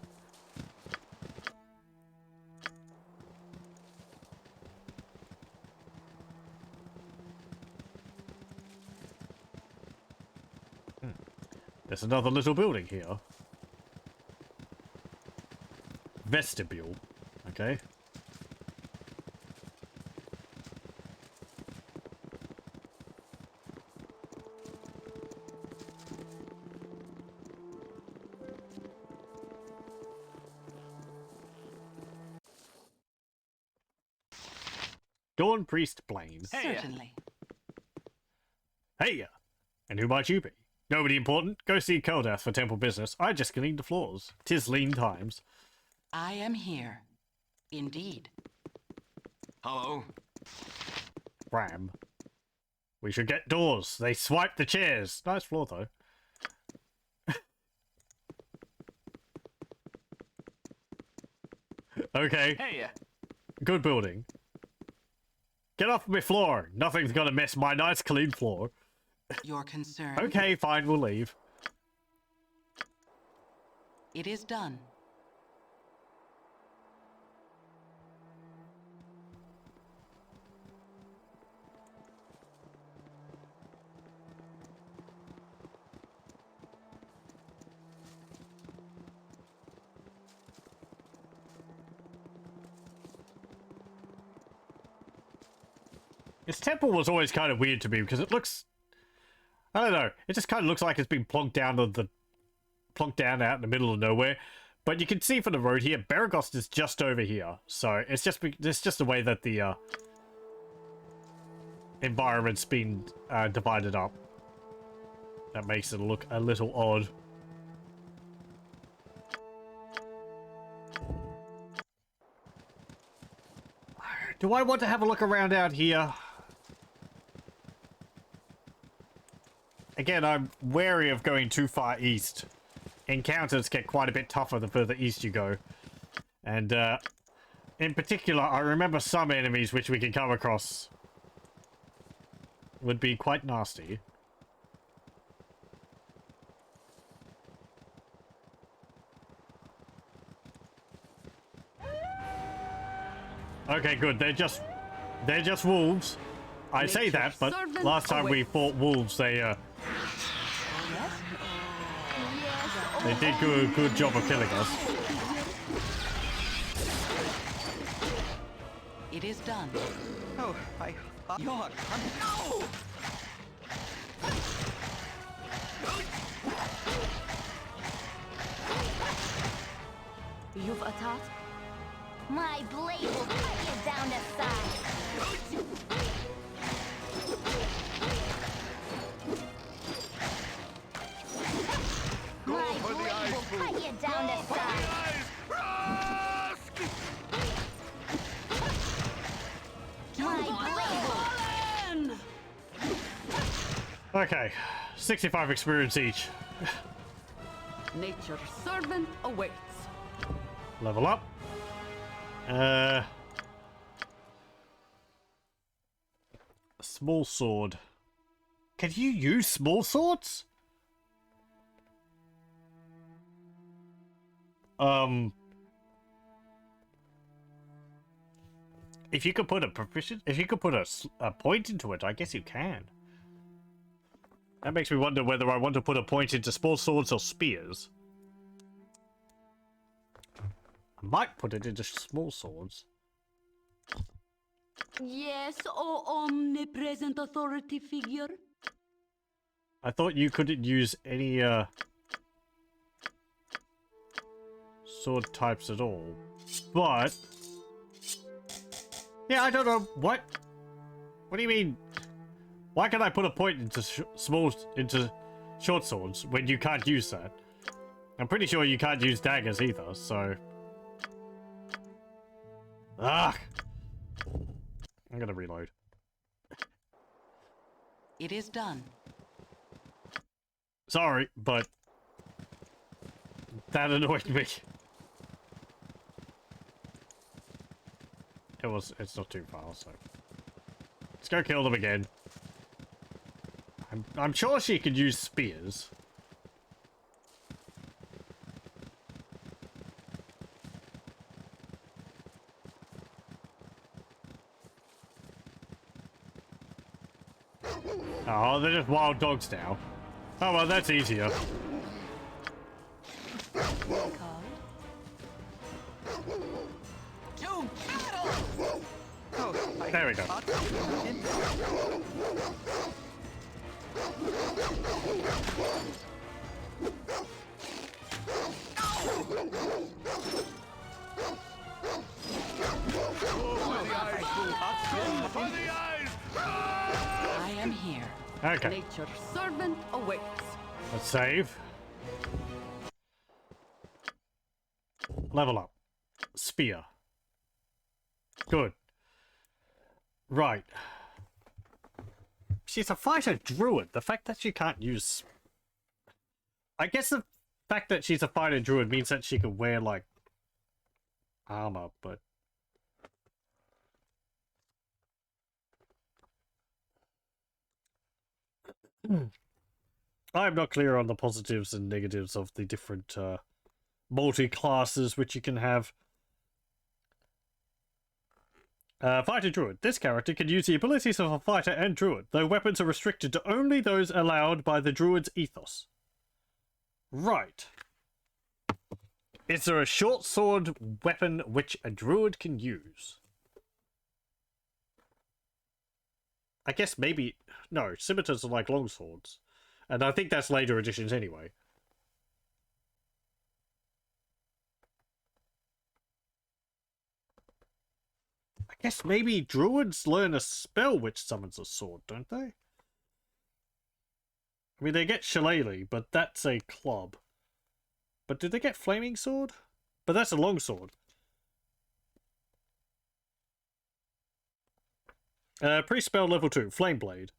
There's another little building here. Vestibule. Okay. Dawn Priest Blaine. Certainly. Hey! And who might you be? Nobody important. Go see Keldath for temple business. I just cleaned the floors. 'Tis lean times. I am here. Indeed. Hello? Ram. We should get doors. They swipe the chairs. Nice floor, though. Okay. Hey! Good building. Get off my floor. Nothing's gonna mess my nice clean floor. Your concern. Okay, fine, we'll leave. It is done. This temple was always kind of weird to me because it looks, I don't know, it just kind of looks like it's been plonked down out in the middle of nowhere. But you can see from the road here, Baragost is just over here, so it's just the way that the environment's been divided up. That makes it look a little odd. Do I want to have a look around out here? Again, I'm wary of going too far east. Encounters get quite a bit tougher the further east you go. And, in particular, I remember some enemies which we can come across would be quite nasty. Okay, good. They're just wolves. I say that, but last time we fought wolves, they did a good job of killing us. It is done. Oh, you're coming. No! You've a task? My blade will cut you down to size. My blade will cut you down to size. My blade will... Okay, 65 experience each. Nature's servant awaits. Level up. Small sword. Can you use small swords? If you could put a point into it, I guess you can. That makes me wonder whether I want to put a point into small swords or spears. I might put it into small swords. Yes, oh omnipresent authority figure. I thought you couldn't use any sword types at all. But yeah, I don't know what do you mean? Why can I put a point into short swords when you can't use that? I'm pretty sure you can't use daggers either, so I'm gonna reload. It is done. Sorry, but that annoyed me. It's not too far, so let's go kill them again. I'm sure she could use spears. Oh, they're just wild dogs now. Oh well, that's easier. There we go. I am here. Okay. Nature's servant awaits. Let's save. Level up. Spear. Good. Right. She's a fighter druid. The fact that she can't use... I guess the fact that she's a fighter druid means that she can wear, like, armor, but... I'm not clear on the positives and negatives of the different multi-classes which you can have. Fighter Druid. This character can use the abilities of a fighter and druid, though weapons are restricted to only those allowed by the druid's ethos. Right. Is there a short sword weapon which a druid can use? I guess maybe... No, scimitars are like long swords. And I think that's later editions anyway. I guess maybe druids learn a spell which summons a sword, don't they? I mean, they get Shillelagh, but that's a club. But did they get Flaming Sword? But that's a long sword. Pre-spell level 2, Flame Blade.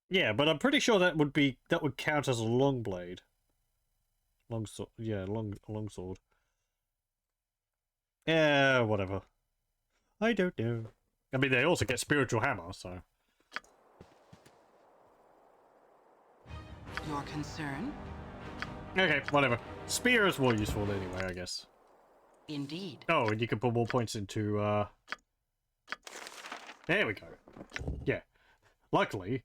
Yeah, but I'm pretty sure that would count as a long blade. Long sword, yeah, long sword. Yeah, whatever. I don't know. I mean, they also get spiritual hammer, so. Your concern? Okay, whatever. Spear is more useful anyway, I guess. Indeed. Oh, and you can put more points into, There we go. Yeah. Luckily,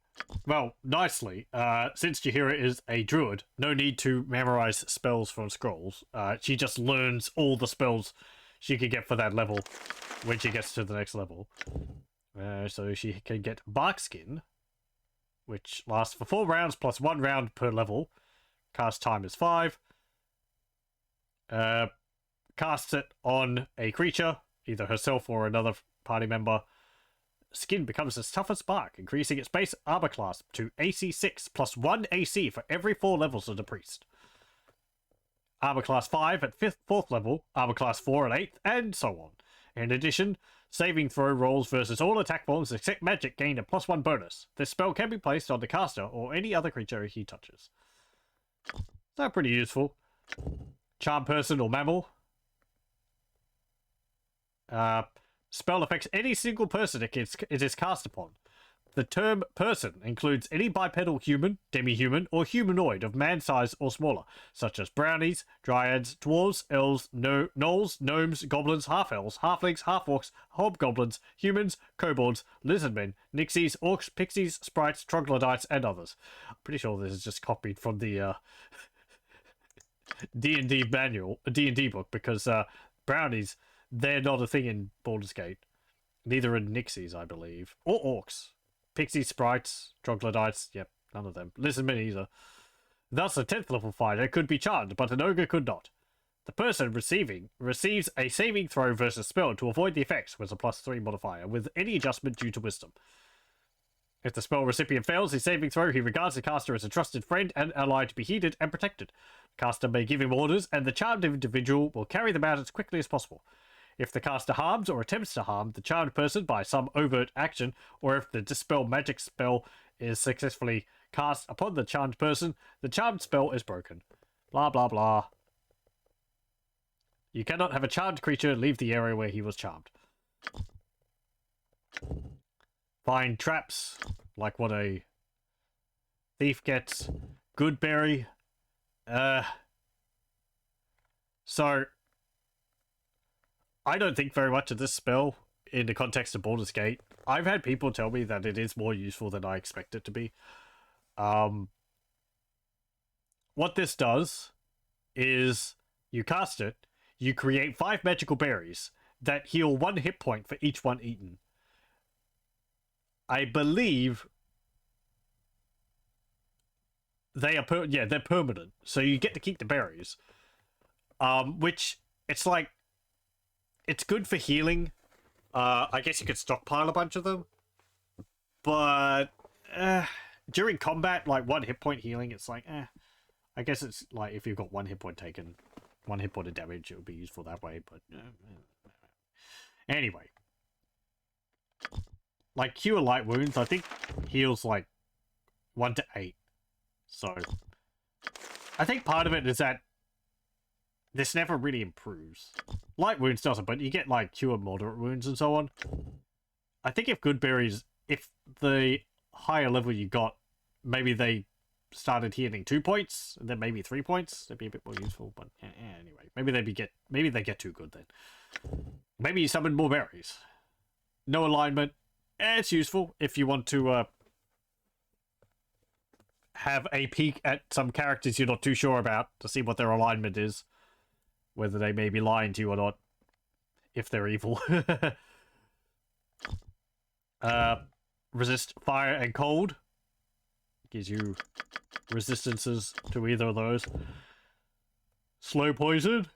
well, nicely, since Jahira is a druid, no need to memorize spells from scrolls. She just learns all the spells she can get for that level when she gets to the next level. So she can get Barkskin, which lasts for 4 rounds plus 1 round per level. Cast time is 5. Casts it on a creature, either herself or another party member. Skin becomes as tough as bark, increasing its base armor class to AC 6 plus 1 AC for every 4 levels of the priest. Armor class 5 at 4th level, armor class 4 at 8th, and so on. In addition, saving throw rolls versus all attack forms except magic gain a +1 bonus. This spell can be placed on the caster or any other creature he touches. So pretty useful. Charm person or mammal. Spell affects any single person it is cast upon. The term person includes any bipedal human, demi-human, or humanoid of man size or smaller, such as brownies, dryads, dwarves, elves, gnolls, gnomes, goblins, half-elves, halflings, half-orcs, hobgoblins, humans, kobolds, lizardmen, nixies, orcs, pixies, sprites, troglodytes, and others. I'm pretty sure this is just copied from the D&D manual, D&D book, because brownies, they're not a thing in Baldur's Gate. Neither are nixies, I believe. Or orcs. Pixies, sprites, troglodytes, yep, none of them. Lizardmen either. Thus, a 10th level fighter could be charmed, but an ogre could not. The person receives a saving throw versus spell to avoid the effects with a +3 modifier, with any adjustment due to wisdom. If the spell recipient fails his saving throw, he regards the caster as a trusted friend and ally to be heeded and protected. The caster may give him orders, and the charmed individual will carry them out as quickly as possible. If the caster harms or attempts to harm the charmed person by some overt action, or if the dispel magic spell is successfully cast upon the charmed person, the charmed spell is broken. Blah, blah, blah. You cannot have a charmed creature leave the area where he was charmed. Find traps, like what a thief gets. Good berry. So, I don't think very much of this spell in the context of Baldur's Gate. I've had people tell me that it is more useful than I expect it to be. What this does is you cast it, you create 5 magical berries that heal 1 hit point for each one eaten. I believe they are they're permanent, so you get to keep the berries. Which it's like, it's good for healing. I guess you could stockpile a bunch of them. But during combat, like 1 hit point healing, it's like, I guess it's like if you've got 1 hit point taken, 1 hit point of damage, it would be useful that way. But anyway, like Cure Light Wounds, I think heals like 1 to 8. So I think part of it is that this never really improves. Light wounds doesn't, but you get like cure moderate wounds and so on. I think if good berries, if the higher level you got, maybe they started healing 2 points and then maybe 3 points, that'd be a bit more useful. But anyway, maybe they get too good then. Maybe you summon more berries. No alignment. It's useful if you want to have a peek at some characters you're not too sure about to see what their alignment is. Whether they may be lying to you or not. If they're evil. Resist fire and cold. Gives you resistances to either of those. Slow poison.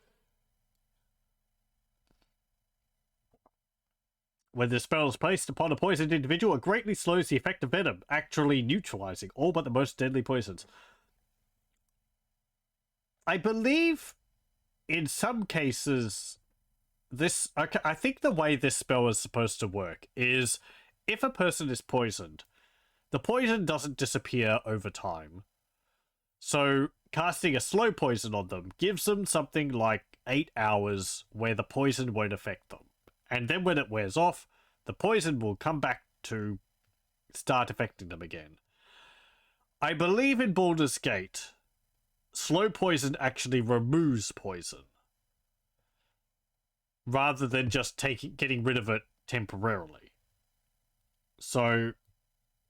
When the spell is placed upon a poisoned individual, it greatly slows the effect of venom, actually neutralizing all but the most deadly poisons. I believe in some cases, I think the way this spell is supposed to work is if a person is poisoned, the poison doesn't disappear over time. So casting a slow poison on them gives them something like 8 hours where the poison won't affect them. And then when it wears off, the poison will come back to start affecting them again. I believe in Baldur's Gate, slow poison actually removes poison. Rather than just getting rid of it temporarily. So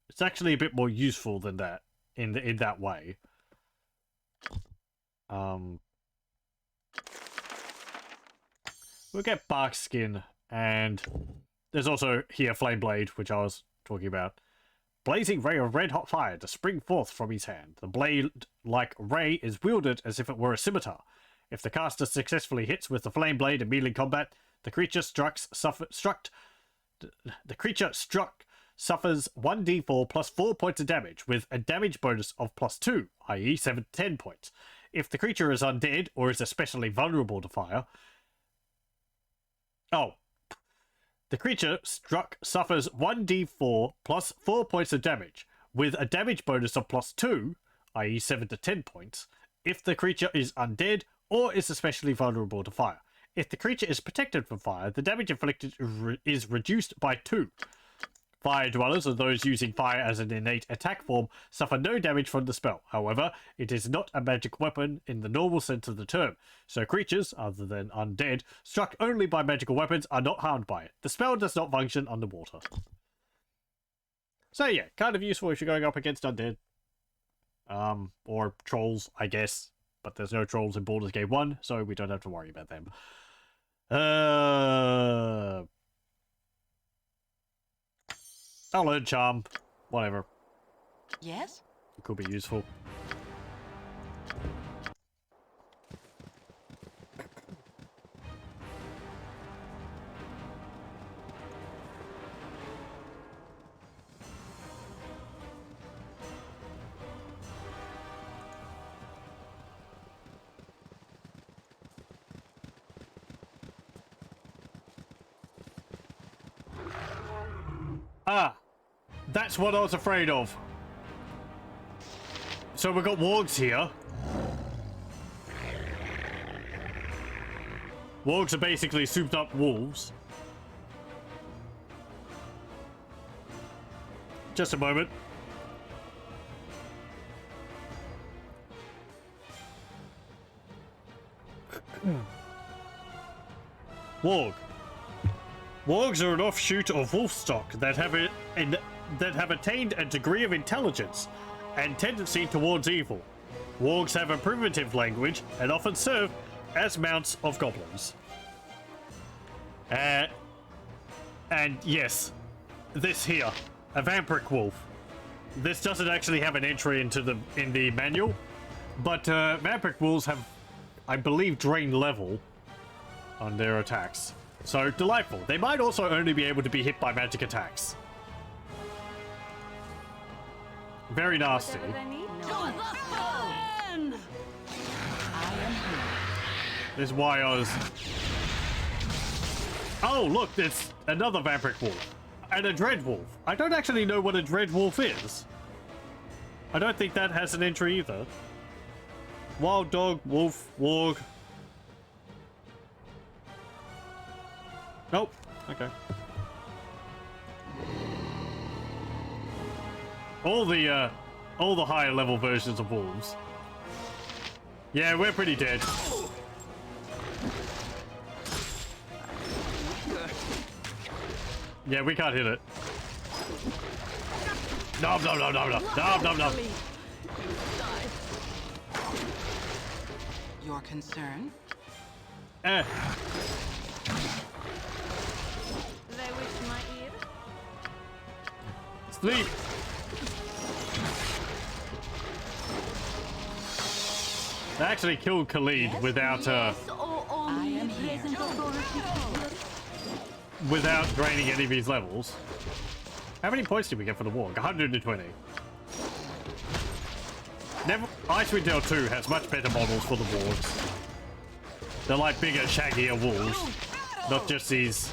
it's actually a bit more useful than that in that way. We'll get bark skin, and there's also here flame blade, which I was talking about. Blazing ray of red-hot fire to spring forth from his hand. The blade-like ray is wielded as if it were a scimitar. If the caster successfully hits with the flame blade in melee combat, the creature struck suffers 1d4 plus 4 points of damage, with a damage bonus of +2, i.e. 7 to 10 points. If the creature is undead or is especially vulnerable to fire... The creature struck suffers 1d4 plus 4 points of damage, with a damage bonus of +2, i.e. 7 to 10 points, if the creature is undead or is especially vulnerable to fire. If the creature is protected from fire, the damage inflicted is reduced by 2. Fire dwellers, or those using fire as an innate attack form, suffer no damage from the spell. However, it is not a magic weapon in the normal sense of the term, so creatures, other than undead, struck only by magical weapons are not harmed by it. The spell does not function underwater. So yeah, kind of useful if you're going up against undead. Or trolls, I guess. But there's no trolls in Baldur's Gate 1, so we don't have to worry about them. I'll learn charm. Whatever. Yes? It could be useful. Ah! That's what I was afraid of. So we've got wargs here. Wargs are basically souped up wolves. Just a moment. Warg. Wargs are an offshoot of wolf stock that have attained a degree of intelligence and tendency towards evil. Wargs have a primitive language and often serve as mounts of goblins. And yes, this here, a vampiric wolf. This doesn't actually have an entry in the manual, but vampiric wolves have, I believe, drain level on their attacks. So, delightful. They might also only be able to be hit by magic attacks. Very nasty. This is why I was... Oh, look, there's another vampiric wolf. And a dread wolf. I don't actually know what a dread wolf is. I don't think that has an entry either. Wild dog, wolf, warg. Nope. Okay. All the higher level versions of wolves. Yeah, we're pretty dead. Yeah, we can't hit it. No, no, no, no, no, no, no, no. Your concern? They wish my ear. Sleep. They actually killed Khalid without I am here. without draining any of his levels. How many points did we get for the warg? 120. Icewind Dale 2 has much better models for the wargs. They're like bigger, shaggier wolves, not just these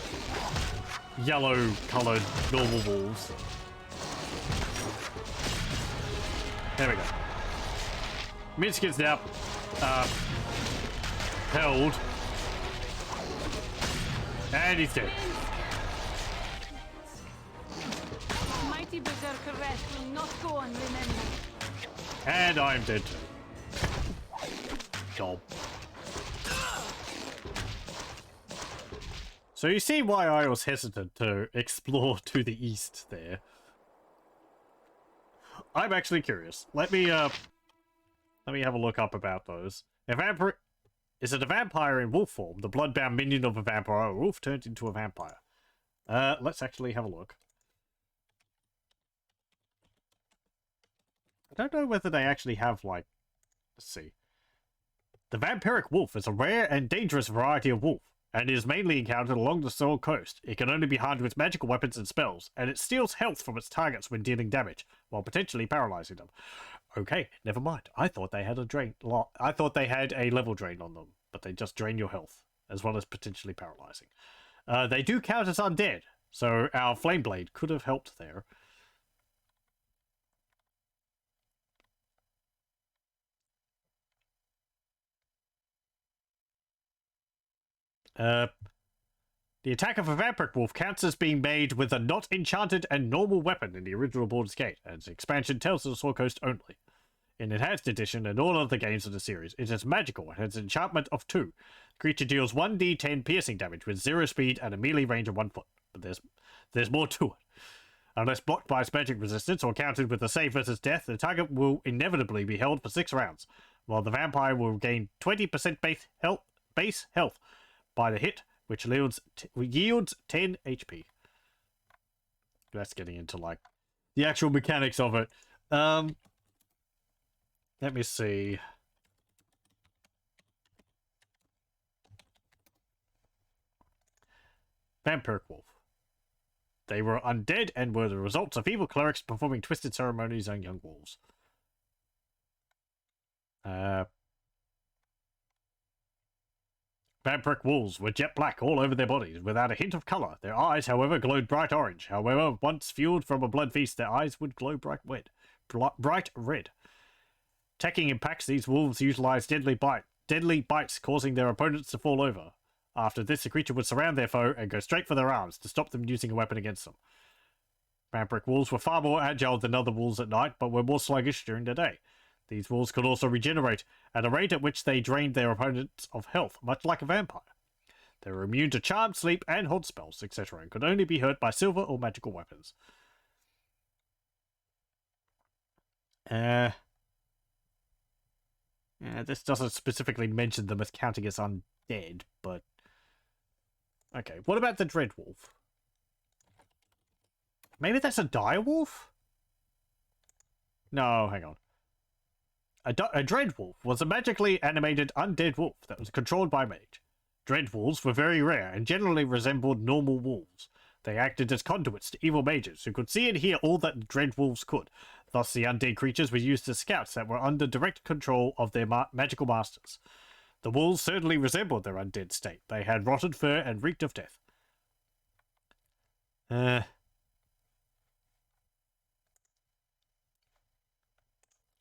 yellow-coloured normal wolves. There we go. Minskin's now held, and he's dead. Mighty berserker rest will not go unremembered. And I'm dead too. Job. So you see why I was hesitant to explore to the east there. I'm actually curious. Let me have a look up about those. Is it a vampire in wolf form? The bloodbound minion of a vampire or a wolf turned into a vampire. Let's actually have a look. I don't know whether they actually have, like... Let's see. The vampiric wolf is a rare and dangerous variety of wolf, and is mainly encountered along the Seoul coast. It can only be harmed with magical weapons and spells, and it steals health from its targets when dealing damage, while potentially paralyzing them. Okay, never mind. I thought they had a drain. I thought they had a level drain on them, but they just drain your health, as well as potentially paralyzing. They do count as undead, so our flame blade could have helped there. The attack of a vampiric wolf counts as being made with a not enchanted and normal weapon in the original Baldur's Gate, and its expansion tells of the Sword Coast only. In Enhanced Edition and all other games of the series, it is magical and has an enchantment of 2. The creature deals 1d10 piercing damage with 0 speed and a melee range of 1 foot. But there's more to it. Unless blocked by its magic resistance or countered with a save versus death, the target will inevitably be held for 6 rounds, while the vampire will gain 20% base health by the hit, which yields 10 HP. That's getting into, like, the actual mechanics of it. Let me see. Vampiric Wolf. They were undead and were the results of evil clerics performing twisted ceremonies on young wolves. Vampiric wolves were jet black all over their bodies, without a hint of colour. Their eyes, however, glowed bright orange. However, once fueled from a blood feast, their eyes would glow bright red. Attacking in packs, these wolves utilized deadly bites, causing their opponents to fall over. After this, the creature would surround their foe and go straight for their arms to stop them using a weapon against them. Vampiric wolves were far more agile than other wolves at night, but were more sluggish during the day. These wolves could also regenerate at a rate at which they drained their opponents of health, much like a vampire. They were immune to charm, sleep, and haunt spells, etc., and could only be hurt by silver or magical weapons. This doesn't specifically mention them as counting as undead, but... Okay, what about the Dreadwolf? Maybe that's a direwolf? No, hang on. A Dreadwolf was a magically animated undead wolf that was controlled by mage. Dreadwolves were very rare and generally resembled normal wolves. They acted as conduits to evil mages who could see and hear all that Dreadwolves could. Thus, the undead creatures were used as scouts that were under direct control of their magical masters. The wolves certainly resembled their undead state. They had rotted fur and reeked of death.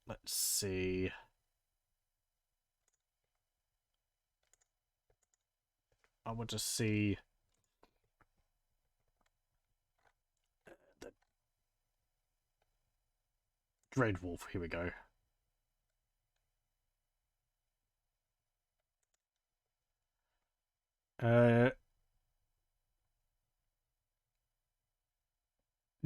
Let's see. I want to see the Dreadwolf. Here we go.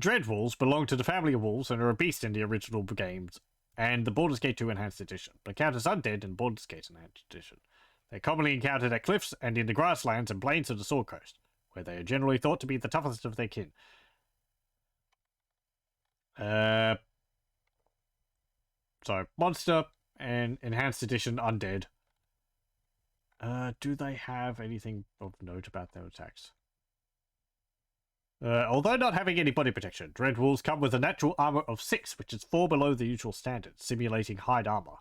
Dreadwolves belong to the family of wolves and are a beast in the original games and the Baldur's Gate 2 Enhanced Edition, but count as undead in Baldur's Gate Enhanced Edition. They're commonly encountered at cliffs and in the grasslands and plains of the Sword Coast, where they are generally thought to be the toughest of their kin. So, monster and Enhanced Edition undead. Do they have anything of note about their attacks? Although not having any body protection, Dreadwolves come with a natural armor of 6, which is 4 below the usual standard, simulating hide armor.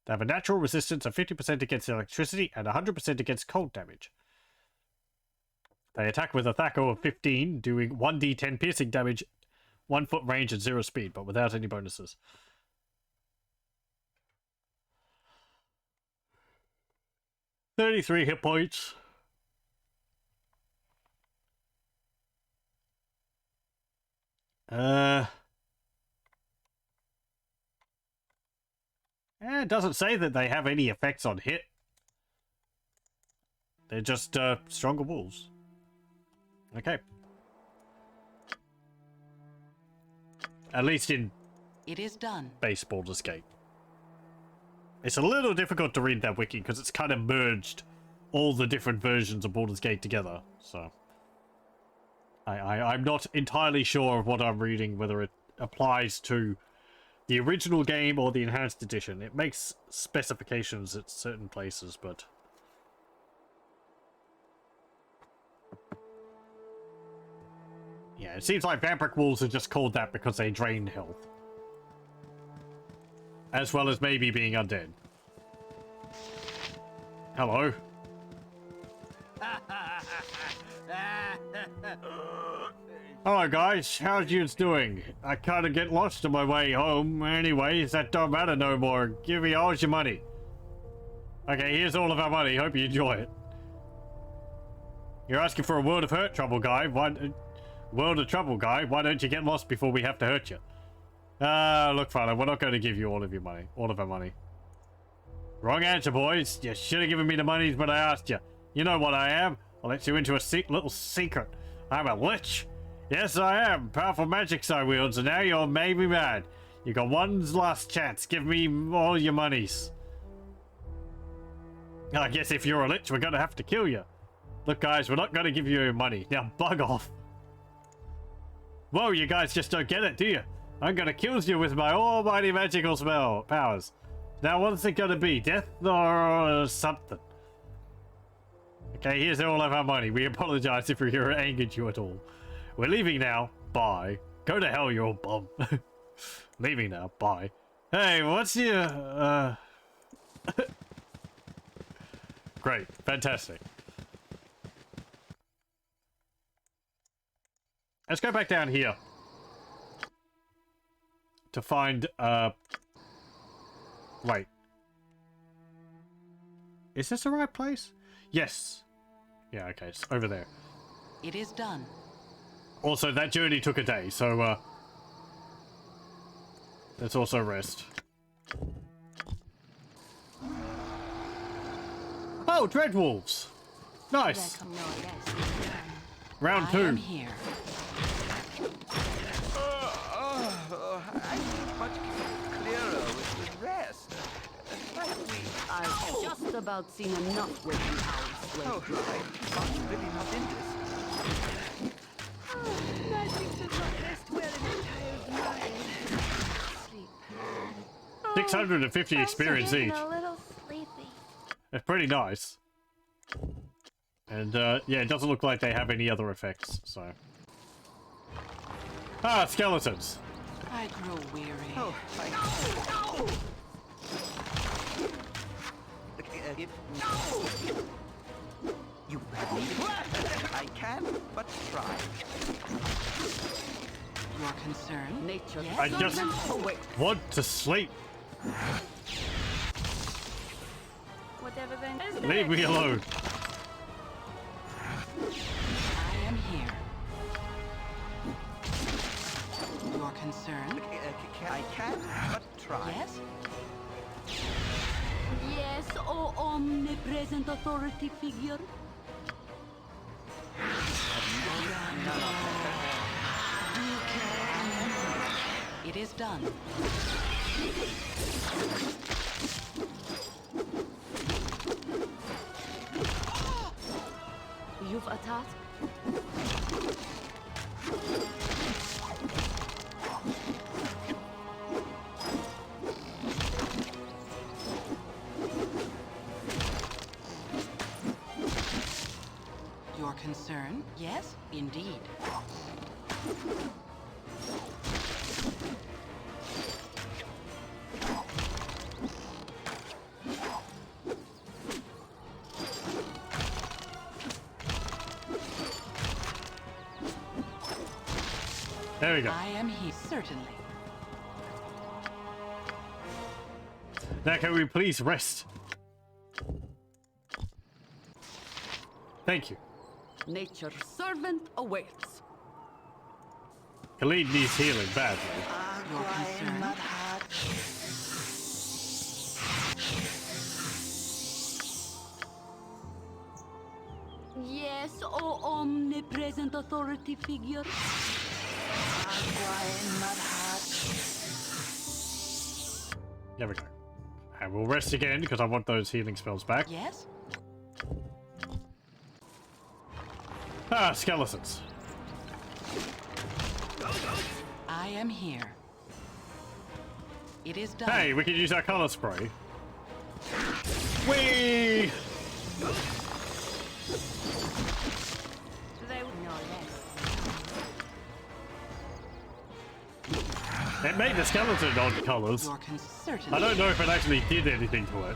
They have a natural resistance of 50% against electricity and 100% against cold damage. They attack with a THAC0 of 15, doing 1d10 piercing damage, 1 foot range and 0 speed, but without any bonuses. $33 hit points. It doesn't say that they have any effects on hit. They're just stronger wolves. Okay. At least in it is done. Base Baldur's Gate. It's a little difficult to read that wiki because it's kind of merged all the different versions of Baldur's Gate together. So I'm not entirely sure of what I'm reading, whether it applies to the original game or the Enhanced Edition. It makes specifications at certain places, but... yeah, it seems like vampiric wolves are just called that because they drain health. As well as maybe being undead. Hello. Hello guys, how's you doing? I kinda get lost on my way home. Anyways, that don't matter no more. Give me all your money. Okay, here's all of our money. Hope you enjoy it. You're asking for a world of hurt trouble, guy. World of trouble, guy. Why don't you get lost before we have to hurt you? Look, Father, we're not going to give you all of your money. All of our money. Wrong answer, boys. You should have given me the monies when I asked you. You know what I am. I'll let you into a little secret. I'm a lich. Yes, I am. Powerful magics I wield, so now you're made me mad. You got one last chance. Give me all your monies. I guess if you're a lich, we're going to have to kill you. Look, guys, we're not going to give you your money. Now, bug off. Whoa, you guys just don't get it, do you? I'm going to kill you with my almighty magical powers. Now, what's it going to be? Death or something? Okay, here's all of our money. We apologize if we angered you at all. We're leaving now. Bye. Go to hell, you old bum. Leaving now. Bye. Hey, what's your... Great. Fantastic. Let's go back down here. To find, Wait. Is this the right place? Yes. Yeah, okay, it's over there. It is done. Also, that journey took a day, so, let's also rest. Oh, Dreadwolves! Nice! Round 2. I am here. I think much clearer with the rest. I've just about seen enough waking owls slave I'm really not in this. Magic does not rest well in a child's mind. Sleep. 650 experience each. A little sleepy. That's pretty nice. And, yeah, it doesn't look like they have any other effects, so... Ah, skeletons! I grow weary. Oh, You have me. I can, but try. Your concern? Nature. Yes? I just want to sleep. Whatever then is Leave me alone. I am here. Your concern? I can, but try. Yes? Yes, oh omnipresent authority figure. It is done. You've a task? Your concern? Yes, indeed. There we go. I am here, certainly. Now can we please rest? Thank you. Nature's servant awaits. Khalid needs healing badly. Your concern? Yes, oh omnipresent authority figure. There we go. And we'll rest again because I want those healing spells back. Yes? Ah, skeletons. I am here. It is done. Hey, we can use our color spray. Whee! They would know less. It made the skeleton odd colors. Your concern? I don't know if it actually did anything to it.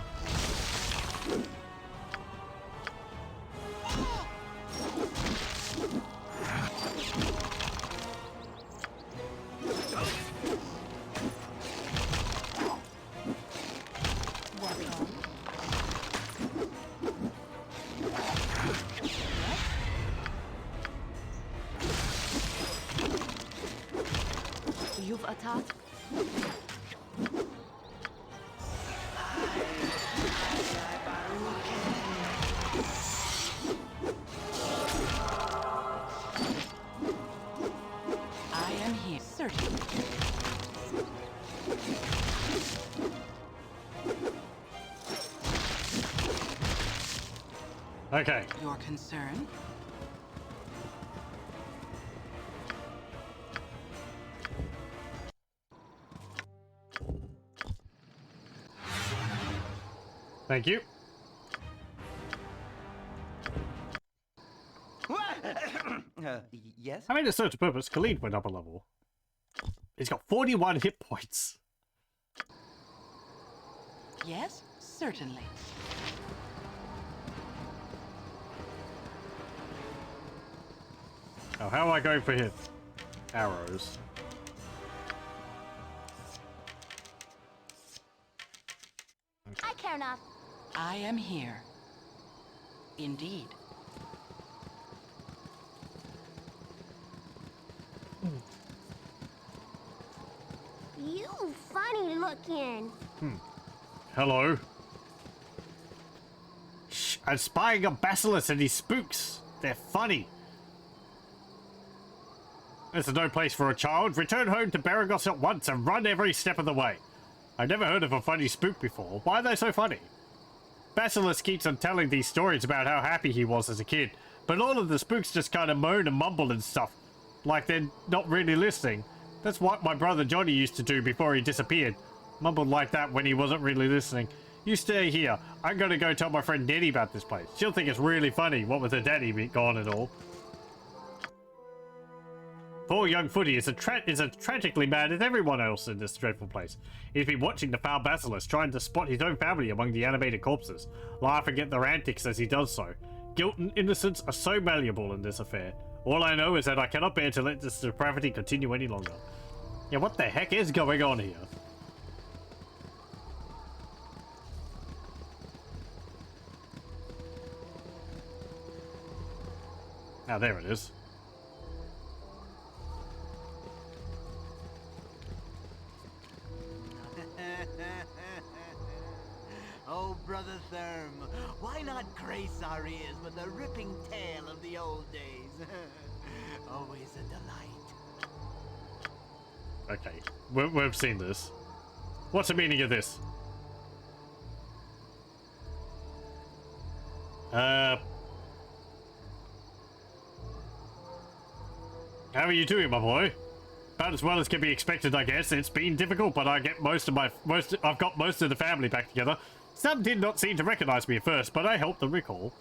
You've a tot? I am here, certain. Okay. Your concern? Thank you. Yes? Having a certain purpose, Khalid went up a level. He's got 41 hit points. Yes, certainly. Oh, how am I going for hit? Arrows. I care not. I am here. Indeed. You funny looking. Hello. Shh, I'm spying on Basilisk and his spooks. They're funny. This is no place for a child. Return home to Baragos at once and run every step of the way. I've never heard of a funny spook before. Why are they so funny? Basilisk keeps on telling these stories about how happy he was as a kid, but all of the spooks just kind of moan and mumble and stuff, like they're not really listening. That's what my brother Johnny used to do before he disappeared. Mumbled like that when he wasn't really listening. You stay here. I'm gonna go tell my friend Nettie about this place. She'll think it's really funny, what with her daddy gone and all. Poor young Footy is tragically mad at everyone else in this dreadful place. He's been watching the foul Basilisk, trying to spot his own family among the animated corpses, laughing at their antics as he does so. Guilt and innocence are so malleable in this affair. All I know is that I cannot bear to let this depravity continue any longer. Yeah, what the heck is going on here? Ah, there it is. Oh, Brother Therm, why not grace our ears with the ripping tale of the old days? Always a delight. Okay, we've seen this. What's the meaning of this? How are you doing, my boy? About as well as can be expected, I guess. It's been difficult, but I get I've got most of the family back together. Some did not seem to recognize me at first, but I helped them recall.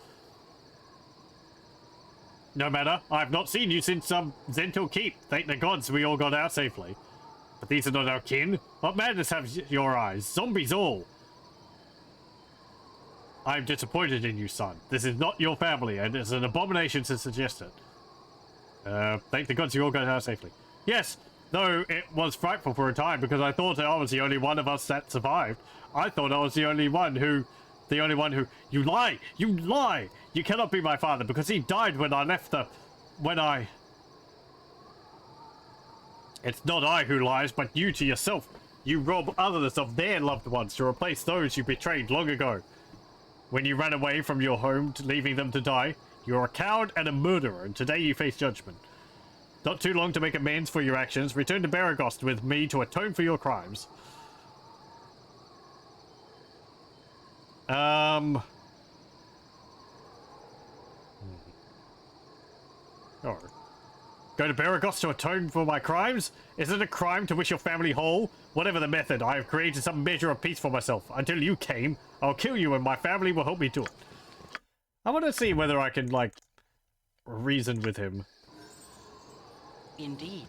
No matter, I've not seen you since Zentil Keep. Thank the gods we all got out safely. But these are not our kin. What madness have your eyes? Zombies all. I'm disappointed in you, son. This is not your family, and it's an abomination to suggest it. Thank the gods you all got out safely. Yes, though it was frightful for a time because I thought I was the only one of us that survived. I thought I was the only one who... You lie! You lie! You cannot be my father because he died when I left the... It's not I who lies, but you to yourself. You rob others of their loved ones to replace those you betrayed long ago. When you ran away from your home, leaving them to die, you're a coward and a murderer, and today you face judgment. Not too long to make amends for your actions. Return to Baragost with me to atone for your crimes. Oh. Go to Baragost to atone for my crimes? Is it a crime to wish your family whole? Whatever the method, I have created some measure of peace for myself. Until you came, I'll kill you and my family will help me do it. I want to see whether I can, like, reason with him. Indeed.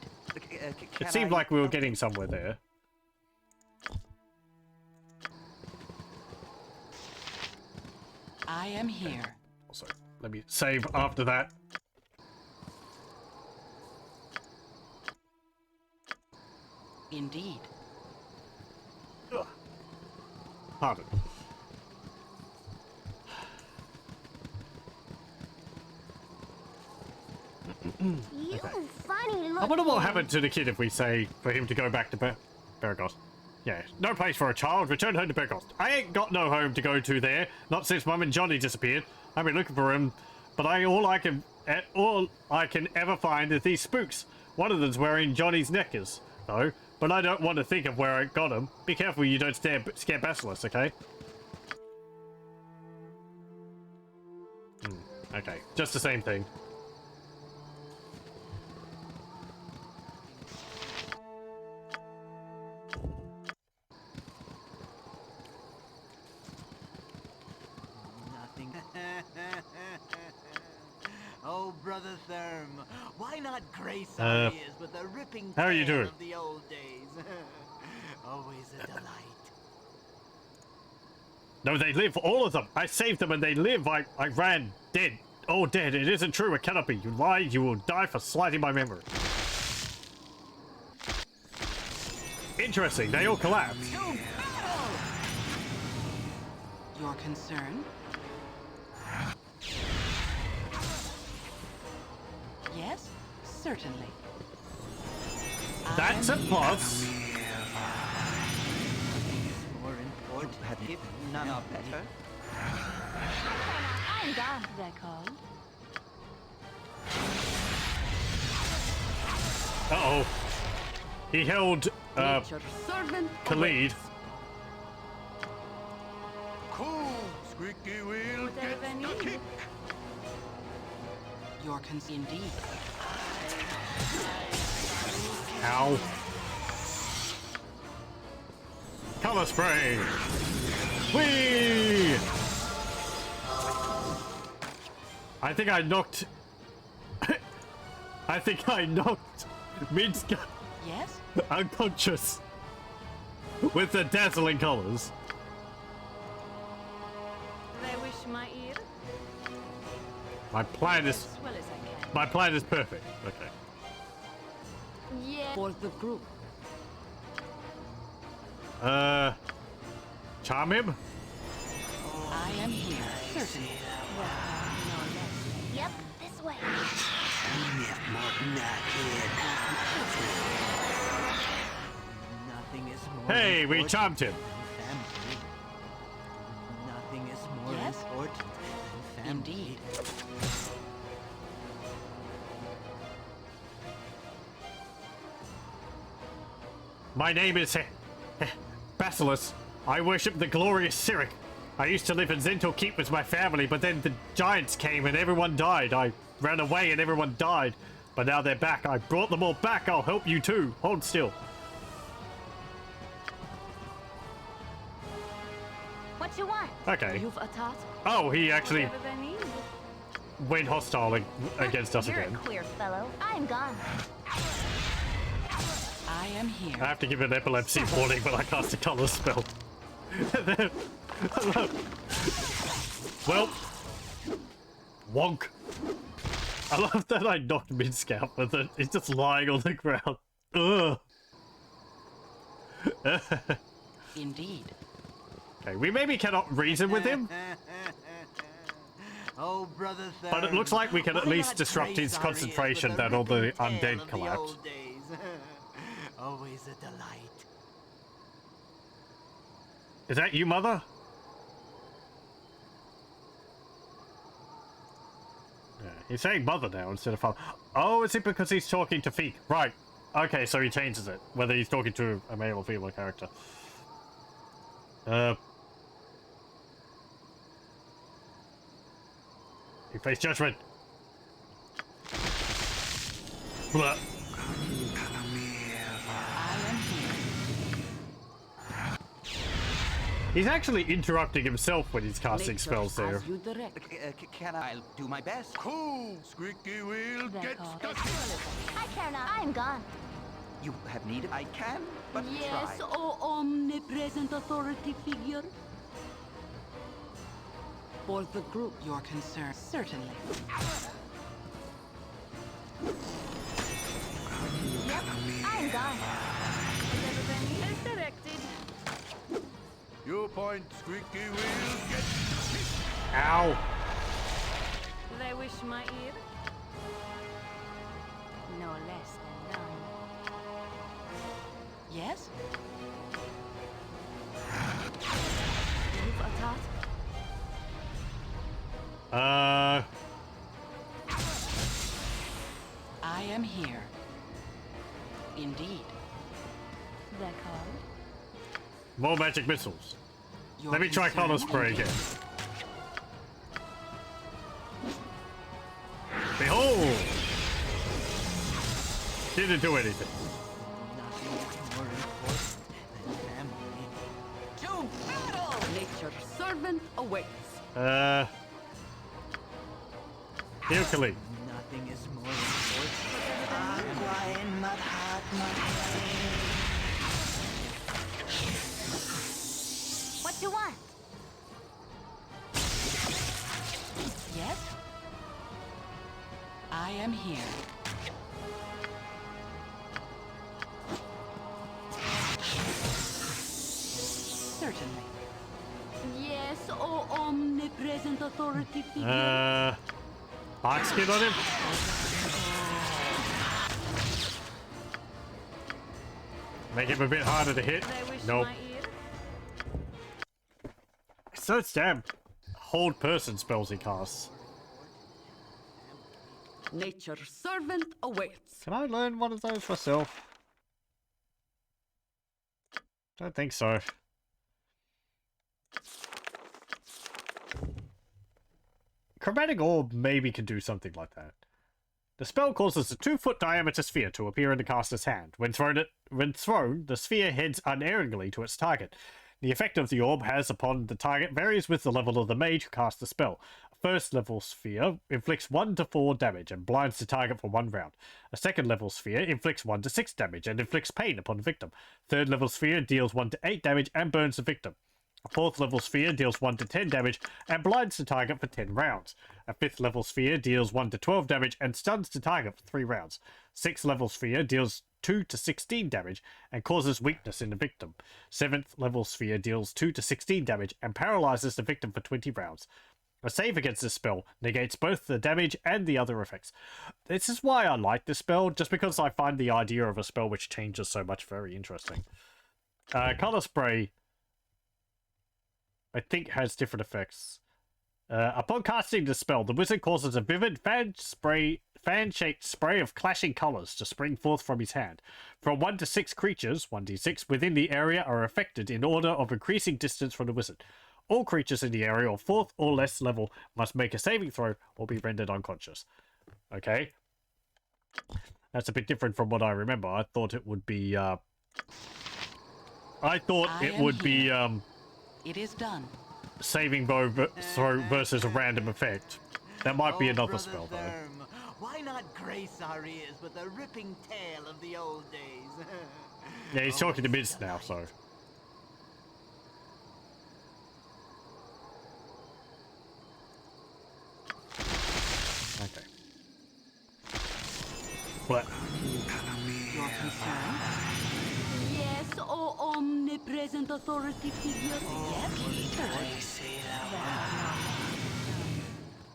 It seemed like we were getting somewhere there. I am here. Also, let me save after that. Indeed. Ugh. Pardon. You funny I look. wonder what happened to the kid if we say for him to go back to Bergos. Yeah, no place for a child. Return home to Bergos. I ain't got no home to go to there. Not since Mum and Johnny disappeared. I've been looking for him, but all I can ever find is these spooks. One of them's wearing Johnny's knickers, though. But I don't want to think of where I got him. Be careful you don't scare Basilisk, okay? Okay, just the same thing. Nothing. Oh, Brother Therm, why not grace our ears with the ripping how are you tale doing? of the old days? Always a delight. No, they live, all of them. I saved them and they live. I ran dead. Oh, dead. It isn't true. It cannot be. You lied. You will die for slighting my memory. Interesting. They all collapsed. Your concern? Yes, certainly. That's a plus. More important. Have you none are better? I'm gone. They called. Uh-oh. He held, Nature's servant Khalid. Cool, squeaky wheel Whatever gets they the need. kick. Your concern indeed. Ow. Color spray. Whee! I think I knocked... I think I knocked Minsk Yes? unconscious with the dazzling colors. They wish my ear. My plan is... As well as I can. My plan is perfect. Okay. Yeah. For the group. Charm him? I am here, certainly. Yep, this way. Nothing is more Hey, we important charmed him. than family. Nothing is more Yes? important than family. Indeed. My name is Basilisk. I worship the glorious Cyric. I used to live in Zental Keep with my family, but then the giants came and everyone died. I ran away and everyone died. But now they're back. I brought them all back. I'll help you too. Hold still. What you want? Okay. You've a task. Oh, he actually Whatever they need. went hostile against us You're again. a queer fellow. I'm gone. I am here. I have to give an epilepsy warning, but I cast a color spell. Well, wonk. I love that I knocked Minsk out with it. It's just lying on the ground. Ugh. Indeed. Okay, we maybe cannot reason with him, Oh, Brother Therm, but it looks like we can at why least not disrupt grace his our concentration ears with that all the ripping tale undead of the collapse. old days? Always a delight. Is that you, Mother? Yeah, he's saying Mother now instead of Father. Oh, is it because he's talking to Pheak? Right. Okay, so he changes it, whether he's talking to a male or female character. You face judgment. Blah. I am here. He's actually interrupting himself when he's casting Nature spells there. as you direct. Can I'll do my best? Cool, squeaky wheel They gets called. the As kick. well as I I care not. I'm gone. You have need. I can, but Yes, try. oh omnipresent authority figure. For the group. Your concern, certainly. Yep, I'm gone. Whatever they need. As directed. You point, squeaky wheel gets the kick. Ow! They wish my ear. Indeed. That card. More magic missiles. Your Let me try concern? color spray again. Behold! Didn't do anything. Nothing is more important than family. To battle! Nature's servant awaits. Hercules. Nothing is more important than Gorion, mud hot, mud What you want? Yes? I am here. Certainly. Yes, oh omnipresent authority figure. Bark skin on him? Make him a bit harder to hit. Nope. So damn hold person spells he casts. Nature's servant awaits. Can I learn one of those myself? Don't think so. Chromatic Orb maybe can do something like that. The spell causes a 2-foot diameter sphere to appear in the caster's hand. When thrown, the sphere heads unerringly to its target. The effect of the orb has upon the target varies with the level of the mage who casts the spell. A first level sphere inflicts 1 to 4 damage and blinds the target for 1 round. A second level sphere inflicts 1 to 6 damage and inflicts pain upon the victim. Third level sphere deals 1 to 8 damage and burns the victim. A 4th level sphere deals 1 to 10 damage and blinds the target for 10 rounds. A 5th level sphere deals 1 to 12 damage and stuns the target for 3 rounds. 6th level sphere deals 2 to 16 damage and causes weakness in the victim. 7th level sphere deals 2 to 16 damage and paralyzes the victim for 20 rounds. A save against this spell negates both the damage and the other effects. This is why I like this spell, just because I find the idea of a spell which changes so much very interesting. Color Spray, I think, has different effects. Upon casting the spell, the wizard causes a vivid fan-shaped spray of clashing colors to spring forth from his hand. From 1 to 6 creatures, 1d6, within the area are affected in order of increasing distance from the wizard. All creatures in the area of 4th or less level must make a saving throw or be rendered unconscious. Okay. That's a bit different from what I remember. I thought it would be, It is done. saving throw versus a random effect. That might be another spell, though. Therm, why not grace our ears with the ripping tale of the old days? Yeah, he's talking to Miz now, so. Okay. What? Your concern? Yes, oh omnipresent authority figure. Yes,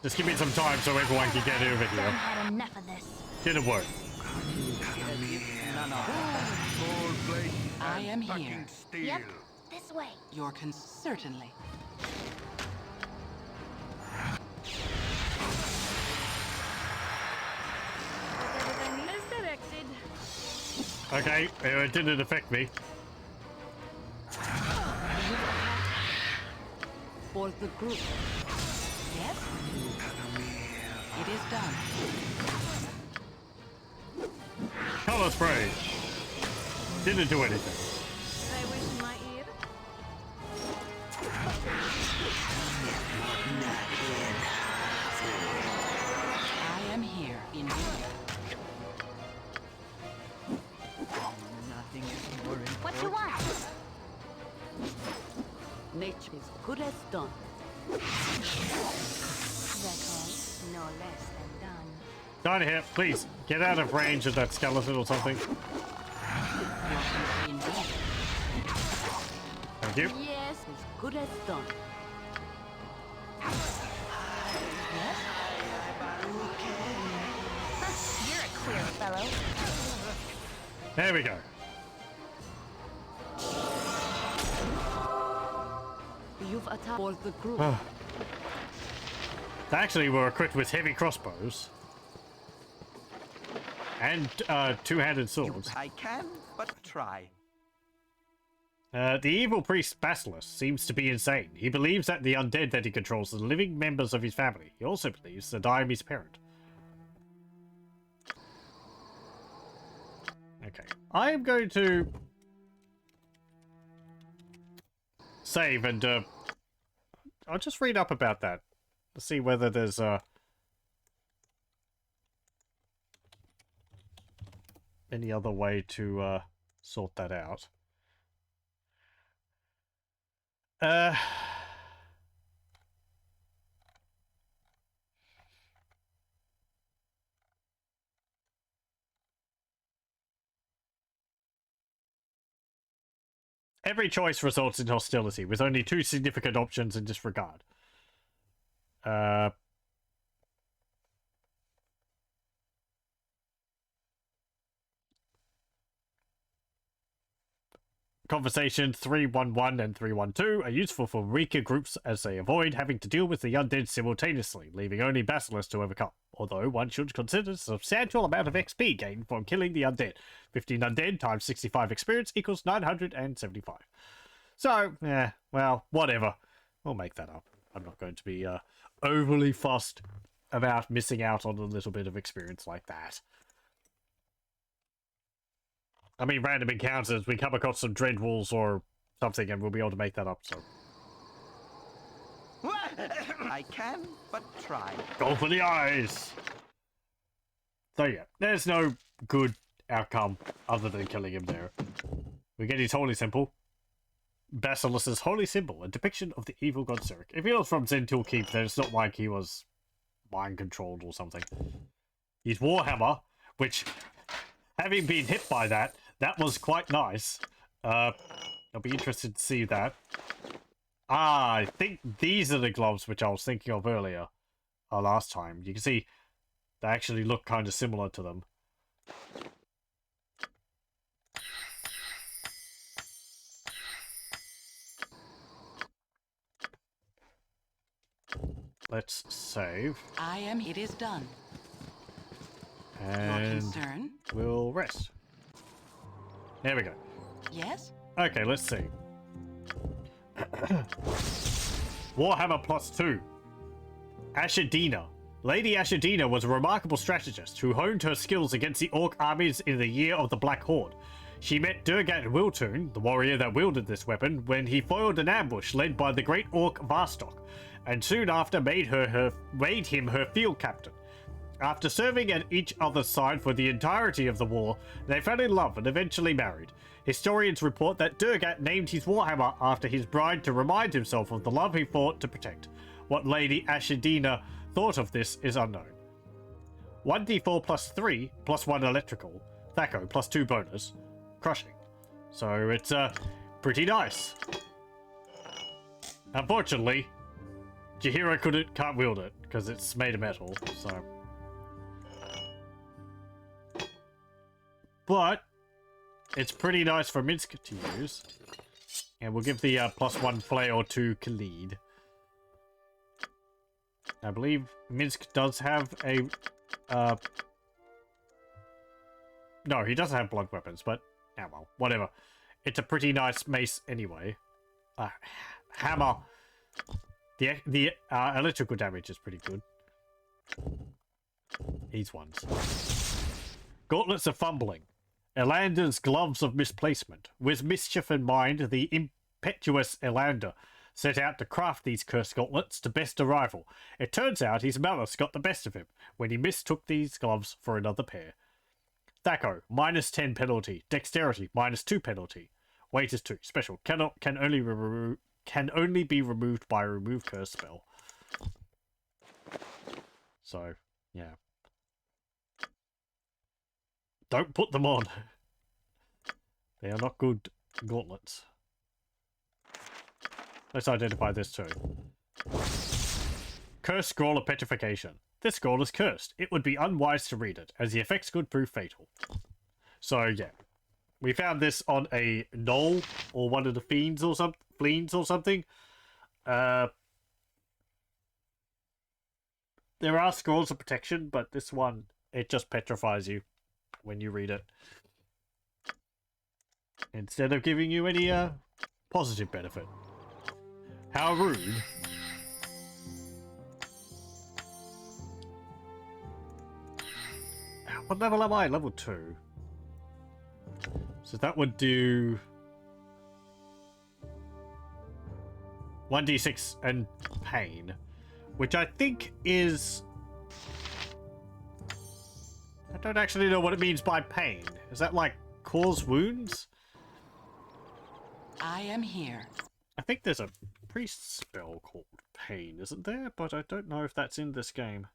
Just give me some time so everyone can get over I've here. had enough of this. Didn't work. I am here. Yep, this way. Your certainly. everything is directed. Okay, it didn't affect me. For the group. Yes? It is done. Color Spray. Didn't do anything. I wish my ear. I am here. Indeed. Nothing is more important. What you want? Nature is good as done. That's all. No less than done. Down here, please. Get out of range of that skeleton or something. Indeed. Thank you. Yes, as good as done. Yes? You're a queer fellow. There we go. You've attacked for the group. Actually, we're equipped with heavy crossbows. And two-handed swords. I can but try. The evil priest Basilisk seems to be insane. He believes that the undead that he controls are living members of his family. He also believes that I am his parent. Okay. I am going to save and I'll just read up about that to see whether there's any other way to sort that out. Every choice results in hostility, with only 2 significant options in this regard. Conversations 311 and 312 are useful for weaker groups as they avoid having to deal with the undead simultaneously, leaving only Basilisk to overcome. Although one should consider the substantial amount of XP gained from killing the undead. 15 undead times 65 experience equals 975. So, well, whatever. We'll make that up. I'm not going to be overly fussed about missing out on a little bit of experience like that. I mean, random encounters, we come across some dread wolves or something and we'll be able to make that up, so. I can but try. Go for the eyes! So yeah, there's no good outcome other than killing him there. We get his holy symbol. Basilisk's holy symbol, a depiction of the evil god Sirik. If he was from Zentil Keep, then it's not like he was mind-controlled or something. His warhammer, which, having been hit by that was quite nice. I'll be interested to see that. Ah, I think these are the gloves which I was thinking of earlier. Last time. You can see they actually look kind of similar to them. Let's save. It is done. And your concern? We'll rest. There we go. Yes? Okay, let's see. Warhammer +2. Ashadina. Lady Ashadina was a remarkable strategist who honed her skills against the Orc armies in the year of the Black Horde. She met Durgat Wiltoon, the warrior that wielded this weapon, when he foiled an ambush led by the great Orc Vastok, and soon after made him her field captain. After serving at each other's side for the entirety of the war, they fell in love and eventually married. Historians report that Durgat named his warhammer after his bride to remind himself of the love he fought to protect. What Lady Ashadina thought of this is unknown. 1d4 plus 3, plus 1 electrical. Thaco, plus 2 bonus. Crushing. So it's pretty nice. Unfortunately, Jahira can't wield it, because it's made of metal, so... But it's pretty nice for Minsk to use. And we'll give the +1 flail to Khalid. I believe Minsk does have a... No, he doesn't have blood weapons, but... Ah, well, whatever. It's a pretty nice mace anyway. Hammer. The electrical damage is pretty good. These ones. Gauntlets of Fumbling. Elander's gloves of misplacement. With mischief in mind, the impetuous Elander set out to craft these cursed gauntlets to best a rival. It turns out his malice got the best of him when he mistook these gloves for another pair. Thaco, -10 penalty. Dexterity, -2 penalty. Weight is 2. Special. Can only be removed by a remove curse spell. So, yeah. Don't put them on. They are not good gauntlets. Let's identify this too. Cursed Scroll of Petrification. This scroll is cursed. It would be unwise to read it, as the effects could prove fatal. So, yeah. We found this on a knoll, or one of the fiends or something. There are scrolls of protection, but this one, it just petrifies you. when you read it. Instead of giving you any positive benefit. How rude. What level am I? Level 2. So that would do 1d6 and pain, which I think is... I don't actually know what it means by pain. Is that like cause wounds? I am here. I think there's a priest spell called pain, isn't there? But I don't know if that's in this game.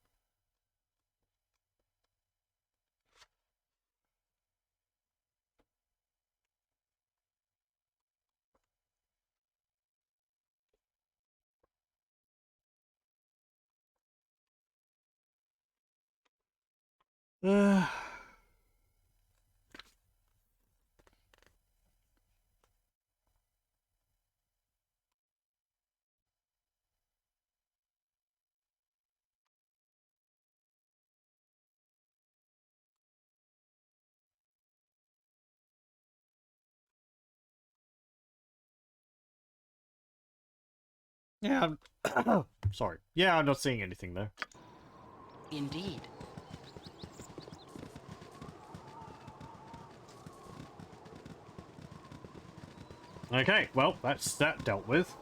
Yeah, I'm sorry. Yeah, I'm not seeing anything there. Indeed. Okay, well, that's that dealt with.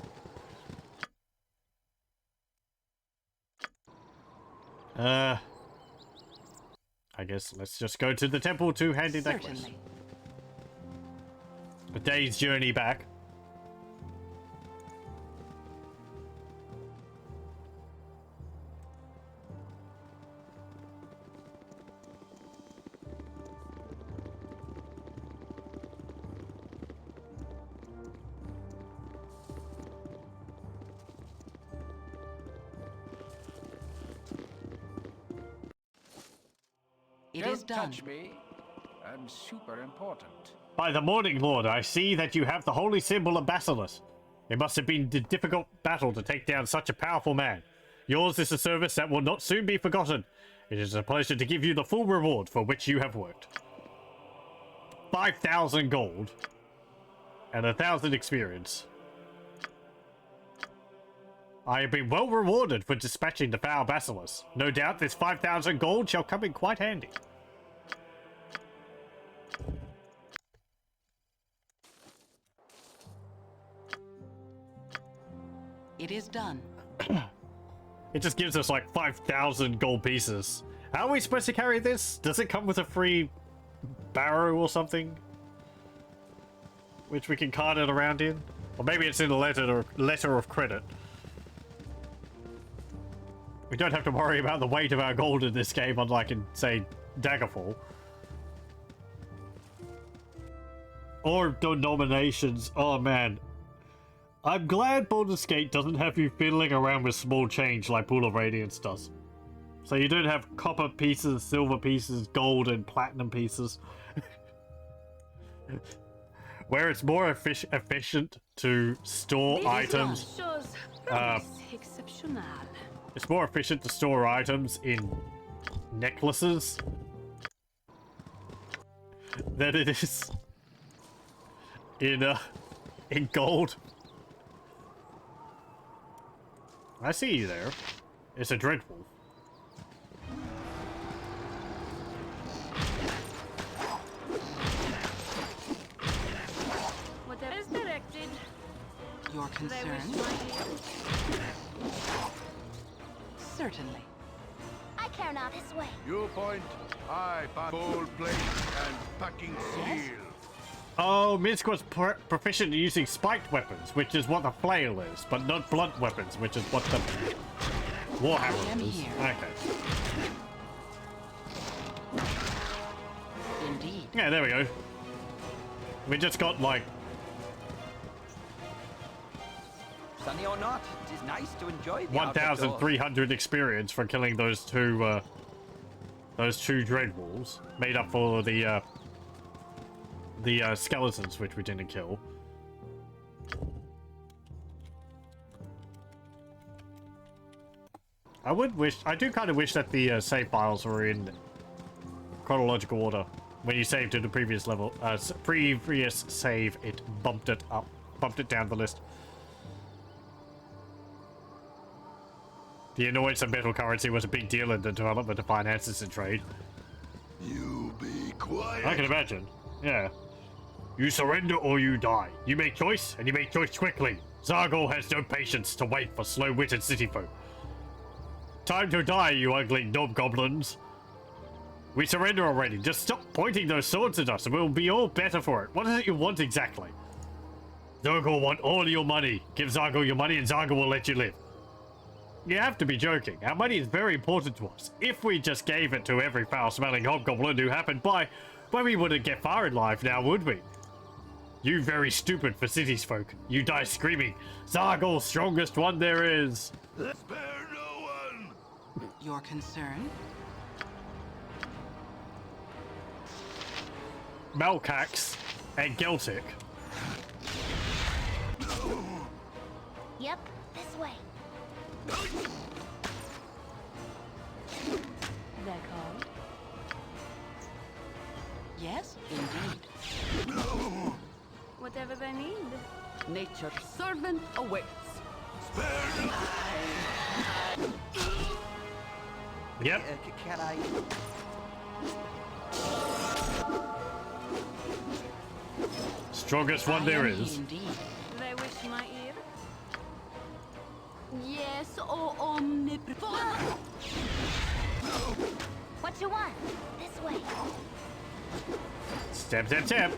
I guess let's just go to the temple to hand in that quest. A day's journey back. It is done. Touch me. I'm super important. By the Morning Lord, I see that you have the holy symbol of Basilisk. It must have been a difficult battle to take down such a powerful man. Yours is a service that will not soon be forgotten. It is a pleasure to give you the full reward for which you have worked. 5,000 gold. And 1,000 experience. I have been well rewarded for dispatching the foul Basilisk. No doubt this 5,000 gold shall come in quite handy. It is done. It just gives us like 5,000 gold pieces. How are we supposed to carry this? Does it come with a free barrow or something? Which we can cart it around in? Or maybe it's in a letter of credit. We don't have to worry about the weight of our gold in this game, unlike in, say, Daggerfall. Or denominations. Oh man. I'm glad Baldur's Gate doesn't have you fiddling around with small change like Pool of Radiance does. So you don't have copper pieces, silver pieces, gold and platinum pieces. Where it's more efficient to store items. It's more efficient to store items in necklaces than it is in gold. I see you there. It's a dreadful. Whatever is directed. Your concern? Certainly. I care not this way. You point, I pack gold plate and packing steel. Oh, Minsk was proficient in using spiked weapons, which is what the flail is, but not blunt weapons, which is what the warhammer is. Okay. Indeed. Yeah, there we go. We just got like Sunny or not, it is nice to enjoy the 1,300 experience for killing those two dread wolves, made up for the skeletons which we didn't kill. I do kind of wish that the save files were in chronological order. When you saved to the previous level, previous save, it bumped it up, bumped it down the list. The annoyance of metal currency was a big deal in the development of finances and trade. You be quiet. I can imagine. Yeah. You surrender or you die. You make choice, and you make choice quickly. Zargol has no patience to wait for slow-witted city folk. Time to die, you ugly gnome goblins. We surrender already. Just stop pointing those swords at us and we'll be all better for it. What is it you want exactly? Zargol want all your money. Give Zargol your money and Zargol will let you live. You have to be joking. Our money is very important to us. If we just gave it to every foul-smelling hobgoblin who happened by, well, we wouldn't get far in life now, would we? You very stupid for cities folk. You die screaming, Zargol, strongest one there is. Spare no one. Your concern? Malcax and Geltic. Yep, this way. That called? Yes, indeed. Whatever they need. Nature's servant awaits. Yep. Can I? Strongest one there is. Indeed. They wish my ear. Yes, oh omnipotent. What you want? This way. Step, step, step.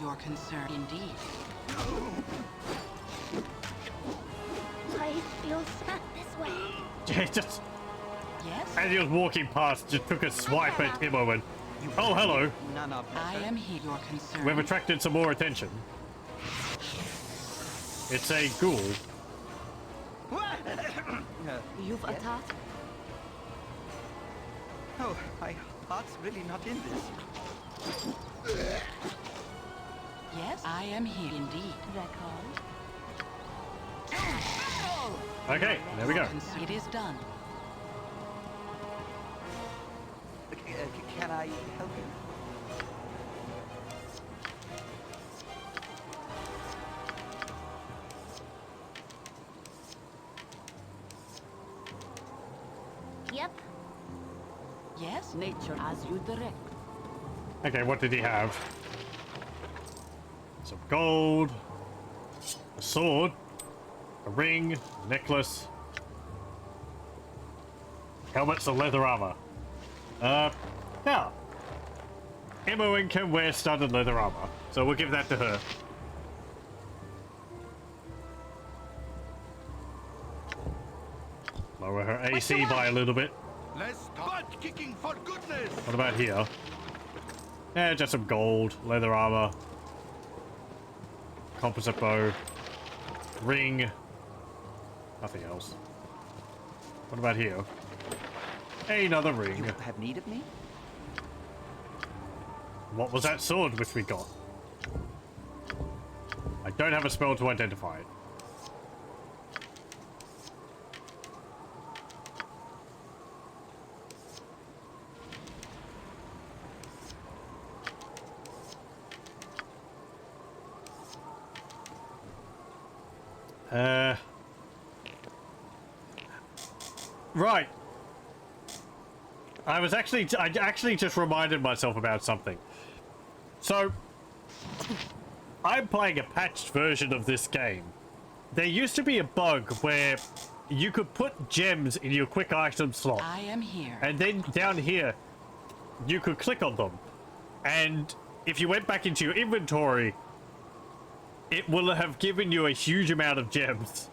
Your concern, indeed. I feel stuck this way. Just Yes, as he was walking past, just took a swipe at Imo and, oh, hello. None of I am here. Your concern. We've attracted some more attention. It's a ghoul. You've attacked. Oh, my heart's really not in this. Yes, I am here. Indeed. That called? Okay, there we go. It is done. Can I help you? Yep. Yes, nature as you direct. Okay, what did he have? Some gold, a sword, a ring, a necklace, helmets and leather armor. Yeah. Imoen can wear studded leather armor, so we'll give that to her. Lower her AC by a little bit. Less butt kicking for goodness. What about here? Yeah, just some gold, leather armor, composite bow, ring, nothing else. What about here? Another ring. You have need of me? What was that sword which we got? I don't have a spell to identify it. Right. I actually just reminded myself about something. So, I'm playing a patched version of this game. There used to be a bug where you could put gems in your quick item slot. I am here. And then down here, you could click on them. And if you went back into your inventory, it will have given you a huge amount of gems.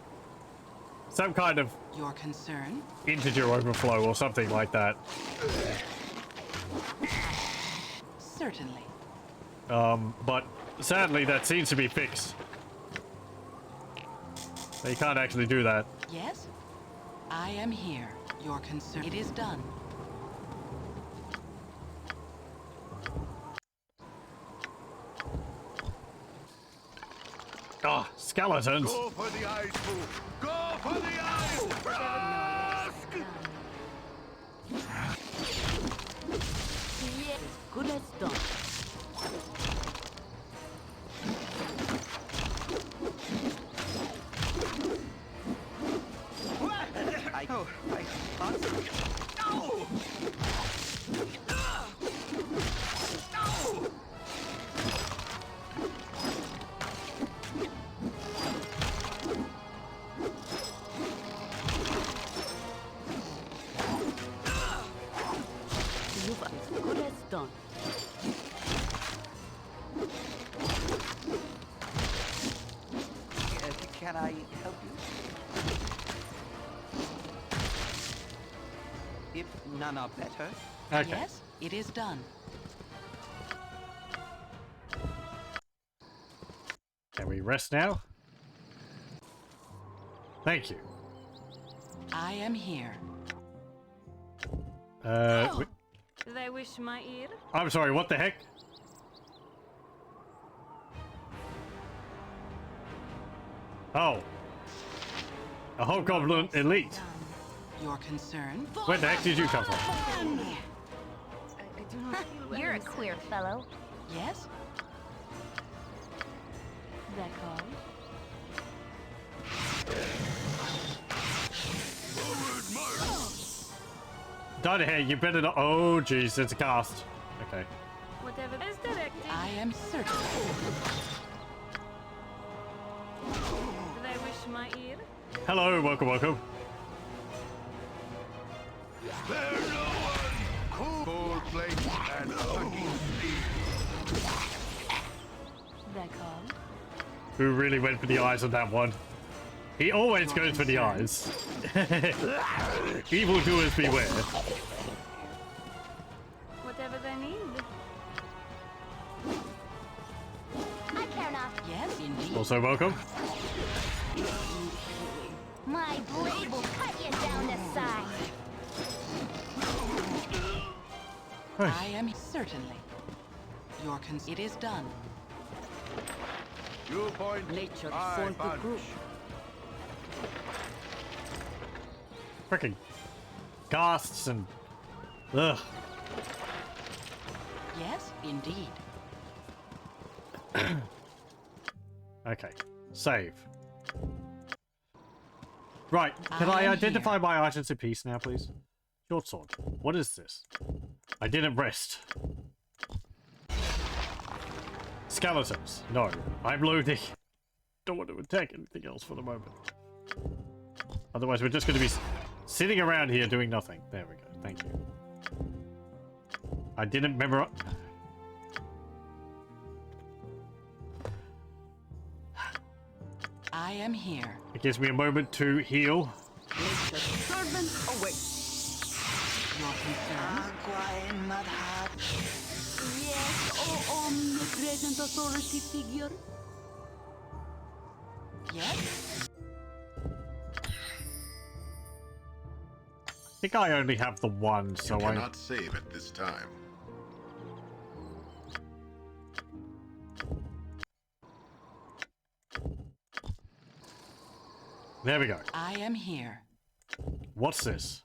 Some kind of Your concern? integer overflow or something like that. Certainly. But sadly that seems to be fixed. They can't actually do that. Yes? I am here. Your concern. It is done. Ah, skeletons. Go for the eyes, fool. Go for the eyes. Ask. done. Can I help you? If none are better. Okay. Yes, it is done. Can we rest now? Thank you. I am here. They wish my ear? I'm sorry, what the heck? Oh. A Hobgoblin Elite. Your concern? Where the heck did you come from? I do not feel well. You're a queer fellow. Yes? That call? Down here, you better not. Oh, jeez, it's a cast. Okay. Whatever is directed. I am certain. They wish my ear? Hello, welcome, welcome. Spare no one! Cool plate and fucking That call? Who really went for the eyes on that one? He always goes for the eyes. Evildoers beware. Whatever they need. I care not. Yes, indeed. Also welcome. My blade will cut you down to size. I am certainly. Your it is done. You point. Nature I formed the punch. group. Frickin' casts and ugh. Yes, indeed. Okay, save. Right, can I am identify here. my items in peace now, please? Short sword. What is this? I didn't rest. Skeletons. No, I'm loading. Don't want to attack anything else for the moment. Otherwise, we're just going to be sitting around here doing nothing. There we go. Thank you. I didn't memorize. I am here. It gives me a moment to heal. Nature's servant awaits. Your concern? Yes, oh omnipresent authority figure. Yes? I think I only have the one, so You cannot save at this time. There we go. I am here. What's this?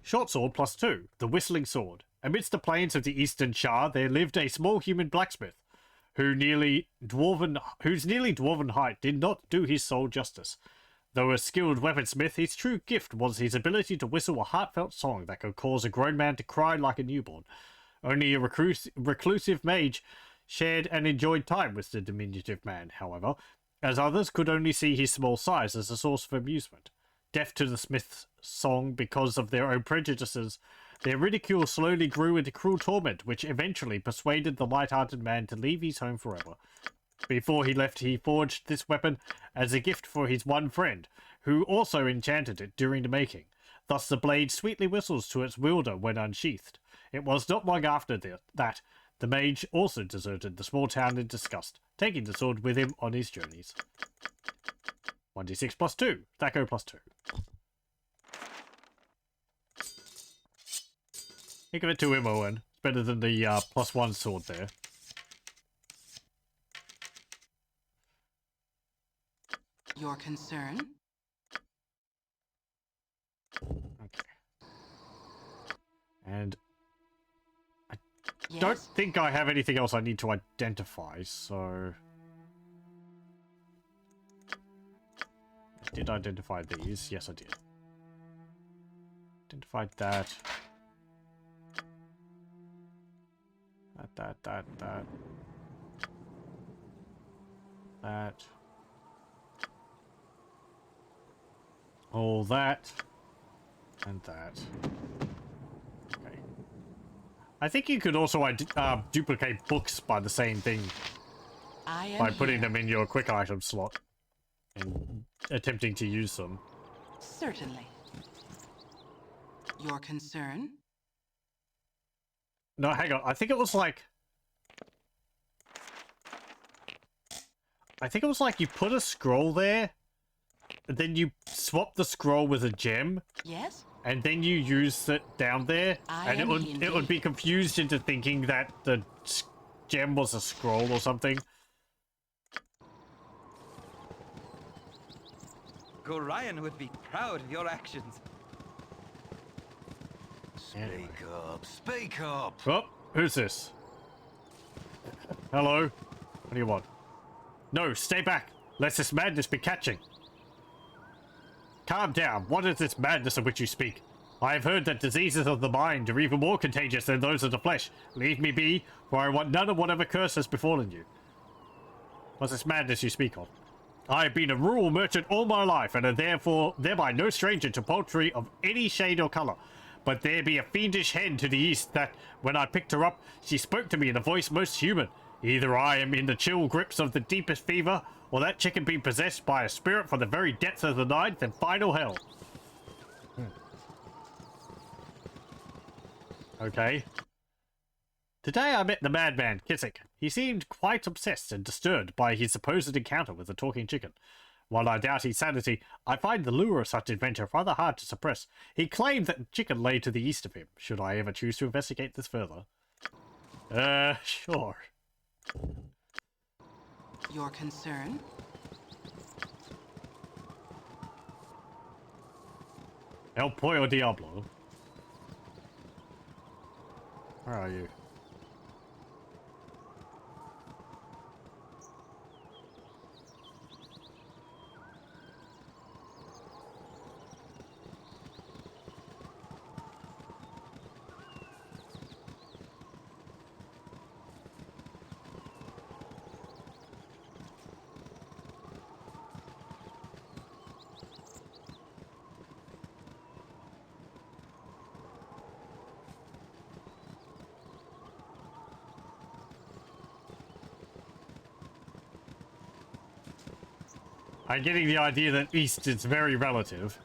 Short sword +2, the whistling sword. Amidst the plains of the Eastern Shire, there lived a small human blacksmith, whose nearly dwarven height did not do his soul justice. Though a skilled weaponsmith, his true gift was his ability to whistle a heartfelt song that could cause a grown man to cry like a newborn. Only a reclusive mage shared and enjoyed time with the diminutive man, however, as others could only see his small size as a source of amusement. Deaf to the smith's song because of their own prejudices, their ridicule slowly grew into cruel torment, which eventually persuaded the light-hearted man to leave his home forever. Before he left, he forged this weapon as a gift for his one friend, who also enchanted it during the making. Thus the blade sweetly whistles to its wielder when unsheathed. It was not long after that the mage also deserted the small town in disgust, taking the sword with him on his journeys. 1d6 +2, Thaco +2. Think of it to him, Owen. It's better than the +1 sword there. Your concern? Okay. And I Yes? don't think I have anything else I need to identify, so... I did identify these. Yes, I did. Identified that. That. All that. And that. Okay. I think you could also duplicate books by the same thing. By putting them in your quick item slot. And attempting to use them. Certainly. Your concern? No, hang on. I think it was like you put a scroll there, and then you swap the scroll with a gem. Yes. And then you use it down there, and it would be confused into thinking that the gem was a scroll or something. Gorion would be proud of your actions. Speak up, speak up! Oh, who's this? Hello? What do you want? No, stay back! Lest this madness be catching! Calm down, what is this madness of which you speak? I have heard that diseases of the mind are even more contagious than those of the flesh. Leave me be, for I want none of whatever curse has befallen you. What's this madness you speak of? I have been a rural merchant all my life, and am thereby no stranger to poultry of any shade or colour. But there be a fiendish hen to the east that, when I picked her up, she spoke to me in a voice most human. Either I am in the chill grips of the deepest fever, or that chicken be possessed by a spirit from the very depths of the ninth and final hell. Okay. Today I met the madman, Kissick. He seemed quite obsessed and disturbed by his supposed encounter with the talking chicken. While I doubt his sanity, I find the lure of such adventure rather hard to suppress. He claimed that the chicken lay to the east of him. Should I ever choose to investigate this further? Sure. Your concern? El Pollo Diablo. Where are you? I'm getting the idea that east is very relative.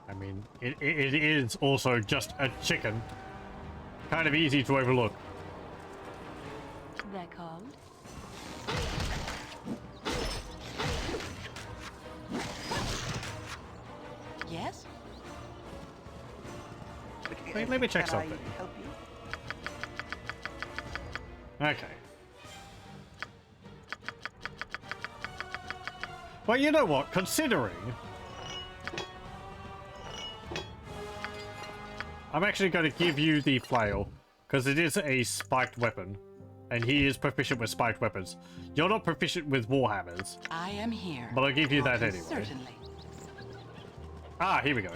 I mean, it is also just a chicken. Kind of easy to overlook. That called? Yes? Wait, let me check something. Help you? Okay. Well, you know what? Considering... I'm actually going to give you the flail, because it is a spiked weapon. And he is proficient with spiked weapons. You're not proficient with warhammers. I am here. But I'll give you that anyway. Certainly. Ah, here we go.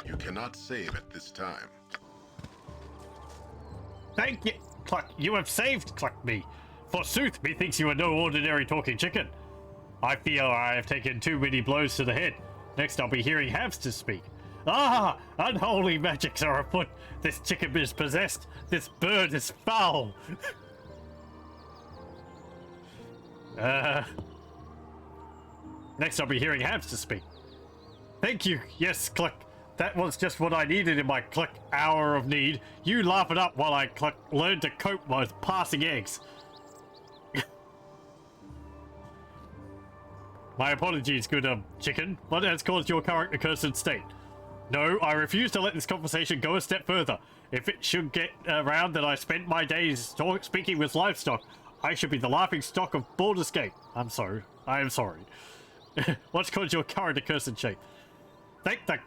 You cannot save at this time. Thank you, Cluck. You have saved, Cluck, me. Forsooth, methinks you are no ordinary talking chicken. I fear I have taken too many blows to the head. Next I'll be hearing hamsters speak. Ah! Unholy magics are afoot! This chicken is possessed! This bird is foul! Next I'll be hearing hamsters speak. Thank you! Yes, Cluck! That was just what I needed in my Cluck hour of need. You laugh it up while I Cluck learn to cope with passing eggs. My apologies, good chicken. What has caused your current accursed state? No, I refuse to let this conversation go a step further. If it should get around that I spent my days speaking with livestock, I should be the laughing stock of Baldur's Gate. I'm sorry. I am sorry. What's caused your current accursed shape? Thank the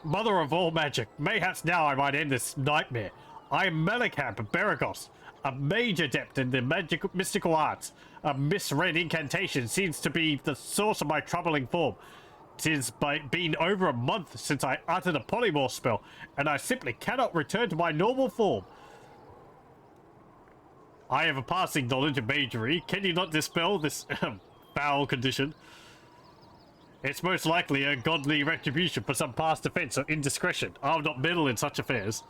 mother of all magic. Mayhaps now I might end this nightmare. I am Melicamp of Beragos, a mage adept in the mystical arts. A misread incantation seems to be the source of my troubling form. 'tis been over a month since I uttered a polymorph spell, and I simply cannot return to my normal form. I have a passing knowledge of magery. Can you not dispel this foul condition? It's most likely a godly retribution for some past offense or indiscretion. I'll not meddle in such affairs.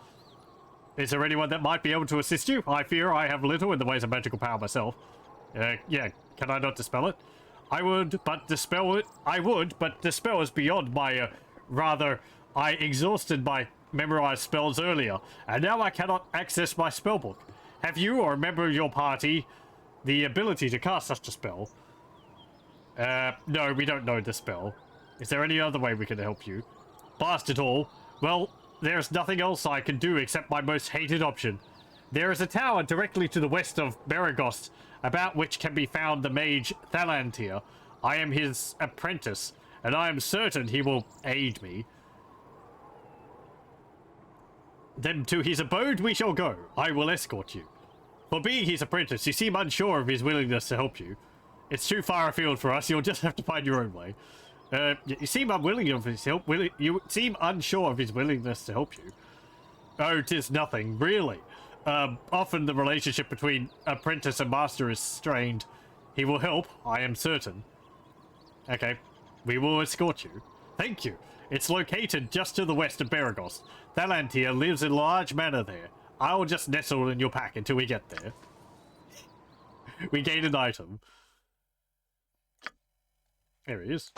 Is there anyone that might be able to assist you? I fear I have little in the ways of magical power myself. Yeah, can I not dispel it? I would, but dispel is beyond my, I exhausted my memorized spells earlier, and now I cannot access my spellbook. Have you, or a member of your party, the ability to cast such a spell? No, we don't know the spell. Is there any other way we can help you? Blast it all. Well, there's nothing else I can do except my most hated option. There is a tower directly to the west of Beregost, about which can be found the mage Thalantir. I am his apprentice, and I am certain he will aid me. Then to his abode we shall go. I will escort you. For being his apprentice, you seem unsure of his willingness to help you. It's too far afield for us. You'll just have to find your own way. You seem unwilling of his help. You seem unsure of his willingness to help you. Oh, 'tis nothing, really. Often the relationship between apprentice and master is strained. He will help, I am certain. Okay, we will escort you. Thank you. It's located just to the west of Beregost. Thalantir lives in large manor there. I will just nestle in your pack until we get there. We gain an item. There he is.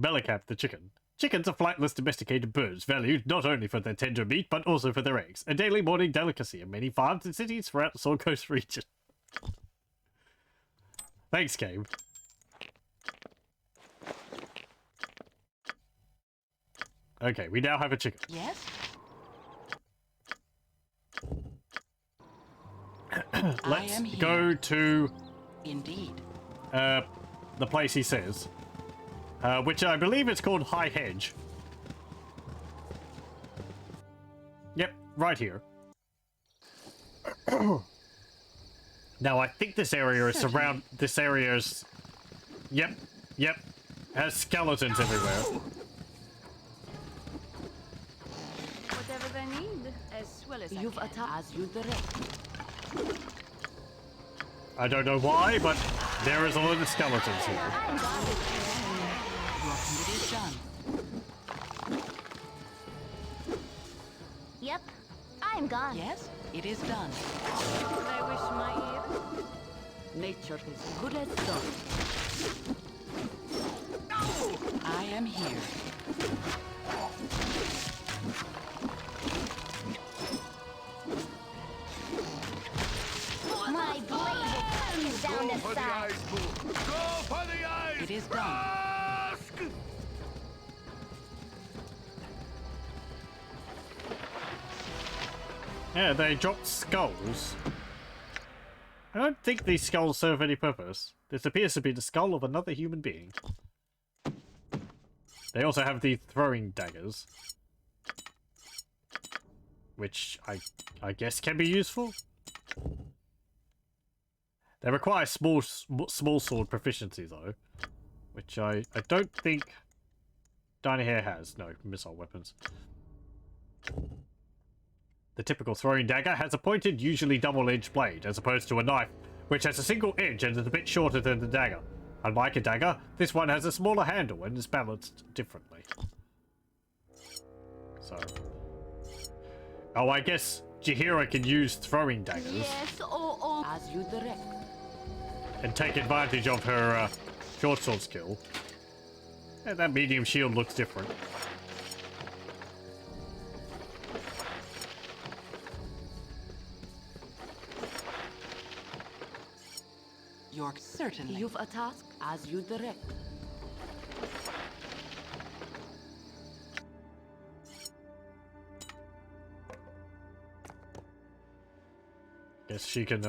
Bellicap the chicken. Chickens are flightless domesticated birds, valued not only for their tender meat, but also for their eggs. A daily morning delicacy in many farms and cities throughout the Sword Coast region. Thanks, game. Okay, we now have a chicken. Yes? Let's go to... Indeed. The place he says. Which I believe is called High Hedge. Yep, right here. Now, I think this area is this area is... Yep, has skeletons everywhere. Whatever they need, as well as You've attacked as you direct. I don't know why, but there is a lot of skeletons here. It is done. Yep, I'm gone. Yes, it is done. I wish my ear. Nature is good as done. I am here. My blade will cut you down to size. Go for the eyes! It is done. Yeah, they dropped skulls. I don't think these skulls serve any purpose. This appears to be the skull of another human being. They also have the throwing daggers, which I guess can be useful. They require small sword proficiency though, which I don't think Diner Hair has. No, missile weapons. The typical throwing dagger has a pointed, usually double-edged blade, as opposed to a knife, which has a single edge and is a bit shorter than the dagger. Unlike a dagger, this one has a smaller handle and is balanced differently. So... Oh, I guess Jahira can use throwing daggers. Yes, as you direct. And take advantage of her short sword skill. And that medium shield looks different. You're certainly. You've a task as you direct. Guess she can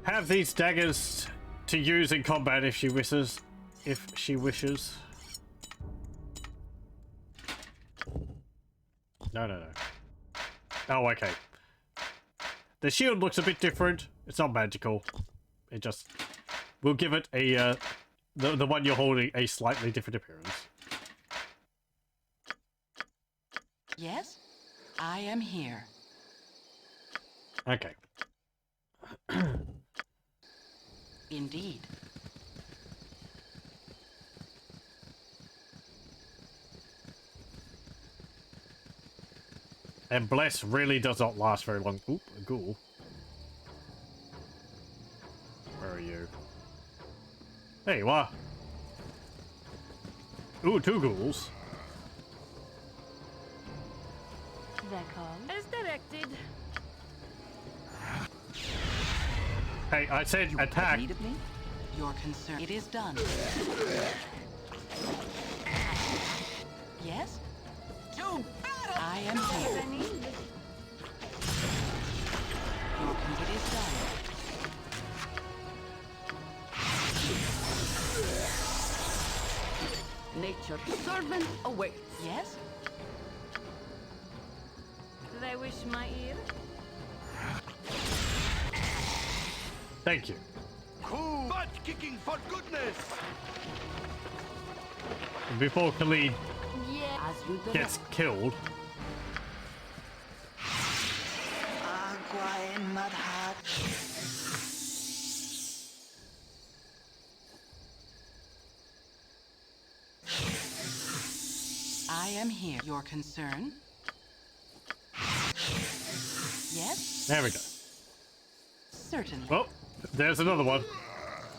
have these daggers to use in combat if she wishes. No. Oh, okay. The shield looks a bit different. It's not magical. It just we'll give it a the one you're holding a slightly different appearance. Yes, I am here. Okay. Indeed. And bless really does not last very long. Oop, a ghoul. Where are you? There you are. Ooh, 2 ghouls. As directed. Hey, I said attack. Your concern. It is done. Yes? To battle! I am here. Your it is done. Nature's servant awaits. Yes? They wish my ear. Thank you. Cool. Butt kicking for goodness. Before Khalid Yeah. As you gets killed. Agua en mud hut. I am here. Your concern? Yes? There we go. Certainly. Well, there's another one.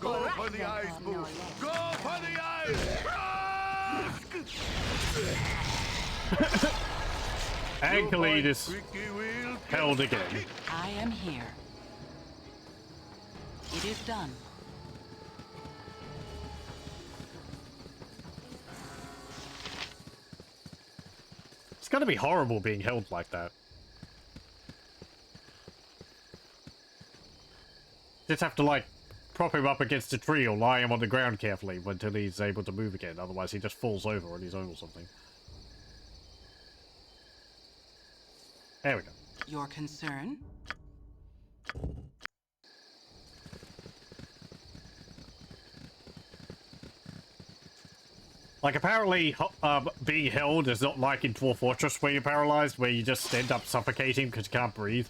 Go for the eyes, boo. Go for the eyes. And Khalid is held again. I am here. It is done. It's gonna be horrible being held like that. Just have to, like, prop him up against a tree or lie him on the ground carefully until he's able to move again. Otherwise, he just falls over on his own or something. There we go. Your concern? Like, apparently, being held is not like in Dwarf Fortress where you're paralyzed, where you just end up suffocating because you can't breathe.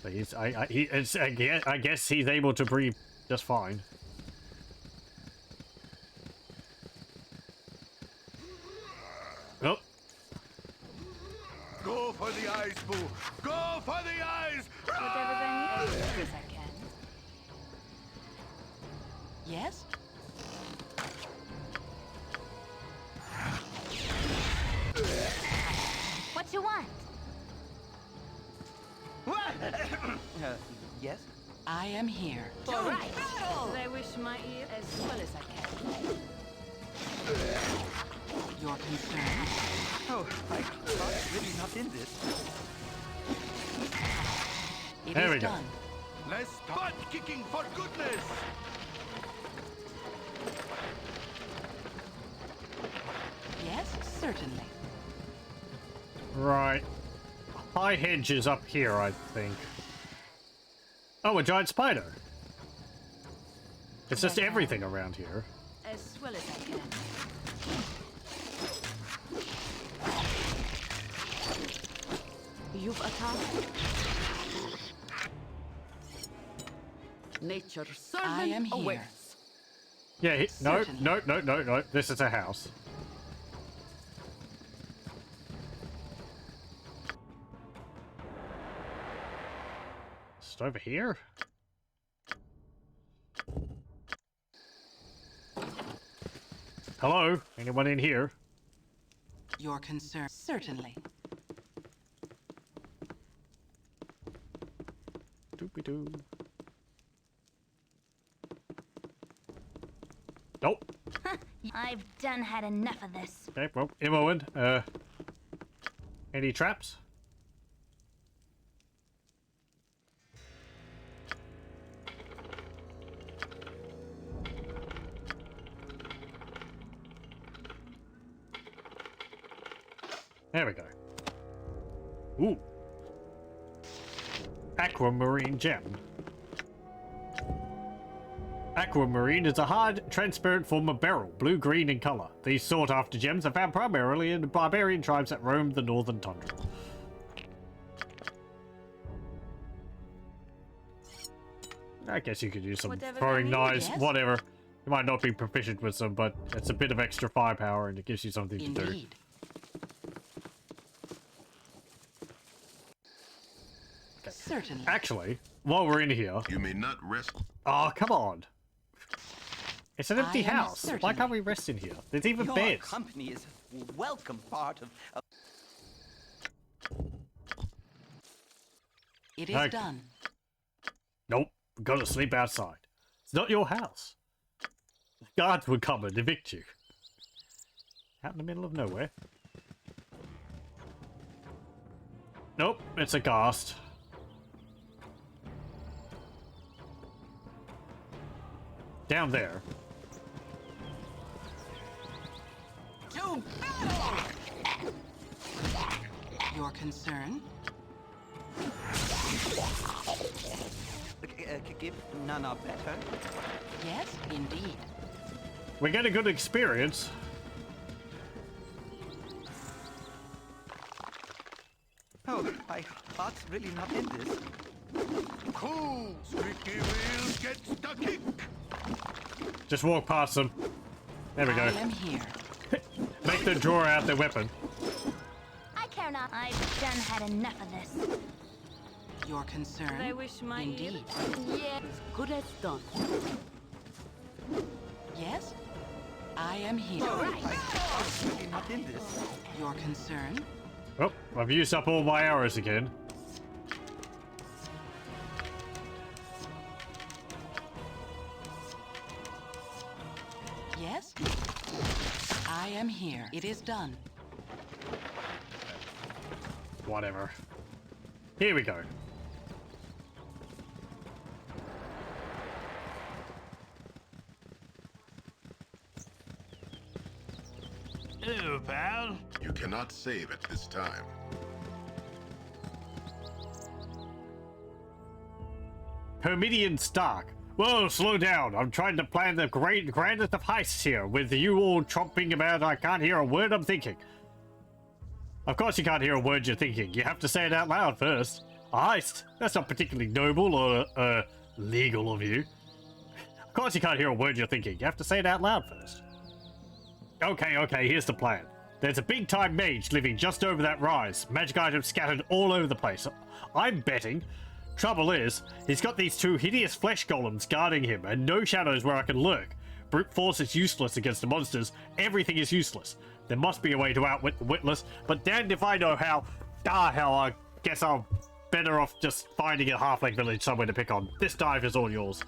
But he's, I guess he's able to breathe just fine. Oh. Go for the eyes, boo. Go for the eyes. Whatever they need, as quick as I can. Yes? What you want? Yes? I am here. All right. They wish my ear as well as I can. Your concern? Oh, I thought really not in this. It There is we go. done. Let's butt kicking for goodness. Yes, certainly. Right. High hedge is up here, I think. Oh, a giant spider. It's just everything around here. As well as I can. You've attacked. Nature's servant I am here. awaits. Yeah, no, Certainly. no, no, no, no. This is a house. Just over here? Hello? Anyone in here? Your concern? Certainly. Doopy-doo. Nope. I've done had enough of this. Okay, well, Imoen, any traps? There we go. Ooh. Aquamarine gem. aquamarine is a hard, transparent form of beryl, blue-green in color. These sought-after gems are found primarily in the barbarian tribes that roam the northern tundra. I guess you could use some throwing knives, whatever. You might not be proficient with them, but it's a bit of extra firepower and it gives you something to do. Indeed. Okay. Certainly. Actually, while we're in here... You may not rest... Oh, come on. It's an empty house. Why can't we rest in here? There's even Your beds. company is a welcome part of... It is done. Nope. We've got to sleep outside. It's not your house. The guards would come and evict you. Out in the middle of nowhere. Nope, it's a ghast. Down there. To battle! Your concern? Give none are better. Yes, indeed. We get a good experience. Oh, my heart's really not in this. Cool! Squeaky wheel gets the kick! Just walk past them. There we go. I am here. Make them draw out their weapon. I care not. I've done had enough of this. Your concern? I wish my Indeed. Yeah, as good as done. Yes? I am here. Oh, my heart's really not in this. Your concern? Oh, I've used up all my arrows again. Yes? I am here. It is done. Whatever. Here we go. Hello, pal. You cannot save at this time. Permidian Stark. Whoa, slow down. I'm trying to plan the grandest of heists here. With you all chomping about, I can't hear a word I'm thinking. Of course you can't hear a word you're thinking. You have to say it out loud first. A heist? That's not particularly noble or, legal of you. Of course you can't hear a word you're thinking. You have to say it out loud first. Okay, here's the plan. There's a big-time mage living just over that rise. Magic items scattered all over the place. I'm betting. Trouble is, he's got these two hideous flesh golems guarding him, and no shadows where I can lurk. Brute force is useless against the monsters. Everything is useless. There must be a way to outwit the witless, but damned if I know how. Hell, I guess I'm better off just finding a halfling village somewhere to pick on. This dive is all yours.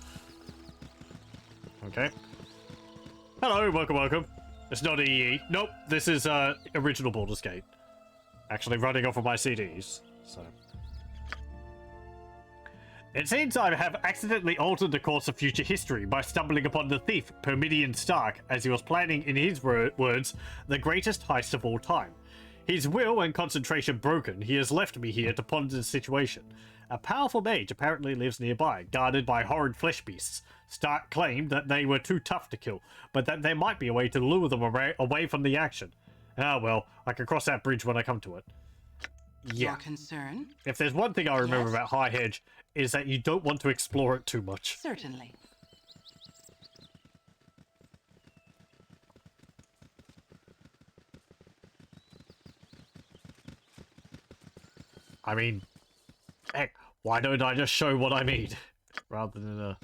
Okay. Hello, welcome. It's not EE. Nope, this is original Baldur's Gate. Actually running off of my CDs, so... It seems I have accidentally altered the course of future history by stumbling upon the thief, Permidian Stark, as he was planning, in his words, the greatest heist of all time. His will and concentration broken, he has left me here to ponder the situation. A powerful mage apparently lives nearby, guarded by horrid flesh beasts. Stark claimed that they were too tough to kill, but that there might be a way to lure them away from the action. Ah well, I can cross that bridge when I come to it. Yeah. Your concern? If there's one thing I remember about High Hedge, is that you don't want to explore it too much. Certainly. I mean, heck, why don't I just show what I mean? Rather than,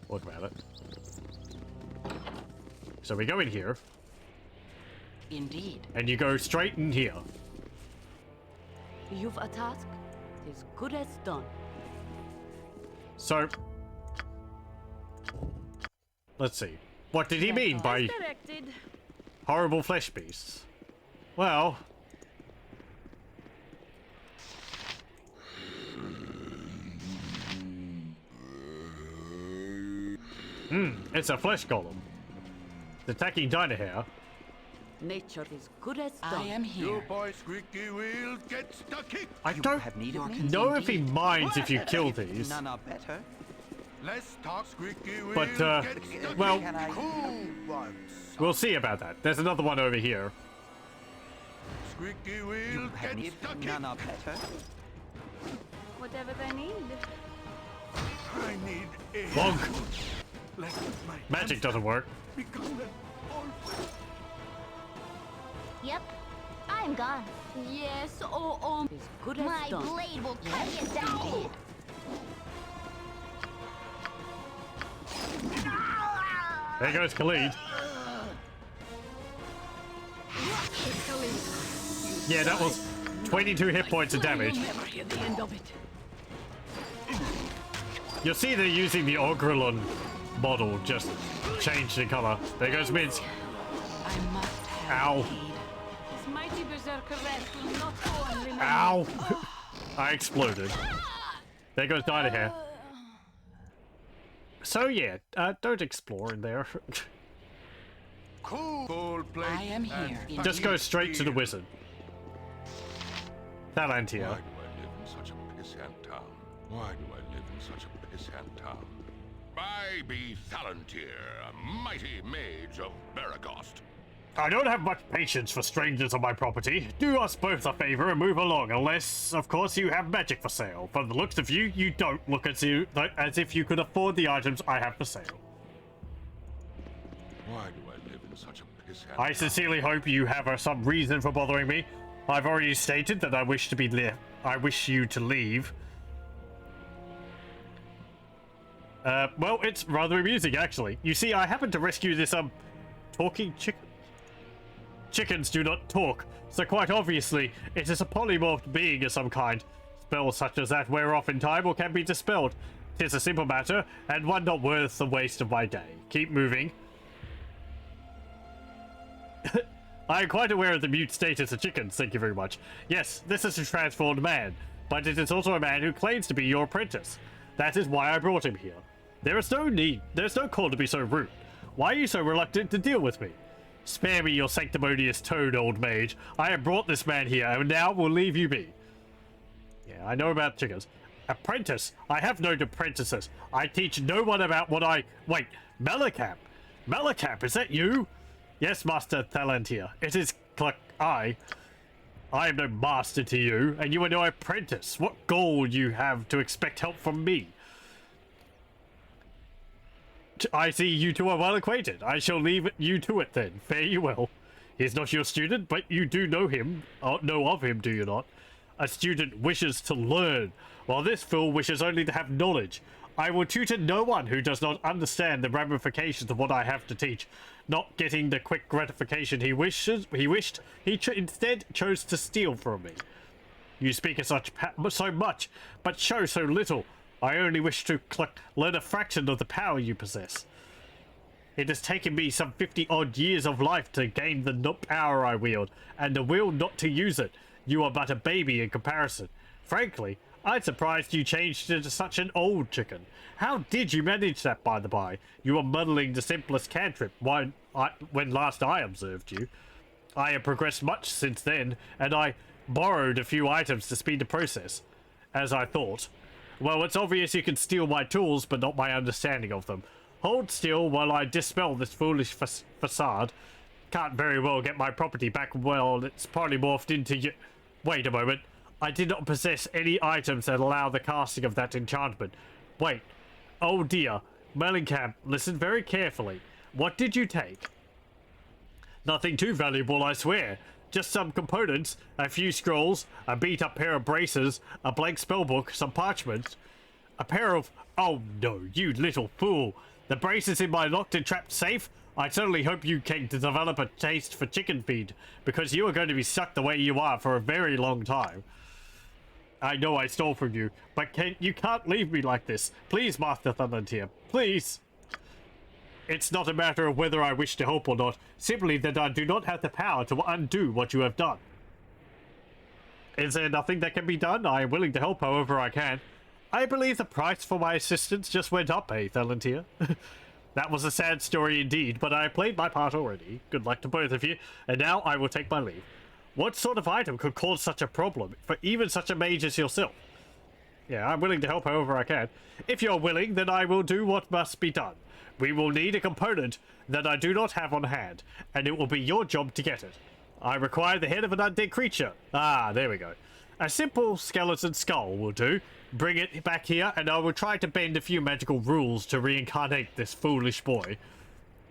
talk about it. So we go in here. Indeed. And you go straight in here. You've a task? As good as done. So, let's see. What did he mean by horrible flesh beasts? Well, it's a flesh golem. It's attacking Dynahair. Nature is good as done. I am here. You boy squeaky wheel gets the kick. I don't know if he minds if you kill these. None are better. Let's talk squeaky wheel. But, Get stuck well, in. Who wants we'll see about that. There's another one over here. squeaky wheel? Get If stuck none in. are better. Whatever they need. I need a Bonk. Let my Magic doesn't work. become an orphan. Yep, I'm gone. Yes, as good as My done. blade will cut you down. There goes Khalid. Yeah, that was 22 hit points of damage. You'll never hear the end of it. You'll see they're using the Ogrelon model, just changed in color. There goes Minsk. I must have Ow. aid. This mighty berserker wrath will not go unremembered. Ow! I exploded. There goes Dynahair. So yeah, don't explore in there. Cool plate. I am here. Just go straight to the wizard. Why Thalantia. do I live in such a pissant town? Why do I live in such a pissant town? I be Thalantir, a mighty mage of Baragost. I don't have much patience for strangers on my property. Do us both a favor and move along, unless, of course, you have magic for sale. From the looks of you, you don't look as if you could afford the items I have for sale. Why do I live in such a pissant I sincerely hope you have some reason for bothering me. I've already stated that I wish you to leave. Well, it's rather amusing, actually. You see, I happened to rescue this, talking chicken. Chickens do not talk, so quite obviously, it is a polymorphed being of some kind. Spells such as that wear off in time or can be dispelled. 'Tis a simple matter, and one not worth the waste of my day. Keep moving. I am quite aware of the mute status of chickens, thank you very much. Yes, this is a transformed man, but it is also a man who claims to be your apprentice. That is why I brought him here. There's no call to be so rude. Why are you so reluctant to deal with me? Spare me your sanctimonious tone, old mage. I have brought this man here, and now will leave you be. Yeah, I know about chickens. Apprentice? I have no apprentices. I teach no one about what I... Wait, Malakap? Malakap, is that you? Yes, Master Thalantir. It is I am no master to you, and you are no apprentice. What goal you have to expect help from me? I see you two are well acquainted. I shall leave you to it then. Fare you well. He is not your student, but you do know him, or know of him, do you not? A student wishes to learn, while this fool wishes only to have knowledge. I will tutor no one who does not understand the ramifications of what I have to teach. Not getting the quick gratification he wished, instead chose to steal from me. You speak of so much, but show so little. I only wish to learn a fraction of the power you possess. It has taken me some 50-odd years of life to gain the power I wield, and the will not to use it. You are but a baby in comparison. Frankly, I'm surprised you changed into such an old chicken. How did you manage that, by the by? You were muddling the simplest cantrip when last I observed you. I have progressed much since then, and I borrowed a few items to speed the process, as I thought. Well, it's obvious you can steal my tools, but not my understanding of them. Hold still while I dispel this foolish facade. Can't very well get my property back. Well, it's probably morphed into you. Wait a moment. I did not possess any items that allow the casting of that enchantment. Wait. Oh dear. Mellencamp, listen very carefully. What did you take? Nothing too valuable, I swear. Just some components, a few scrolls, a beat-up pair of braces, a blank spellbook, some parchments, a pair of... Oh no, you little fool. The braces in my locked and trapped safe? I certainly hope you came to develop a taste for chicken feed, because you are going to be stuck the way you are for a very long time. I know I stole from you, but you can't leave me like this. Please, Master Thalantir, please. It's not a matter of whether I wish to help or not, simply that I do not have the power to undo what you have done. Is there nothing that can be done? I am willing to help however I can. I believe the price for my assistance just went up, Thalantir? That was a sad story indeed, but I played my part already. Good luck to both of you, and now I will take my leave. What sort of item could cause such a problem for even such a mage as yourself? Yeah, I'm willing to help however I can. If you're willing, then I will do what must be done. We will need a component that I do not have on hand, and it will be your job to get it. I require the head of an undead creature. Ah, there we go. A simple skeleton skull will do. Bring it back here, and I will try to bend a few magical rules to reincarnate this foolish boy.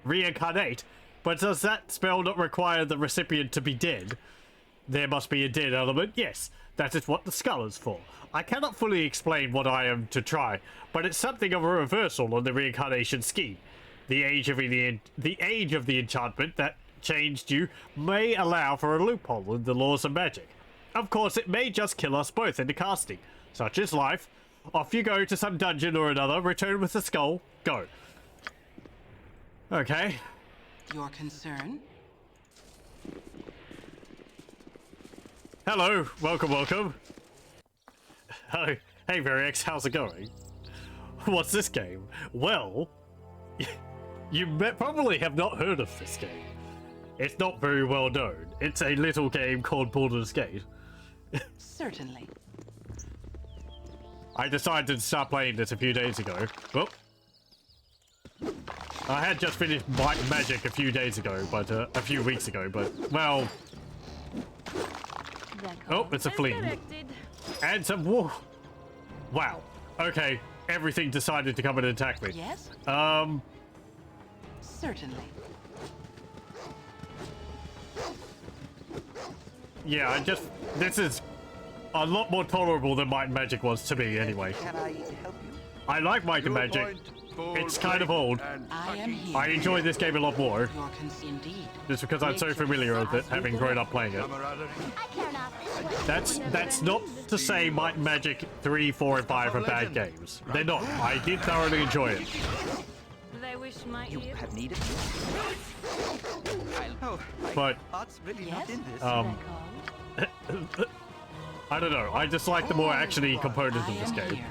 Reincarnate? But does that spell not require the recipient to be dead? There must be a dead element. Yes, that is what the skull is for. I cannot fully explain what I am to try, but it's something of a reversal on the reincarnation scheme. The age of the enchantment that changed you may allow for a loophole in the laws of magic. Of course, it may just kill us both in the casting. Such is life. Off you go to some dungeon or another, return with the skull, go. Okay. Your concern? Hello, welcome. Hey, Varix, how's it going? What's this game? Well, you probably have not heard of this game. It's not very well known. It's a little game called Baldur's Gate. Certainly. I decided to start playing this a few days ago. Well, I had just finished Might and Magic a few days ago, but a few weeks ago, but, well... Oh, it's a flea. And some... Whoa. Wow. Okay, everything decided to come and attack me. Yes? Certainly. Yeah, this is a lot more tolerable than Might and Magic was to me, anyway. Can I help you? I like Might and Magic. It's kind of old. I enjoy this game a lot more. Just because I'm so familiar with it, having grown up playing it. That's not to say Might and Magic 3, 4, and 5 are bad games. They're not. I did thoroughly enjoy it. They wish my You ear. have need of me? But Art's really not in this. I don't know. I just like the more actiony components of this game. Here.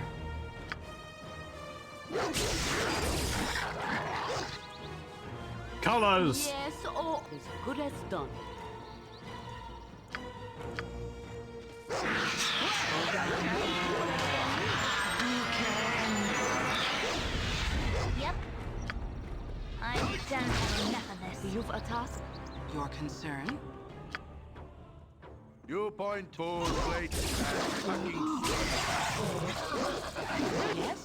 Colors. Yes, or as good as done. Yep. I'm done having enough of this. You've a task. Your concern? You point full plate and fucking Yes?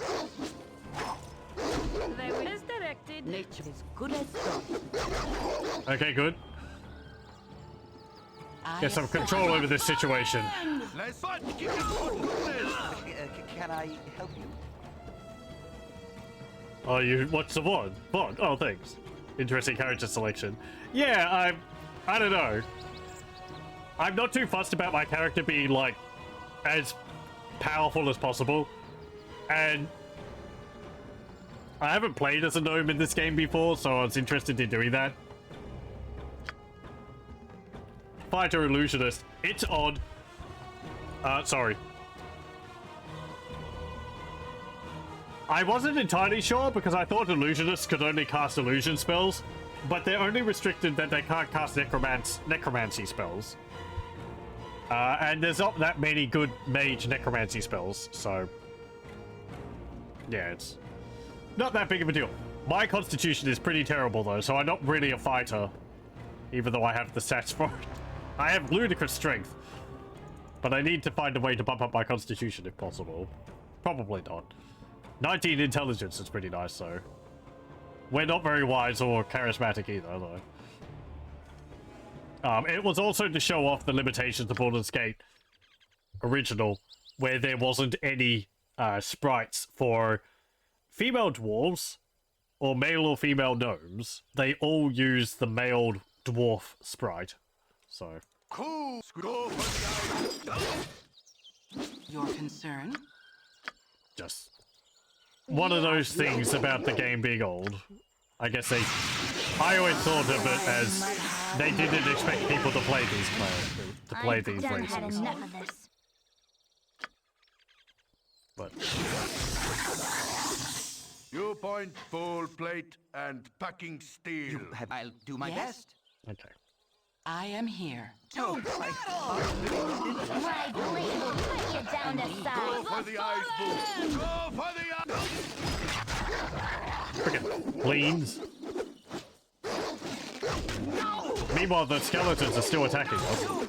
They were as directed. Nature is good as done. Okay, good. Get some control over this situation. Let's keep it good goodness. Can I help you? Oh, you watch the VOD? VOD? Oh, thanks. Interesting character selection. Yeah, I don't know. I'm not too fussed about my character being, like, as powerful as possible. And I haven't played as a gnome in this game before, so I was interested in doing that. Fighter Illusionist. It's odd. Sorry. I wasn't entirely sure because I thought Illusionists could only cast illusion spells, but they're only restricted that they can't cast necromancy spells. And there's not that many good mage necromancy spells, so yeah, it's not that big of a deal. My constitution is pretty terrible though, so I'm not really a fighter, even though I have the stats for it. I have ludicrous strength, but I need to find a way to bump up my constitution if possible. Probably not. 19 intelligence is pretty nice though. We're not very wise or charismatic either though. It was also to show off the limitations of Baldur's Gate original, where there wasn't any sprites for female dwarves or male or female gnomes. They all use the male dwarf sprite. So. Cool. Your concern? Just one of those things about the game being old. I guess I always thought of it as they didn't expect people to play these these races. Had enough of this. But you point full plate and packing steel. I'll do my best. Okay. I am here. Oh, My blade will cut you down to size. Go for the eyes, Boo! Go for the eyes! Frickin' planes. Meanwhile, the skeletons are still attacking us.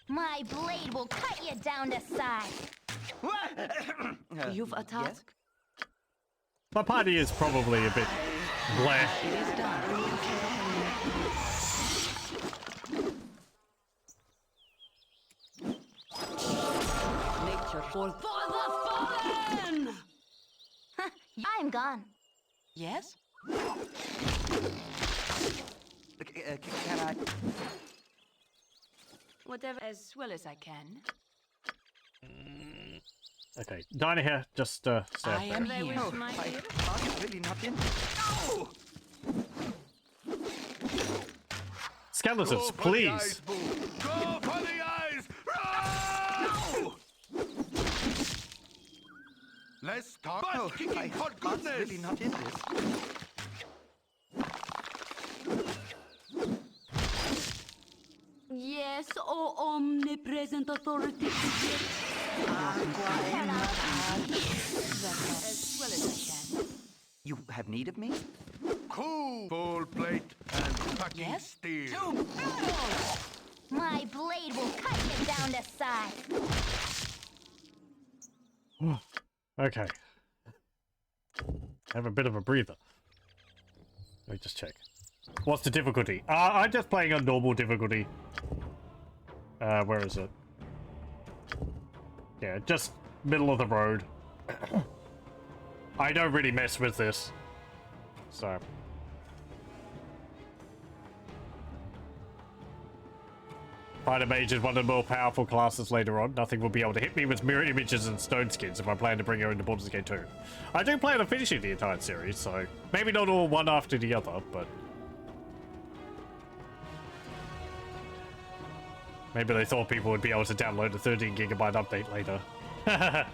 My blade will cut you down to size. You've a task? My party is probably a bit bleh. It is done. Nature for the fallen! I'm gone. Yes? Can I? Whatever, as well as I can. Okay, Dinah here, just stay I am They here. wish my ear. I'm really not in. No! Skeletons, Go for the please. eyes, Boo! Go for the eyes! Run! Let's talk. Oh, Kicking for I'm goodness! really not in this. Yes, oh omnipresent authority. As well as I can. You have need of me? Cool! Full plate and fucking Yes? steel. My blade will cut you down to size. Okay. Have a bit of a breather. Let me just check. What's the difficulty? I'm just playing on normal difficulty. Where is it? Yeah, just middle of the road. I don't really mess with this. So. Fighter Mage is one of the more powerful classes later on. Nothing will be able to hit me with mirror images and stone skins if I plan to bring her into Baldur's Gate 2. I do plan on finishing the entire series, so maybe not all one after the other, but maybe they thought people would be able to download the 13GB update later. Yeah.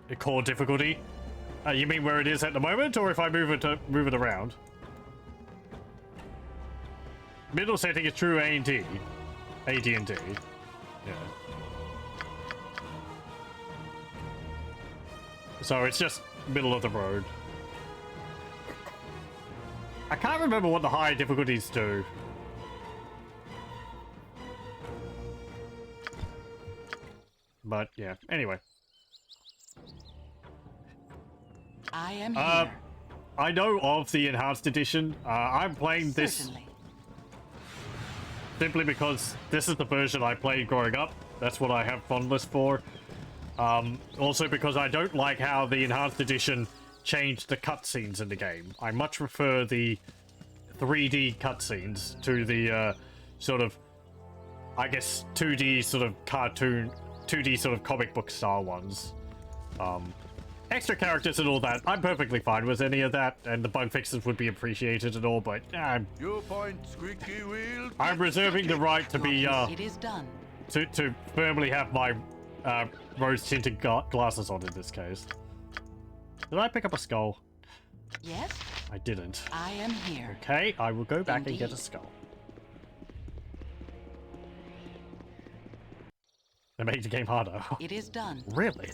A core difficulty? You mean where it is at the moment, or if I move it around? Middle setting is true AD&D. AD&D. Yeah. So it's just middle of the road. I can't remember what the higher difficulties do. But yeah, anyway. I am here. I know of the enhanced edition. I'm playing this Certainly. simply because this is the version I played growing up. That's what I have fondness for. Also because I don't like how the enhanced edition changed the cutscenes in the game. I much prefer the 3D cutscenes to the sort of, I guess, 2D sort of cartoon, 2D sort of comic book style ones. Extra characters and all that, I'm perfectly fine with any of that, and the bug fixes would be appreciated and all, but You point, squeaky wheel. I'm reserving the right to be, It is done. to firmly have my rose-tinted glasses on in this case. Did I pick up a skull? Yes? I didn't. I am here. Okay, I will go back and get a Indeed. skull. They made the game harder. It is done. Really?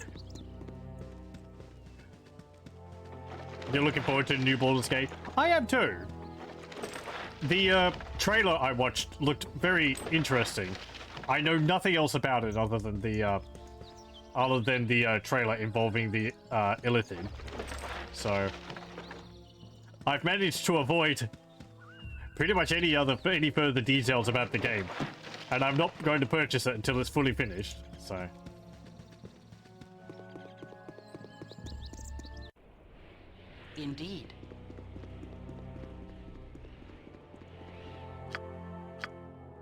You're looking forward to the new Baldur's Gate? I am too. The trailer I watched looked very interesting. I know nothing else about it other than the trailer involving the Illithid. So I've managed to avoid pretty much any further details about the game, and I'm not going to purchase it until it's fully finished. So. Indeed.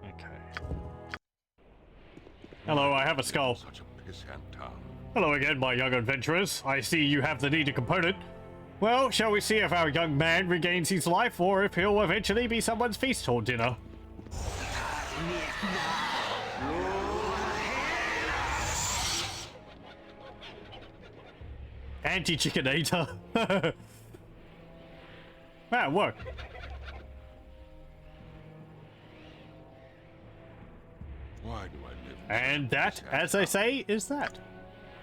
Okay. Hello, I have a skull. Such a pissant town. Hello again, my young adventurers. I see you have the needed component. Well, shall we see if our young man regains his life, or if he'll eventually be someone's feast or dinner? Anti-chickinator. Wow, it worked. Why do I live? And that, as I say, is that.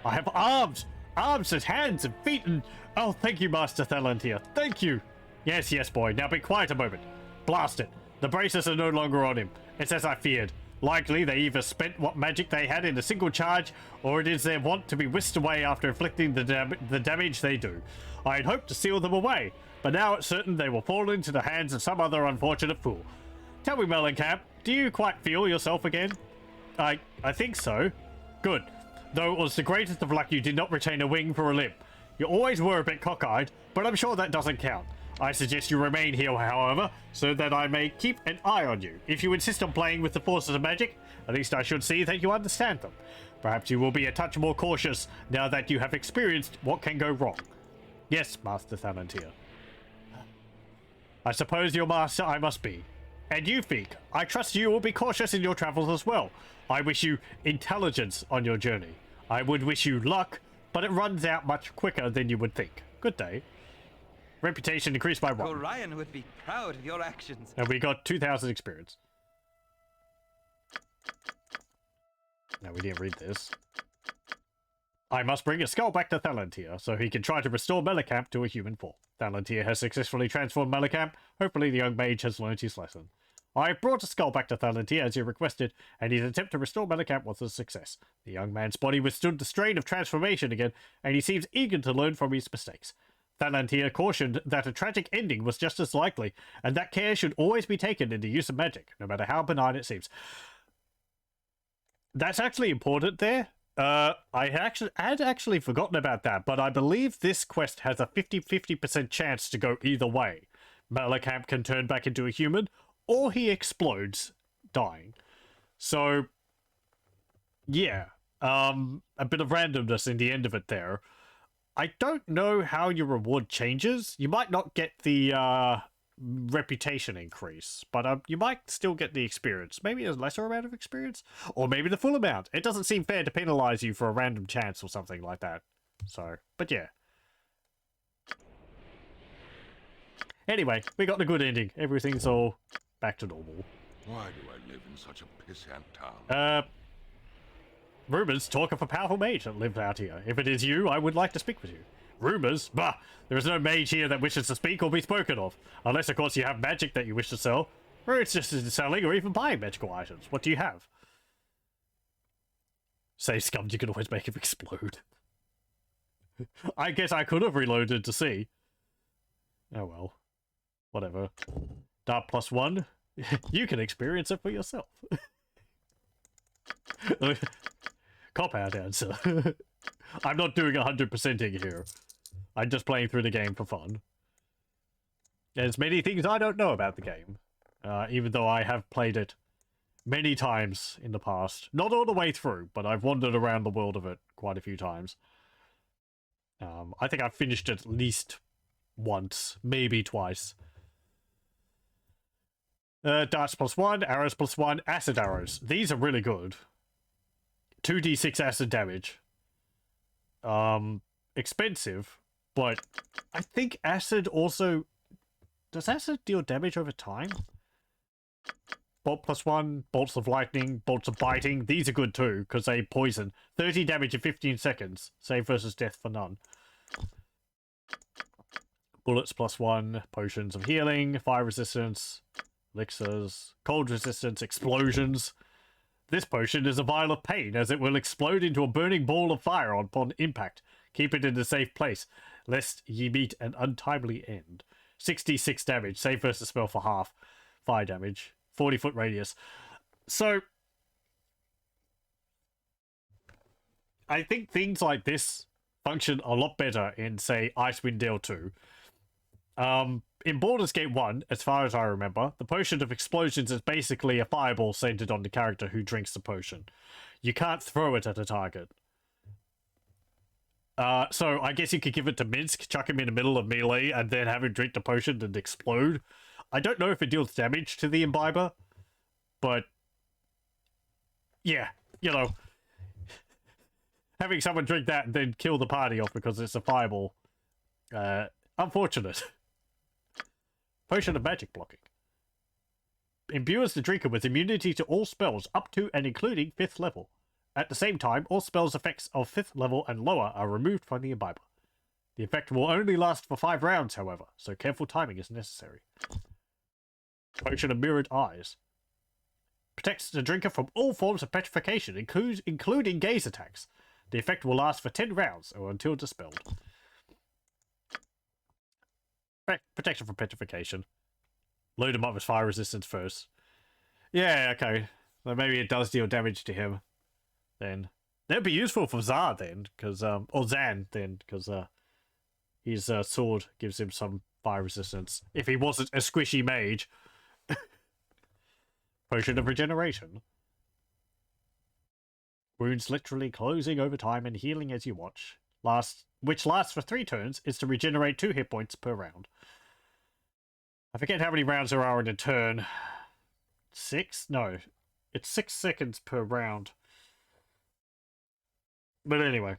I have arms! Arms and hands and feet and... Oh, thank you, Master Thalantir. Thank you! Yes, yes, boy. Now be quiet a moment. Blast it. The braces are no longer on him. It's as I feared. Likely they either spent what magic they had in a single charge, or it is their wont to be whisked away after inflicting the damage they do. I had hoped to seal them away, but now it's certain they will fall into the hands of some other unfortunate fool. Tell me, Mellencamp, do you quite feel yourself again? I think so. Good. Though it was the greatest of luck you did not retain a wing for a limb. You always were a bit cockeyed, but I'm sure that doesn't count. I suggest you remain here, however, so that I may keep an eye on you. If you insist on playing with the forces of magic, at least I should see that you understand them. Perhaps you will be a touch more cautious now that you have experienced what can go wrong. Yes, Master Thalantir. I suppose your master I must be. And you, Pheak, I trust you will be cautious in your travels as well. I wish you intelligence on your journey. I would wish you luck, but it runs out much quicker than you would think. Good day. Reputation increased by 1. Gorion would be proud of your actions. And we got 2,000 experience. Now, we didn't read this. I must bring a skull back to Thalantir, so he can try to restore Mellencamp to a human form. Thalantir has successfully transformed Mellencamp. Hopefully the young mage has learned his lesson. I have brought a skull back to Thalantir as he requested, and his attempt to restore Mellencamp was a success. The young man's body withstood the strain of transformation again, and he seems eager to learn from his mistakes. Thalantir cautioned that a tragic ending was just as likely, and that care should always be taken in the use of magic, no matter how benign it seems. That's actually important there. I had actually forgotten about that, but I believe this quest has a 50-50% chance to go either way. Mellencamp can turn back into a human, or he explodes, dying. So, yeah, a bit of randomness in the end of it there. I don't know how your reward changes. You might not get the reputation increase, but you might still get the experience. Maybe a lesser amount of experience, or maybe the full amount. It doesn't seem fair to penalize you for a random chance or something like that. So, but yeah. Anyway, we got the good ending. Everything's all back to normal. Why do I live in such a pissant town? Rumors talk of a powerful mage that lives out here. If it is you, I would like to speak with you. Rumors? Bah! There is no mage here that wishes to speak or be spoken of. Unless, of course, you have magic that you wish to sell. Or it's just in selling or even buying magical items. What do you have? Say scum, you can always make him explode. I guess I could have reloaded to see. Oh well. Whatever. Dart +1. You can experience it for yourself. Cop-out answer. I'm not doing 100%ing here. I'm just playing through the game for fun. There's many things I don't know about the game. Even though I have played it many times in the past. Not all the way through, but I've wandered around the world of it quite a few times. I think I've finished it at least once, maybe twice. Darts +1, arrows +1, acid arrows. These are really good. 2d6 acid damage. Expensive, but I think acid also... Does acid deal damage over time? Bolt +1, bolts of lightning, bolts of biting. These are good too, because they poison. 30 damage in 15 seconds. Save versus death for none. Bullets +1, potions of healing, fire resistance, elixirs, cold resistance, explosions. This potion is a vial of pain, as it will explode into a burning ball of fire upon impact. Keep it in a safe place, lest ye meet an untimely end. 66 damage, save versus spell for half. Fire damage, 40-foot radius. So, I think things like this function a lot better in, say, Icewind Dale 2. In Baldur's Gate 1, as far as I remember, the potion of explosions is basically a fireball centered on the character who drinks the potion. You can't throw it at a target. So I guess you could give it to Minsk, chuck him in the middle of melee, and then have him drink the potion and explode. I don't know if it deals damage to the imbiber, but yeah, you know, Having someone drink that and then kill the party off because it's a fireball. Unfortunate. Potion of magic blocking. Imbues the drinker with immunity to all spells up to and including 5th level. At the same time, all spells effects of 5th level and lower are removed from the imbiber. The effect will only last for 5 rounds, however, so careful timing is necessary. Potion of mirrored eyes. Protects the drinker from all forms of petrification, including gaze attacks. The effect will last for 10 rounds or until dispelled. Protection from petrification. Load him up with fire resistance first. Yeah, okay. So maybe it does deal damage to him. Then that'd be useful for Zar then, because or Zan then, because his sword gives him some fire resistance. If he wasn't a squishy mage. Potion of regeneration. Wounds literally closing over time and healing as you watch. Which lasts for 3 turns, is to regenerate 2 hit points per round. I forget how many rounds there are in a turn. 6? No. It's 6 seconds per round. But anyway.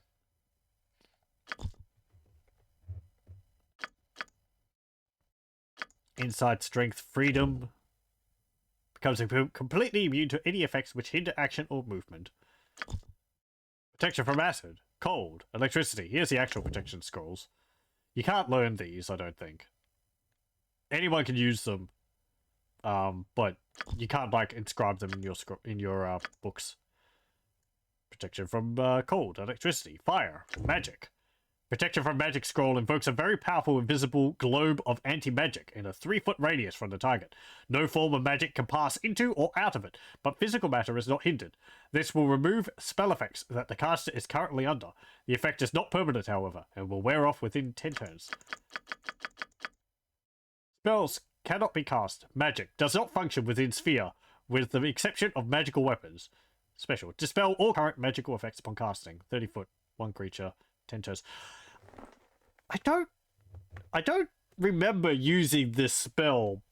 Inside strength, freedom. Becomes completely immune to any effects which hinder action or movement. Protection from acid, cold, electricity. Here's the actual protection scrolls. You can't learn these, I don't think. Anyone can use them, but you can't like inscribe them in your books. Protection from cold, electricity, fire, magic. Protection from magic scroll invokes a very powerful invisible globe of anti-magic in a 3-foot radius from the target. No form of magic can pass into or out of it, but physical matter is not hindered. This will remove spell effects that the caster is currently under. The effect is not permanent, however, and will wear off within 10 turns. Spells cannot be cast. Magic does not function within sphere, with the exception of magical weapons. Special. Dispel all current magical effects upon casting. 30 foot, 1 creature, 10 turns. I don't remember using this spell,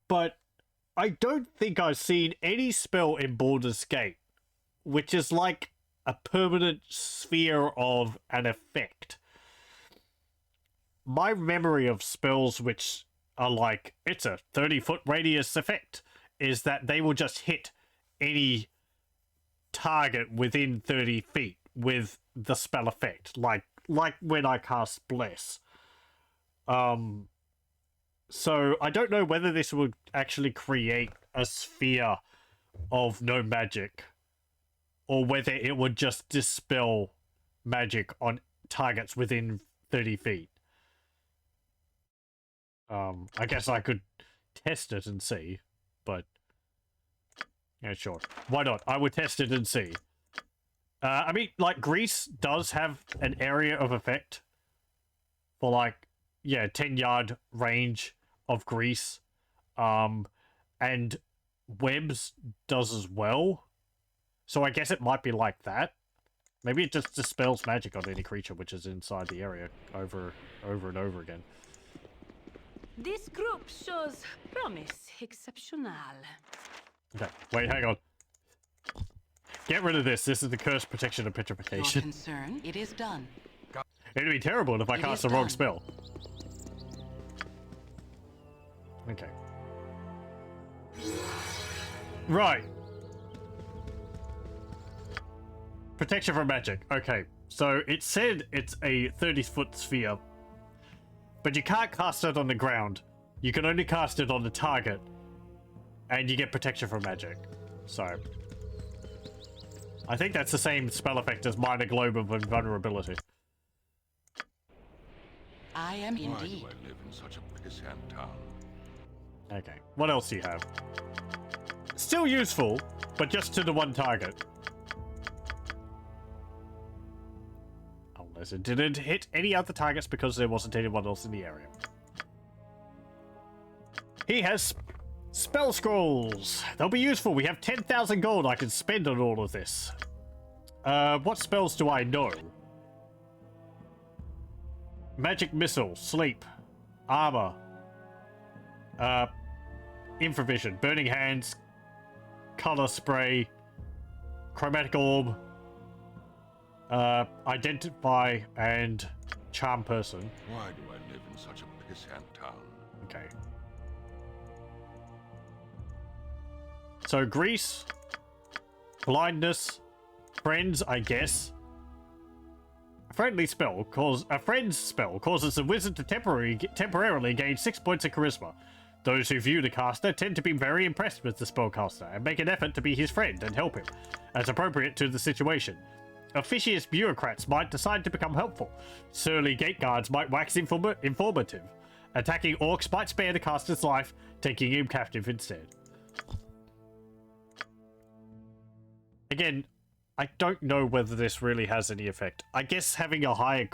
but I don't think I've seen any spell in Baldur's Gate, which is like a permanent sphere of an effect. My memory of spells which are like, it's a 30-foot radius effect, is that they will just hit any target within 30 feet with the spell effect, like when I cast Bless. So I don't know whether this would actually create a sphere of no magic, or whether it would just dispel magic on targets within 30 feet. I guess I could test it and see, but yeah, sure. Why not? I would test it and see. I mean, like, Grease does have an area of effect for, like, yeah, 10-yard range of Grease. And Webs does as well. So I guess it might be like that. Maybe it just dispels magic on any creature which is inside the area over and over again. This group shows promise exceptional. Okay, wait, hang on. Get rid of this. This is the cursed protection of petrification. Your concern, it is done. It'd be terrible if I cast the wrong spell. Okay. Right. Protection from magic. Okay, so it said it's a 30-foot sphere, but you can't cast it on the ground. You can only cast it on the target, and you get protection from magic. So I think that's the same spell effect as Minor Globe of Invulnerability. I am indeed. Why do I live in such a pissant town? Okay, what else do you have? Still useful, but just to the one target. Unless it didn't hit any other targets because there wasn't anyone else in the area. He has spell scrolls. They'll be useful. We have 10,000 gold I can spend on all of this. What spells do I know? Magic Missile, Sleep, Armor, Infravision, Burning Hands, Color Spray, Chromatic Orb, Identify and charm person. Why do I live in such a pissant town? Okay. So Grease, blindness, friends, I guess. A friend's spell causes the wizard to temporarily gain 6 points of charisma. Those who view the caster tend to be very impressed with the spellcaster and make an effort to be his friend and help him, as appropriate to the situation. Officious bureaucrats might decide to become helpful. Surly gate guards might wax informative. Attacking orcs might spare the caster's life, taking him captive instead. Again, I don't know whether this really has any effect. I guess having a higher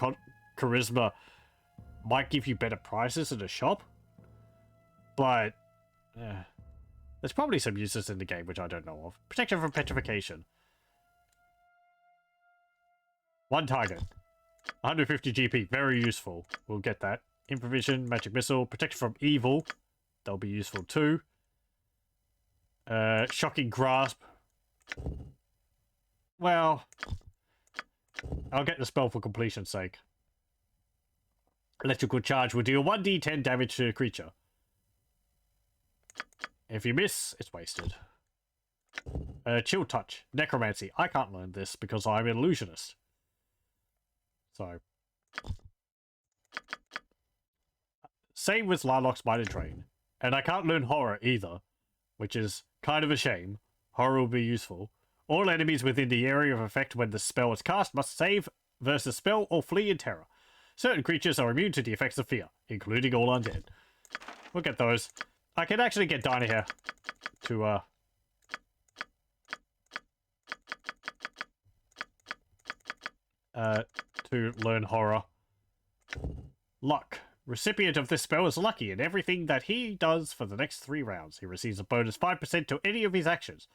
charisma might give you better prices at a shop. But there's probably some uses in the game which I don't know of. Protection from petrification. 1 target. 150 GP. Very useful. We'll get that. Improvision, magic missile, protection from evil. That'll be useful too. Shocking grasp. Well, I'll get the spell for completion's sake. Electrical charge will deal 1d10 damage to a creature. If you miss, it's wasted. Chill touch. Necromancy. I can't learn this because I'm an illusionist. So. Same with Lilacs Might and Train. And I can't learn horror either, which is kind of a shame. Horror will be useful. All enemies within the area of effect when the spell is cast must save versus spell or flee in terror. Certain creatures are immune to the effects of fear, including all undead. We'll get those. I can actually get Dinah here to learn horror. Luck. Recipient of this spell is lucky in everything that he does for the next 3 rounds. He receives a bonus 5% to any of his actions.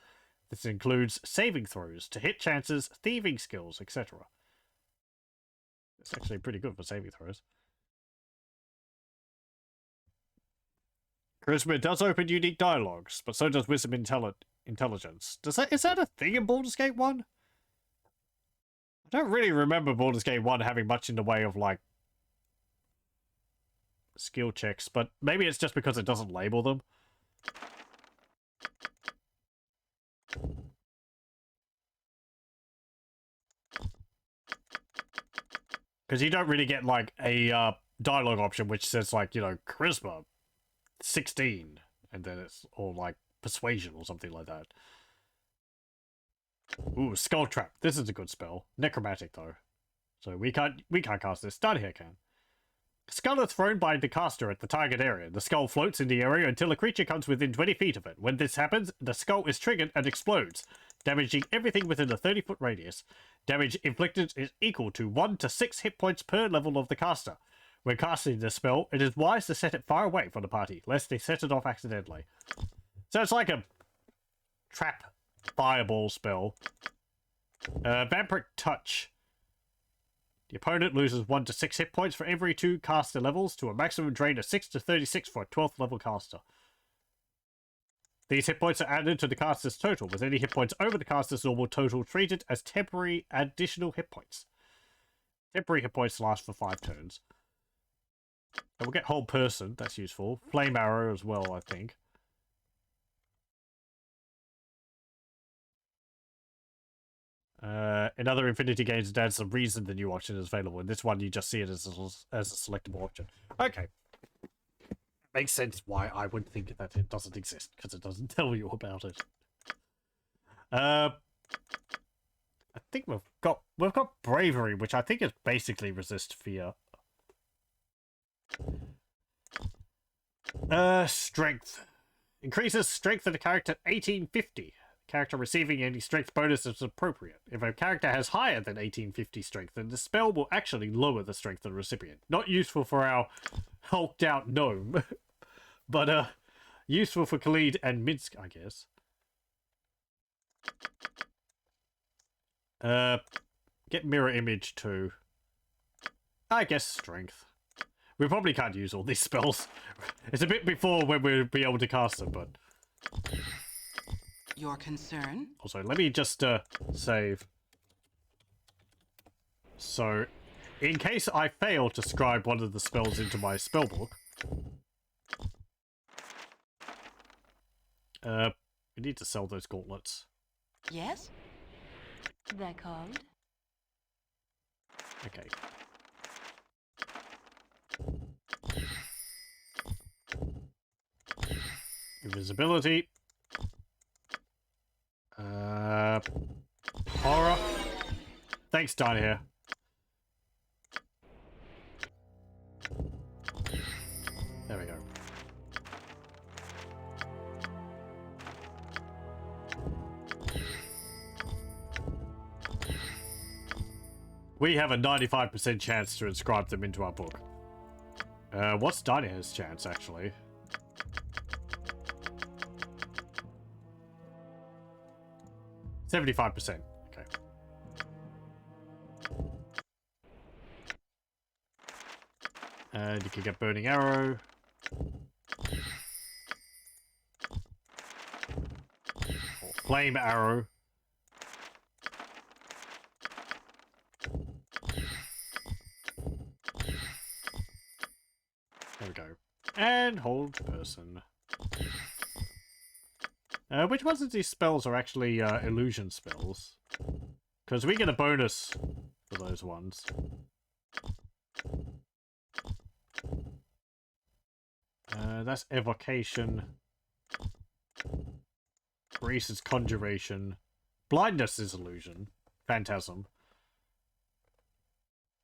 This includes saving throws, to hit chances, thieving skills, etc. It's actually pretty good for saving throws. Charisma does open unique dialogues, but so does wisdom intelligence. Is that a thing in Baldur's Gate 1? I don't really remember Baldur's Gate 1 having much in the way of, like, skill checks, but maybe it's just because it doesn't label them. Because you don't really get, like, a dialogue option which says, like, you know, charisma 16, and then it's all, like, persuasion or something like that. Ooh, Skull Trap. This is a good spell. Necromantic, though. So we can't cast this. Start here can. Skull is thrown by the caster at the target area. The skull floats in the area until a creature comes within 20 feet of it. When this happens, the skull is triggered and explodes, damaging everything within a 30-foot radius. Damage inflicted is equal to 1 to 6 hit points per level of the caster. When casting this spell, it is wise to set it far away from the party, lest they set it off accidentally. So it's like a trap fireball spell. Vampiric Touch. The opponent loses 1 to 6 hit points for every 2 caster levels to a maximum drain of 6 to 36 for a 12th level caster. These hit points are added to the caster's total, with any hit points over the caster's normal total treated as temporary additional hit points. Temporary hit points last for 5 turns. And we'll get Whole Person, that's useful. Flame Arrow as well, I think. In other Infinity games, that's the reason the new option is available. In this one, you just see it as a selectable option. Okay. Makes sense why I would think that it doesn't exist, because it doesn't tell you about it. I think we've got Bravery, which I think is basically resist fear. Strength. Increases strength of the character 1850. Character receiving any strength bonus is appropriate. If a character has higher than 1850 strength, then the spell will actually lower the strength of the recipient. Not useful for our hulked out gnome, but useful for Khalid and Minsk, I guess. Get mirror image too. I guess strength. We probably can't use all these spells. It's a bit before when we'll be able to cast them, but... Your concern? Also, let me just save. So, in case I fail to scribe one of the spells into my spellbook, we need to sell those gauntlets. Yes? They're called? Okay. Invisibility. Horror. Thanks, Dine here. There we go. We have a 95% chance to inscribe them into our book. What's Dynahair's chance, actually? %75%. Okay. And you can get Burning Arrow. Or Flame Arrow. There we go. And hold person. Which ones of these spells are actually illusion spells? Because we get a bonus for those ones. That's evocation. Grease is conjuration. Blindness is illusion. Phantasm.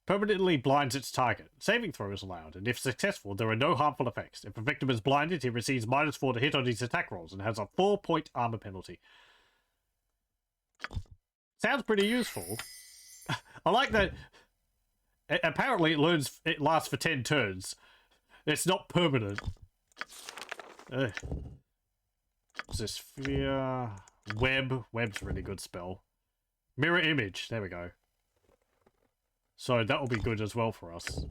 Permanently blinds its target. Saving throw is allowed, and if successful, there are no harmful effects. If a victim is blinded, he receives -4 to hit on his attack rolls and has a 4-point armor penalty. Sounds pretty useful. I like that. Apparently, it lasts for 10 turns. It's not permanent. What's this? Sphere. Web. Web's a really good spell. Mirror image. There we go. So that will be good as well for us.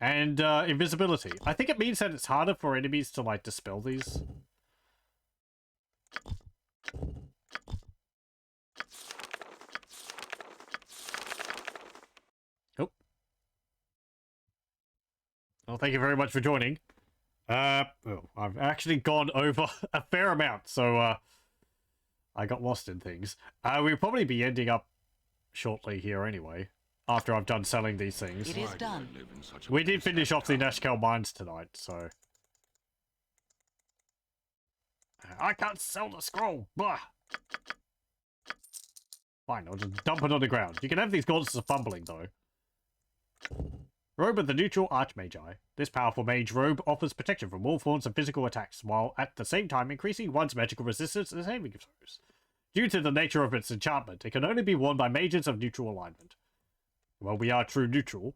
And invisibility. I think it means that it's harder for enemies to, like, dispel these. Oh. Well, thank you very much for joining. I've actually gone over a fair amount, so I got lost in things. We'll probably be ending up shortly here anyway. After I've done selling these things. It is done. We did finish off the Nashkel mines tonight, so... I can't sell the scroll! Blah! Fine, I'll just dump it on the ground. You can have these gauntlets of fumbling, though. Robe of the Neutral Archmagi. This powerful mage robe offers protection from all forms of physical attacks, while at the same time increasing one's magical resistance and saving throws. Due to the nature of its enchantment, it can only be worn by mages of neutral alignment. Well, we are true neutral.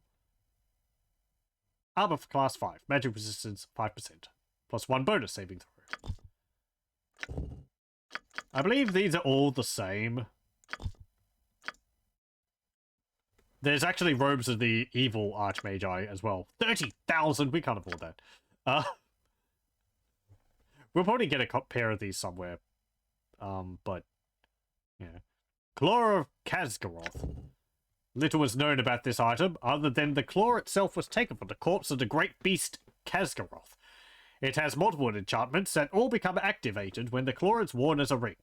Armor for class 5. Magic resistance 5%. +1 bonus saving throw. I believe these are all the same. There's actually robes of the evil Archmagi as well. 30,000! We can't afford that. We'll probably get a pair of these somewhere. But, yeah. Claw of Khazgaroth. Little is known about this item, other than the claw itself was taken from the corpse of the great beast Khazgaroth. It has multiple enchantments that all become activated when the claw is worn as a ring.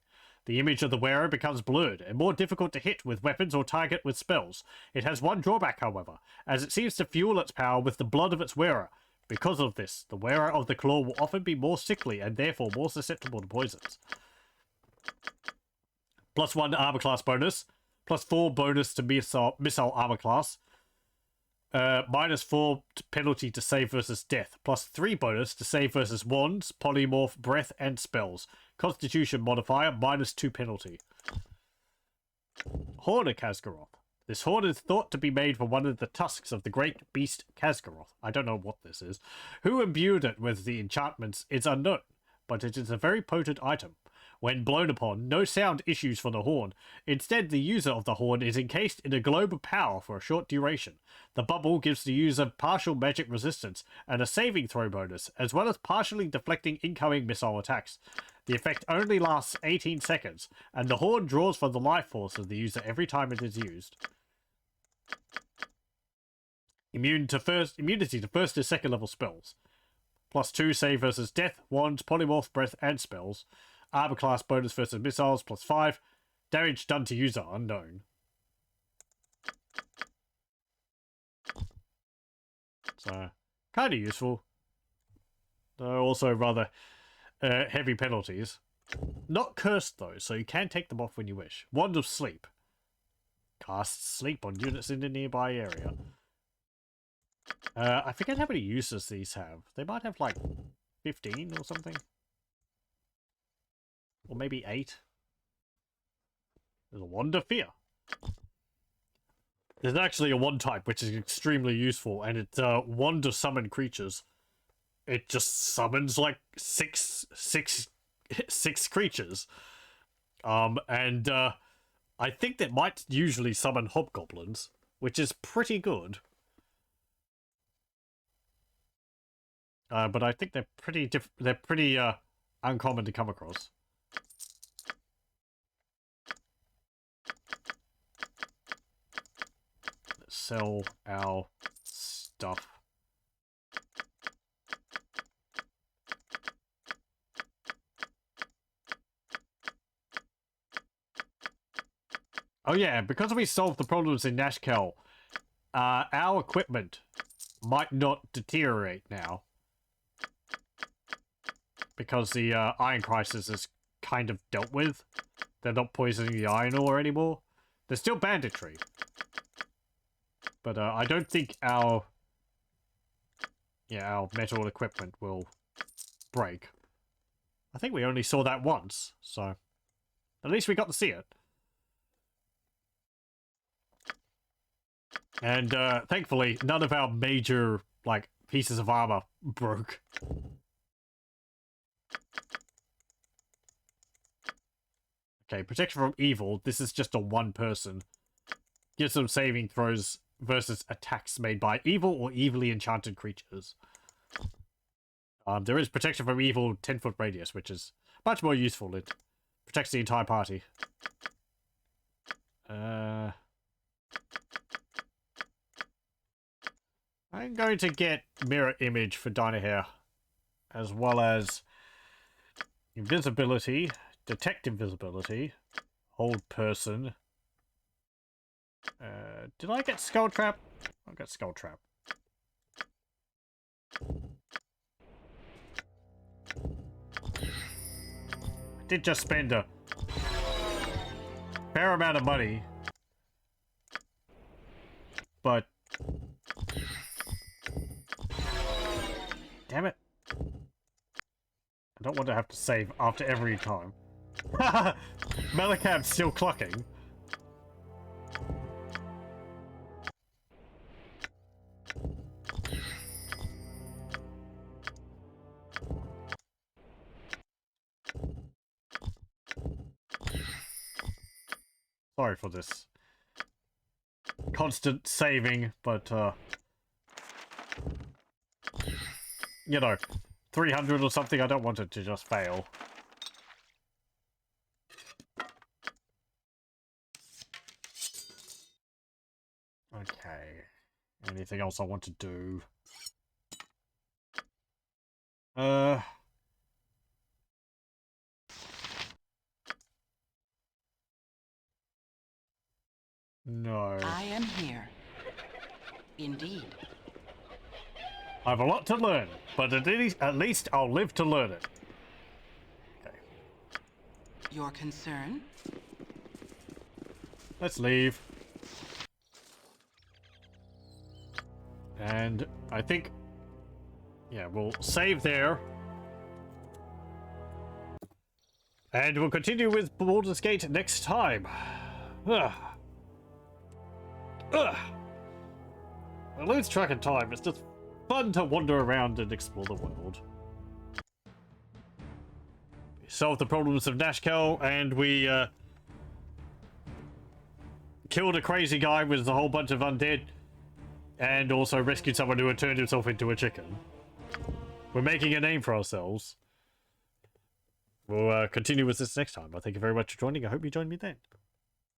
The image of the wearer becomes blurred and more difficult to hit with weapons or target with spells. It has one drawback, however, as it seems to fuel its power with the blood of its wearer. Because of this, the wearer of the claw will often be more sickly and therefore more susceptible to poisons. +1 armor class bonus. +4 bonus to missile armor class. -4 penalty to save versus death. +3 bonus to save versus wands, polymorph, breath, and spells. Constitution modifier, -2 penalty. Horn of Khazgaroth. This horn is thought to be made from one of the tusks of the great beast Khazgaroth. I don't know what this is. Who imbued it with the enchantments is unknown, but it is a very potent item. When blown upon, no sound issues from the horn. Instead, the user of the horn is encased in a globe of power for a short duration. The bubble gives the user partial magic resistance and a saving throw bonus, as well as partially deflecting incoming missile attacks. The effect only lasts 18 seconds, and the horn draws from the life force of the user every time it is used. Immunity to first and second level spells. +2 save versus death, wands, polymorph, breath, and spells. Armor class bonus versus missiles, +5. Damage done to user unknown. So, kind of useful. Though also rather heavy penalties. Not cursed though, so you can take them off when you wish. Wand of Sleep. Casts sleep on units in the nearby area. I forget how many uses these have. They might have like 15 or something. Or maybe 8. There's a Wand of Fear. There's actually a wand type which is extremely useful, and it's Wand of Summon creatures. It just summons like six creatures. And I think that might usually summon hobgoblins, which is pretty good. But I think they're pretty uncommon to come across. Let's sell our stuff. Oh yeah, because we solved the problems in Nashkel, our equipment might not deteriorate now. Because the iron crisis is kind of dealt with. They're not poisoning the iron ore anymore. There's still banditry. But I don't think our metal equipment will break. I think we only saw that once, so at least we got to see it. And thankfully, none of our major like pieces of armor broke. Okay, protection from evil. This is just a one person. Gives them saving throws versus attacks made by evil or evilly enchanted creatures. There is protection from evil 10-foot radius, which is much more useful. It protects the entire party. I'm going to get mirror image for Dynahair, as well as invisibility, detect invisibility, hold person. Did I get Skull Trap? I got Skull Trap. I did just spend a fair amount of money, but damn it. I don't want to have to save after every time. Malakab's still clocking. Sorry for this constant saving, but you know, 300 or something, I don't want it to just fail. Okay. Anything else I want to do? No. I am here. Indeed. I have a lot to learn, but at least I'll live to learn it. Okay. Your concern? Let's leave. And I think, yeah, we'll save there. And we'll continue with Baldur's Gate next time. I lose track of time. It's just fun to wander around and explore the world. We solved the problems of Nashkel, and we killed a crazy guy with a whole bunch of undead, and also rescued someone who had turned himself into a chicken. We're making a name for ourselves. We'll continue with this next time. Thank you very much for joining. I hope you join me then.